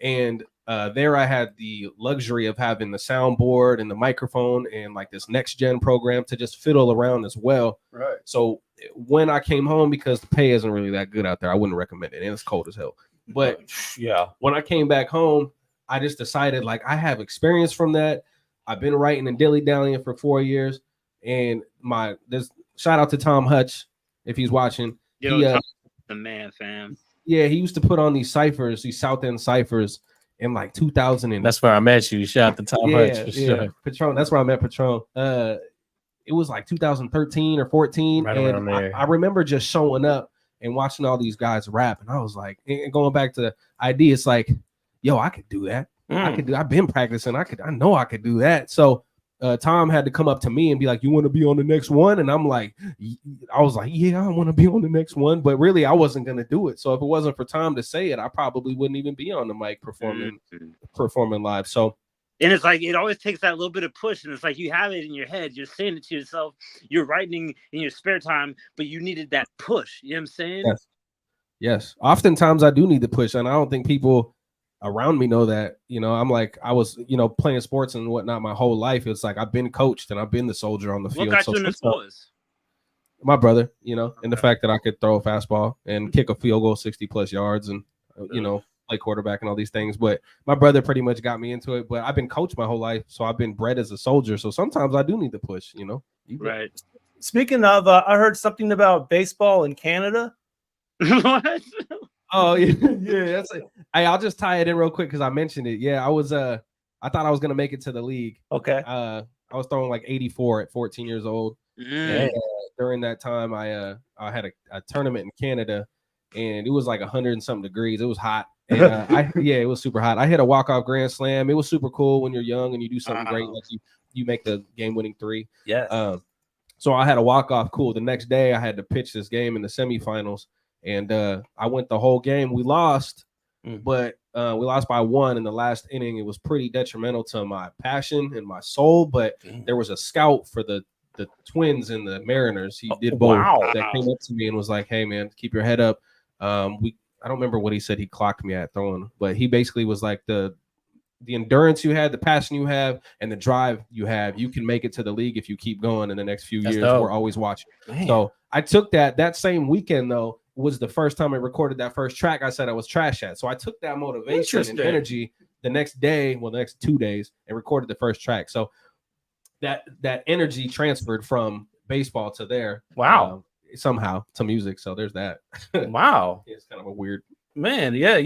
[SPEAKER 5] And there I had the luxury of having the soundboard and the microphone and like this next gen program to just fiddle around as well.
[SPEAKER 12] Right.
[SPEAKER 5] So when I came home, because the pay isn't really that good out there, I wouldn't recommend it. And it's cold as hell. But yeah, when I came back home, I just decided like I have experience from that. I've been writing and dilly-dallying for 4 years. And there's shout out to Tom Hutch if he's watching.
[SPEAKER 17] The man, fam.
[SPEAKER 5] Yeah, he used to put on these ciphers, these South End ciphers in like 2000.
[SPEAKER 13] That's where I met you. Shout out to Tom Hutch for
[SPEAKER 5] sure. Patron. That's where I met Patron. it was like 2013 or 14.
[SPEAKER 13] Right
[SPEAKER 5] and
[SPEAKER 13] around there.
[SPEAKER 5] I remember just showing up and watching all these guys rap. And I was like, and going back to the idea, it's like, yo, I could do that. I've been practicing. I know I could do that. So Tom had to come up to me and be like, you want to be on the next one? And I'm like, I was like, yeah, I want to be on the next one. But really, I wasn't going to do it. So if it wasn't for Tom to say it, I probably wouldn't even be on the mic performing live. So.
[SPEAKER 3] And it's like, it always takes that little bit of push. And it's like, you have it in your head. You're saying it to yourself. You're writing in your spare time, but you needed that push. You know what I'm saying?
[SPEAKER 5] Yes. Oftentimes I do need to push. And I don't think people around me know that. You know, I'm like, I was, playing sports and whatnot my whole life. It's like, I've been coached and I've been the soldier on the field.
[SPEAKER 3] What got you in the sports?
[SPEAKER 5] My brother, and the fact that I could throw a fastball and kick a field goal 60 plus yards and, play quarterback and all these things. But my brother pretty much got me into it. But I've been coached my whole life. So I've been bred as a soldier. So sometimes I do need to push,
[SPEAKER 3] Right.
[SPEAKER 8] Speaking of, I heard something about baseball in Canada.
[SPEAKER 3] What?
[SPEAKER 5] Oh, yeah. That's it. Hey, I'll just tie it in real quick because I mentioned it. Yeah, I thought I was going to make it to the league.
[SPEAKER 8] Okay.
[SPEAKER 5] I was throwing like 84 at 14 years old. And, during that time, I had a tournament in Canada, and it was like 100 and something degrees. It was hot. And it was super hot. I hit a walk-off grand slam. It was super cool when you're young and you do something great, like you make the game-winning three.
[SPEAKER 8] Yeah.
[SPEAKER 5] So I had a walk-off. Cool. The next day, I had to pitch this game in the semifinals, and I went the whole game. We lost, but we lost by 1 in the last inning. It was pretty detrimental to my passion and my soul, but there was a scout for the Twins and the Mariners. He did both. That came up to me and was like, hey, man, keep your head up. I don't remember what he said he clocked me at throwing, but he basically was like the endurance you had, the passion you have, and the drive you have, you can make it to the league if you keep going in the next few years.
[SPEAKER 13] Dope.
[SPEAKER 5] We're always watching.
[SPEAKER 13] Man.
[SPEAKER 5] So I took that same weekend, though, was the first time I recorded that first track I said I was trash at. So I took that motivation and energy the next 2 days, and recorded the first track. So that energy transferred from baseball to there.
[SPEAKER 8] Wow.
[SPEAKER 5] Somehow to music. So there's that.
[SPEAKER 8] Wow.
[SPEAKER 5] It's kind of a weird.
[SPEAKER 8] Man, yeah,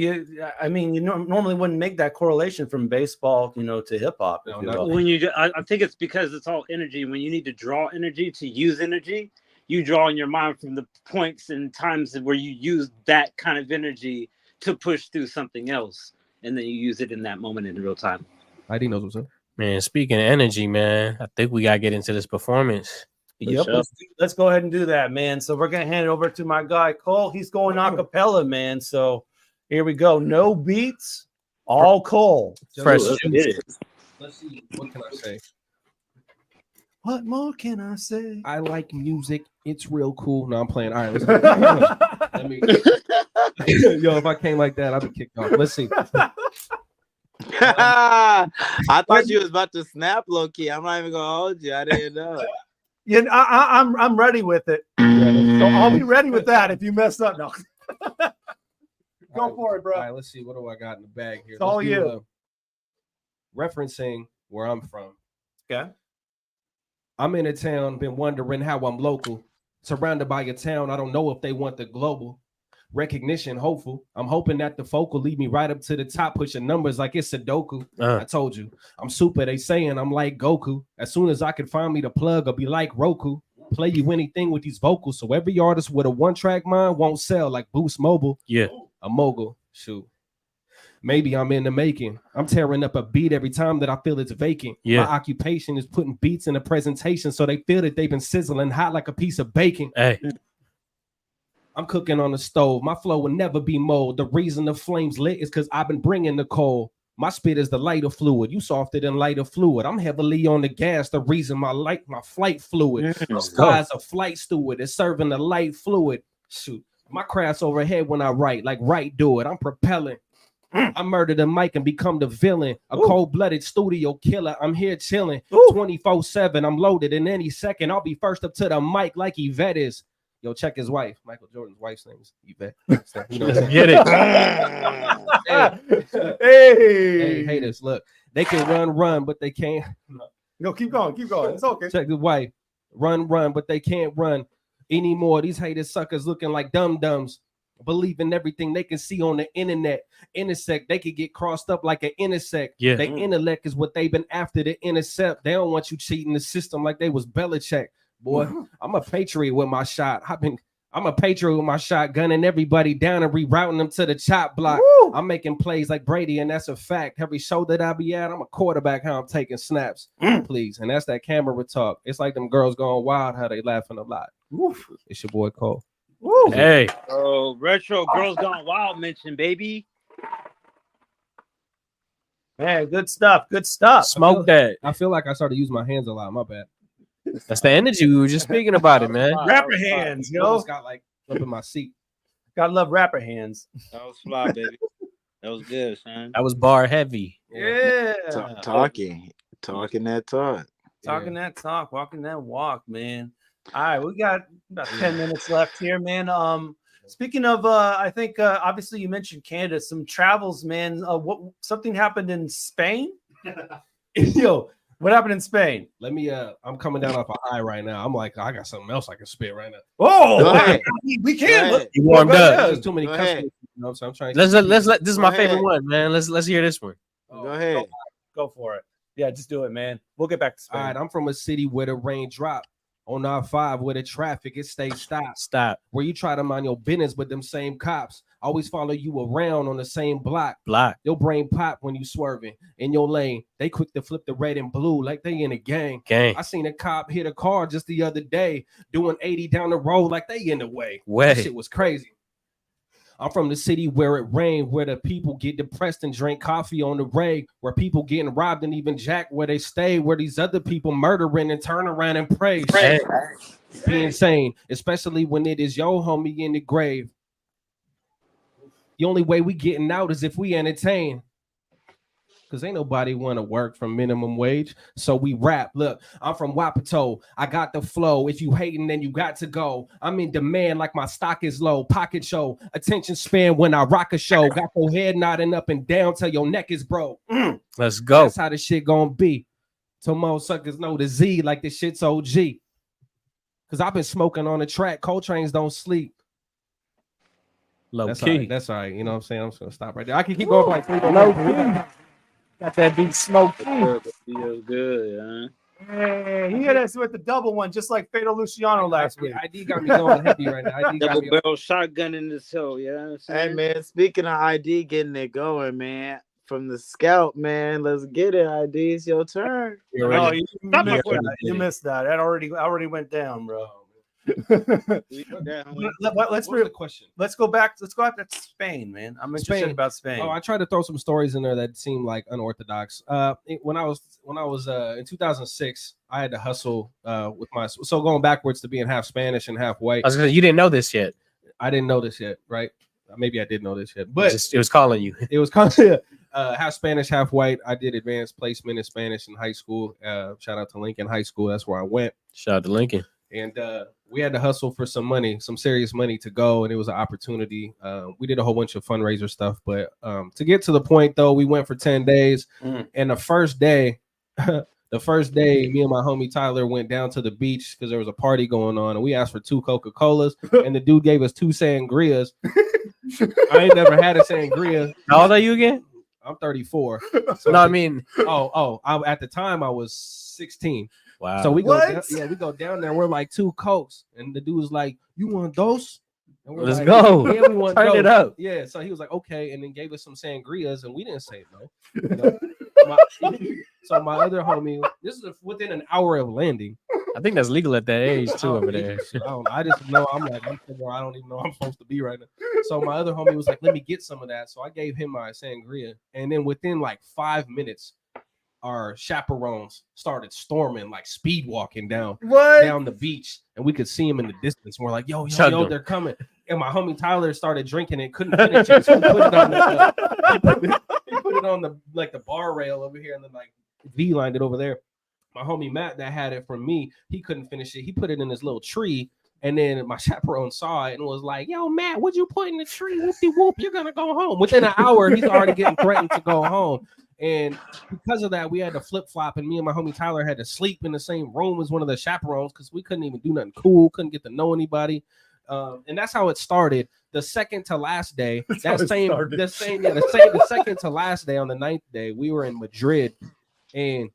[SPEAKER 8] I mean, you normally wouldn't make that correlation from baseball, to hip hop.
[SPEAKER 3] I think it's because it's all energy. When you need to draw energy to use energy, you draw in your mind from the points and times where you use that kind of energy to push through something else, and then you use it in that moment in real time.
[SPEAKER 5] ID knows what's up.
[SPEAKER 13] Man, speaking of energy, man, I think we gotta get into this performance.
[SPEAKER 8] Yep, let's go ahead and do that, man. So we're gonna hand it over to my guy Cole. He's going a cappella, man. So here we go. No beats, all Cole.
[SPEAKER 5] Fresh. Let's see. What can I say?
[SPEAKER 8] What more can I say?
[SPEAKER 5] I like music. It's real cool. No, I'm playing. All right, let me. Yo, if I came like that, I'd be kicked off. Let's see.
[SPEAKER 14] I thought you was about to snap, low key. I'm not even gonna hold you. I didn't know.
[SPEAKER 8] Yeah, I'm ready with it. So I'll be ready with that if you mess up. No. Go for it, bro.
[SPEAKER 5] All right, let's see. What do I got in the bag here?
[SPEAKER 8] It's all you.
[SPEAKER 5] Referencing where I'm from.
[SPEAKER 8] Okay.
[SPEAKER 5] I'm in a town, been wondering how I'm local. Surrounded by a town, I don't know if they want the global recognition, hopeful. I'm hoping that the folk will lead me right up to the top, pushing numbers like it's Sudoku. I told you, I'm super. They saying I'm like Goku. As soon as I can find me the plug, I'll be like Roku. Play you anything with these vocals. So every artist with a one-track mind won't sell like Boost Mobile.
[SPEAKER 13] Yeah.
[SPEAKER 5] A mogul. Shoot. Maybe I'm in the making. I'm tearing up a beat every time that I feel it's vacant.
[SPEAKER 13] Yeah.
[SPEAKER 5] My occupation is putting beats in a presentation so they feel that they've been sizzling hot like a piece of bacon.
[SPEAKER 13] Hey.
[SPEAKER 5] I'm cooking on the stove. My flow will never be mold. The reason the flames lit is because I've been bringing the coal. My spit is the lighter fluid. You softer than lighter fluid. I'm heavily on the gas. The reason my flight fluid. Sky's a flight steward. It's serving the light fluid. Shoot. My craft's overhead when I write. Like right, do it. I'm propelling. I murder the mic and become the villain. A cold-blooded studio killer. I'm here chilling 24/7. I'm loaded in any second. I'll be first up to the mic like Yvette is. Yo, check his wife. Michael Jordan's wife's name is Yvette. So,
[SPEAKER 13] Get it.
[SPEAKER 5] Hey, haters, look. They can run, but they can't.
[SPEAKER 8] No, keep going. It's okay.
[SPEAKER 5] Check the wife. Run, but they can't run anymore. These haters suckers looking like dum-dums. believe in everything they can see on the internet. Intersect, they could get crossed up like an intersect.
[SPEAKER 13] Yeah.
[SPEAKER 5] They intellect is what they've been after to intercept. They don't want you cheating the system like they was Belichick. Boy, I'm a patriot with my shot. I'm a patriot with my shot, gunning everybody down and rerouting them to the chop block. Woo! I'm making plays like Brady, and that's a fact. Every show that I be at, I'm a quarterback, how I'm taking snaps. Please. And that's that camera talk. It's like them girls going wild, how they laughing a lot. Woof. It's your boy Cole.
[SPEAKER 13] Woo. Hey.
[SPEAKER 3] Oh, retro girls gone wild mention, baby.
[SPEAKER 8] Man, good stuff. Good stuff.
[SPEAKER 13] Smoke that.
[SPEAKER 5] I feel like I started using my hands a lot. My bad.
[SPEAKER 13] That's the energy. We were just speaking about it, man.
[SPEAKER 8] Rapper hands, yo.
[SPEAKER 5] Almost got like up in my seat.
[SPEAKER 8] Gotta love rapper hands.
[SPEAKER 17] That was fly, baby. That was good, son.
[SPEAKER 13] That was bar heavy.
[SPEAKER 8] Yeah.
[SPEAKER 6] Talking that talk.
[SPEAKER 8] Talking that talk, walking that walk, man. All right, we got about 10 minutes left here, man. Speaking of, I think obviously you mentioned Canada, some travels, man. Something happened in Spain? Yo, what happened in Spain?
[SPEAKER 5] Let me. I'm coming down off a high right now. I'm like, I got something else I can spit right now.
[SPEAKER 8] Oh, we can.
[SPEAKER 13] You warmed up.
[SPEAKER 5] There's too many customers, you know, so I'm trying.
[SPEAKER 13] Let's let. This is my favorite one, man. Let's hear this one.
[SPEAKER 6] Go ahead.
[SPEAKER 8] Go for it. Yeah, just do it, man. We'll get back to Spain.
[SPEAKER 5] All right, I'm from a city where the rain drop. On R5 where the traffic it stays
[SPEAKER 13] stop.
[SPEAKER 5] Where you try to mind your business, but them same cops always follow you around on the same block. Your brain pop when you swerving in your lane. They quick to flip the red and blue like they in a gang. I seen a cop hit a car just the other day doing 80 down the road like they in the way. That shit was crazy. I'm from the city where it rained, where the people get depressed and drink coffee on the reg, where people getting robbed and even jacked where they stay, where these other people murdering and turn around and pray. Be insane, especially when it is your homie in the grave. The only way we getting out is if we entertain. Because ain't nobody want to work from minimum wage. So we rap. Look, I'm from Wapato. I got the flow. If you hating, then you got to go. I'm in demand like my stock is low. Pocket show. Attention span when I rock a show. Got your head nodding up and down till your neck is broke.
[SPEAKER 13] Let's go.
[SPEAKER 5] That's how the shit gonna be. So most suckers know the Z like this shit's OG. Because I've been smoking on the track. Cold trains don't sleep. That's
[SPEAKER 13] key.
[SPEAKER 5] All right. That's all right. You know what I'm saying? I'm just gonna stop right there. I can keep going for like 3
[SPEAKER 13] low key. Got that beat smoky.
[SPEAKER 17] Feels good, huh?
[SPEAKER 8] Hey, he hit us with the double one, just like Fatal Luciano last week.
[SPEAKER 5] ID got me going heavy right now. ID
[SPEAKER 17] Double barrel shotgun in the show, yeah.
[SPEAKER 6] Hey man, speaking of ID getting it going, man. From the scout, man. Let's get it, ID. It's your turn.
[SPEAKER 8] No, you missed that. That already went down, bro. Let's go back. Let's go out to Spain, man. I'm interested about Spain.
[SPEAKER 5] Oh, I tried to throw some stories in there that seemed like unorthodox. When I was in 2006, I had to hustle with my. So going backwards to being half Spanish and half white.
[SPEAKER 13] I was gonna say, you didn't know this yet.
[SPEAKER 5] I didn't know this yet, right? Maybe I did know this yet, but
[SPEAKER 13] it was calling you.
[SPEAKER 5] It was calling. Half Spanish, half white. I did advanced placement in Spanish in high school. Shout out to Lincoln High School. That's where I went.
[SPEAKER 13] Shout out to Lincoln.
[SPEAKER 5] And we had to hustle for some money, some serious money to go, and it was an opportunity. We did a whole bunch of fundraiser stuff, but to get to the point though, we went for 10 days, and the first day, me and my homie Tyler went down to the beach because there was a party going on, and we asked for 2 Coca-Colas, and the dude gave us 2 sangrias. I ain't never had a sangria.
[SPEAKER 13] How old are you again?
[SPEAKER 5] I'm 34.
[SPEAKER 13] So no, I mean,
[SPEAKER 5] at the time I was 16.
[SPEAKER 13] Wow.
[SPEAKER 5] So we go down there. We're like 2 Cokes, and the dude was like, "You want those?" And we're
[SPEAKER 13] Let's
[SPEAKER 5] like,
[SPEAKER 13] go.
[SPEAKER 5] Yeah, we want
[SPEAKER 13] Turn
[SPEAKER 5] those.
[SPEAKER 13] it up.
[SPEAKER 5] Yeah. So he was like, "Okay," and then gave us some sangrias, and we didn't say no. You know? So my other homie, this is within an hour of landing.
[SPEAKER 13] I think that's legal at that age too over there.
[SPEAKER 5] I just know I don't even know I'm supposed to be right now. So my other homie was like, "Let me get some of that." So I gave him my sangria, and then within like 5 minutes, our chaperones started storming, like speed walking down the beach, and we could see them in the distance. And we're like, yo, they're coming. And my homie Tyler started drinking and couldn't finish it. So he put it on the bar rail over here, and then like V-lined it over there. My homie Matt that had it from me, he couldn't finish it. He put it in this little tree, and then my chaperone saw it and was like, "Yo, Matt, what'd you put in the tree? Whoopty whoop, you're gonna go home." Within an hour, he's already getting threatened to go home. And because of that, we had to flip flop, and me and my homie Tyler had to sleep in the same room as one of the chaperones because we couldn't even do nothing cool, couldn't get to know anybody. And that's how it started. The second to last day, the second to last day on the 9th day, we were in Madrid, and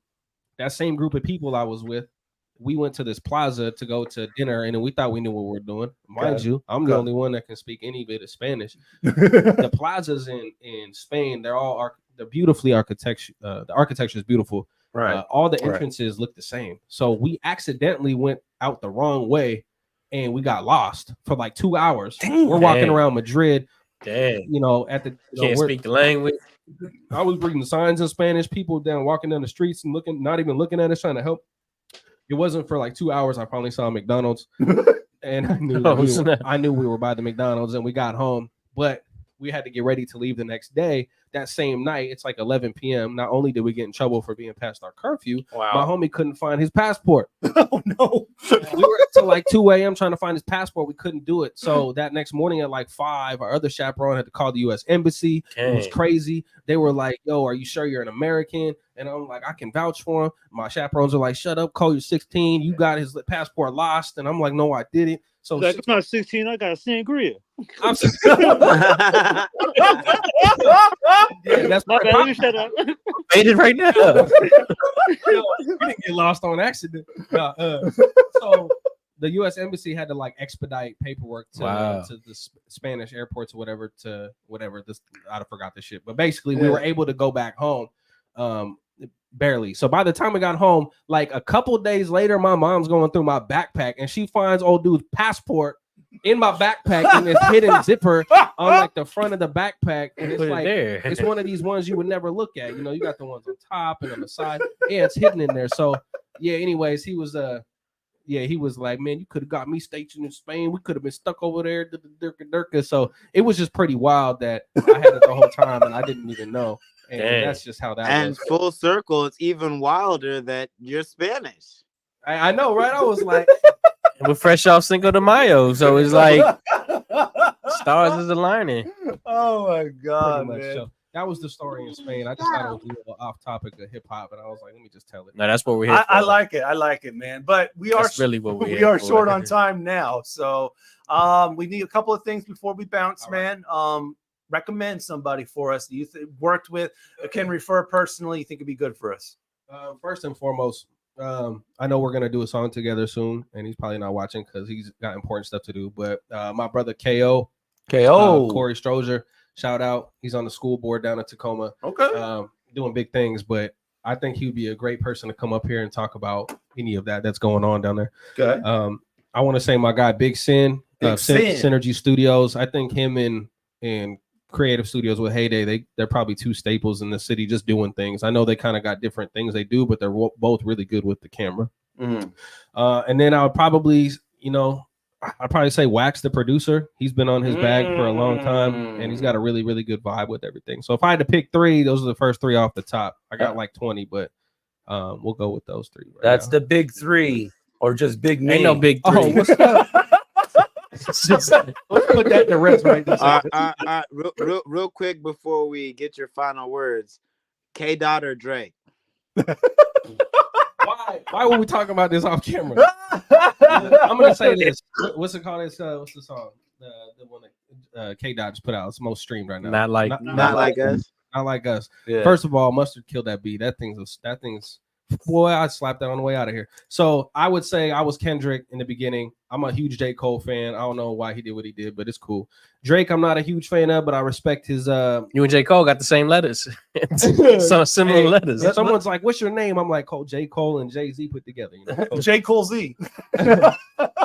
[SPEAKER 5] that same group of people I was with, we went to this plaza to go to dinner, and we thought we knew what we were doing. Mind you, I'm the only one that can speak any bit of Spanish. The plazas in Spain, they're beautifully architecture. The architecture is beautiful.
[SPEAKER 8] Right.
[SPEAKER 5] All the entrances look the same. So we accidentally went out the wrong way, and we got lost for like 2 hours. We're walking around Madrid.
[SPEAKER 13] Dang.
[SPEAKER 5] You know, at the
[SPEAKER 13] Can't speak the language.
[SPEAKER 5] I was reading the signs in Spanish. People walking down the streets and not even looking at us, trying to help. It wasn't for like 2 hours. I finally saw McDonald's, and I knew we were by the McDonald's, and we got home. But we had to get ready to leave the next day. That same night, it's like 11 p.m. Not only did we get in trouble for being past our curfew, my homie couldn't find his passport.
[SPEAKER 8] Oh no!
[SPEAKER 5] We were up till like 2 a.m. trying to find his passport. We couldn't do it. So that next morning at like 5, our other chaperone had to call the U.S. Embassy. It was crazy. They were like, "Yo, are you sure you're an American?" And I'm like, "I can vouch for him." My chaperones are like, "Shut up, Cole, you're 16. You got his passport lost." And I'm like, "No, I didn't." So
[SPEAKER 3] like, it's not 16. I got a sangria.
[SPEAKER 5] I'm yeah, that's my
[SPEAKER 3] bad. Let me shut up.
[SPEAKER 13] Faded right now.
[SPEAKER 5] You didn't get lost on accident. So the U.S. Embassy had to like expedite paperwork to the Spanish airports or whatever I forgot the shit. But basically, we were able to go back home. Barely. So by the time we got home, like a couple days later, my mom's going through my backpack and she finds old dude's passport in my backpack in this hidden zipper on like the front of the backpack. And it's like it's one of these ones you would never look at. You know, you got the ones on top and on the side. Yeah, it's hidden in there. So yeah, anyways, he was like, "Man, you could have got me stationed in Spain. We could have been stuck over there." So it was just pretty wild that I had it the whole time and I didn't even know. And that's just how that
[SPEAKER 6] and
[SPEAKER 5] was.
[SPEAKER 6] Full circle, it's even wilder that you're Spanish.
[SPEAKER 5] I know, right? I was like,
[SPEAKER 13] we're fresh off Cinco de Mayo, so it's like stars is aligning.
[SPEAKER 8] Oh my god, man.
[SPEAKER 5] So that was the story in Spain. I just thought it was a little off topic of hip hop, and I was like, let me just tell it.
[SPEAKER 13] No, that's what we're here for.
[SPEAKER 8] I like it, man. But we are
[SPEAKER 13] really what
[SPEAKER 8] we are short on time now, so we need a couple of things before we bounce, man. Recommend somebody for us that you worked with, can refer personally, you think it'd be good for us?
[SPEAKER 5] First and foremost, I know we're gonna do a song together soon, and he's probably not watching because he's got important stuff to do. But my brother Corey Strozier, shout out. He's on the school board down in Tacoma.
[SPEAKER 8] Okay,
[SPEAKER 5] doing big things. But I think he would be a great person to come up here and talk about any of that's going on down there.
[SPEAKER 8] Okay.
[SPEAKER 5] I want to say my guy Big Sin, Synergy Studios. I think him and Creative Studios with Hayday, they're probably two staples in the city just doing things. I know they kind of got different things they do, but they're both really good with the camera. And then I would probably, I'd probably say Wax, the producer. He's been on his bag for a long time, and he's got a really, really good vibe with everything. So if I had to pick 3, those are the first 3 off the top. I got like 20, but we'll go with those 3.
[SPEAKER 8] That's the big 3, or just big name.
[SPEAKER 13] Ain't no big 3.
[SPEAKER 5] Oh, what's up? Let's put that to rest right now.
[SPEAKER 6] Real quick before we get your final words, K Dot or Drake?
[SPEAKER 5] Why were we talking about this off camera? I'm gonna say this. What's it called? What's the song? The one that K Dot just put out. It's most streamed right now.
[SPEAKER 13] Not like
[SPEAKER 6] us.
[SPEAKER 5] Not like us.
[SPEAKER 8] Yeah.
[SPEAKER 5] First of all, Mustard killed that beat. That thing's. Boy, I'd slap that on the way out of here. So I would say I was Kendrick in the beginning. I'm a huge J. Cole fan. I don't know why he did what he did, but it's cool. Drake, I'm not a huge fan of, but I respect his.
[SPEAKER 13] You and J. Cole got the same letters. Some similar letters.
[SPEAKER 5] Someone's like, "What's your name?" I'm like, J. Cole and Jay-Z put together.
[SPEAKER 8] J. Cole Z.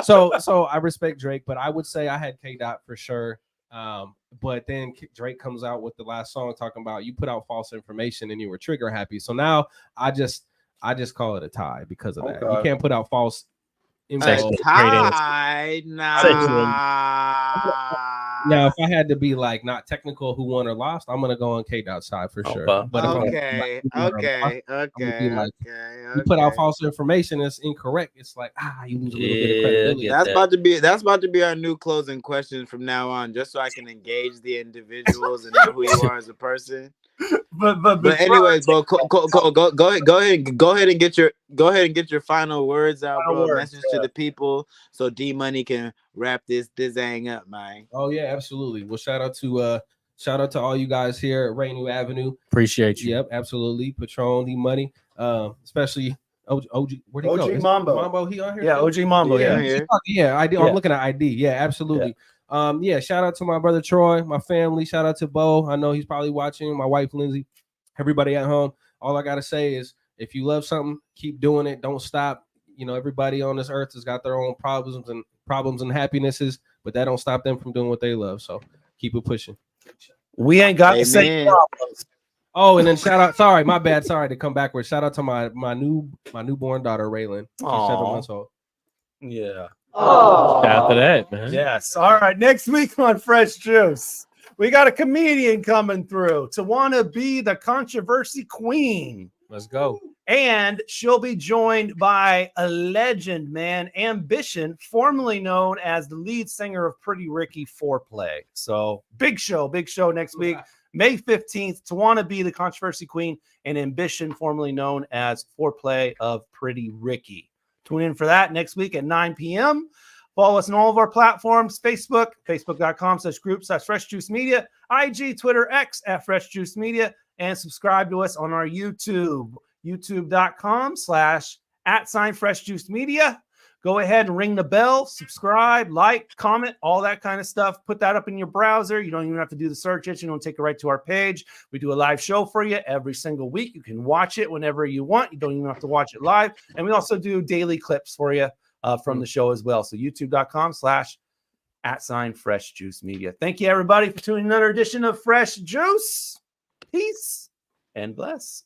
[SPEAKER 5] So I respect Drake, but I would say I had K. Dot for sure. But then Drake comes out with the last song talking about you put out false information and you were trigger happy. So now I just call it a tie because of that. You can't put out false information.
[SPEAKER 6] Tie?
[SPEAKER 5] Now, if I had to be like not technical who won or lost, I'm gonna go on K Dot side for sure. But
[SPEAKER 6] okay.
[SPEAKER 5] You put out false information that's incorrect. It's like you lose a little bit of credibility.
[SPEAKER 6] That's about to be our new closing question from now on, just so I can engage the individuals and know who you are as a person. But anyways, bro, go ahead and get your final words out, bro. Message to the people so D Money can wrap this hang up, man.
[SPEAKER 5] Oh yeah, absolutely. Well, shout out to all you guys here at Rainier Avenue.
[SPEAKER 13] Appreciate you.
[SPEAKER 5] Yep, absolutely. Patron, D Money, especially OG. Where'd he go?
[SPEAKER 8] OG Mambo.
[SPEAKER 5] Mambo, he on here?
[SPEAKER 8] Yeah, OG Mambo.
[SPEAKER 5] Yeah, ID. I'm looking at ID. Yeah, absolutely. Yeah. Shout out to my brother Troy, my family. Shout out to Bo. I know he's probably watching. My wife Lindsay. Everybody at home. All I gotta say is, if you love something, keep doing it. Don't stop. You know, everybody on this earth has got their own problems and happinesses, but that don't stop them from doing what they love. So keep it pushing.
[SPEAKER 8] We ain't got the same problems.
[SPEAKER 5] Oh, and then shout out. Sorry, my bad. Sorry to come backwards. Shout out to my newborn daughter Raylan. She's 7 months old.
[SPEAKER 8] Yeah.
[SPEAKER 13] Shout out to that, man.
[SPEAKER 8] Yes. All right. Next week on Fresh Juice, we got a comedian coming through to want to be the controversy queen.
[SPEAKER 13] Let's go.
[SPEAKER 8] And she'll be joined by a legend, man, Ambition, formerly known as the lead singer of Pretty Ricky Foreplay. So big show next week, May 15th, to want to be the controversy queen, and Ambition, formerly known as Foreplay of Pretty Ricky. Tune in for that next week at 9 p.m. Follow us on all of our platforms: Facebook, facebook.com/group/FreshJuiceMedia, IG, Twitter, X @FreshJuiceMedia, and subscribe to us on our YouTube, youtube.com/@FreshJuiceMedia. Go ahead and ring the bell, subscribe, like, comment, all that kind of stuff. Put that up in your browser. You don't even have to do the search engine. It'll take you right to our page. We do a live show for you every single week. You can watch it whenever you want. You don't even have to watch it live. And we also do daily clips for you from the show as well. So youtube.com/@FreshJuiceMedia. Thank you, everybody, for tuning in another edition of Fresh Juice. Peace and bless.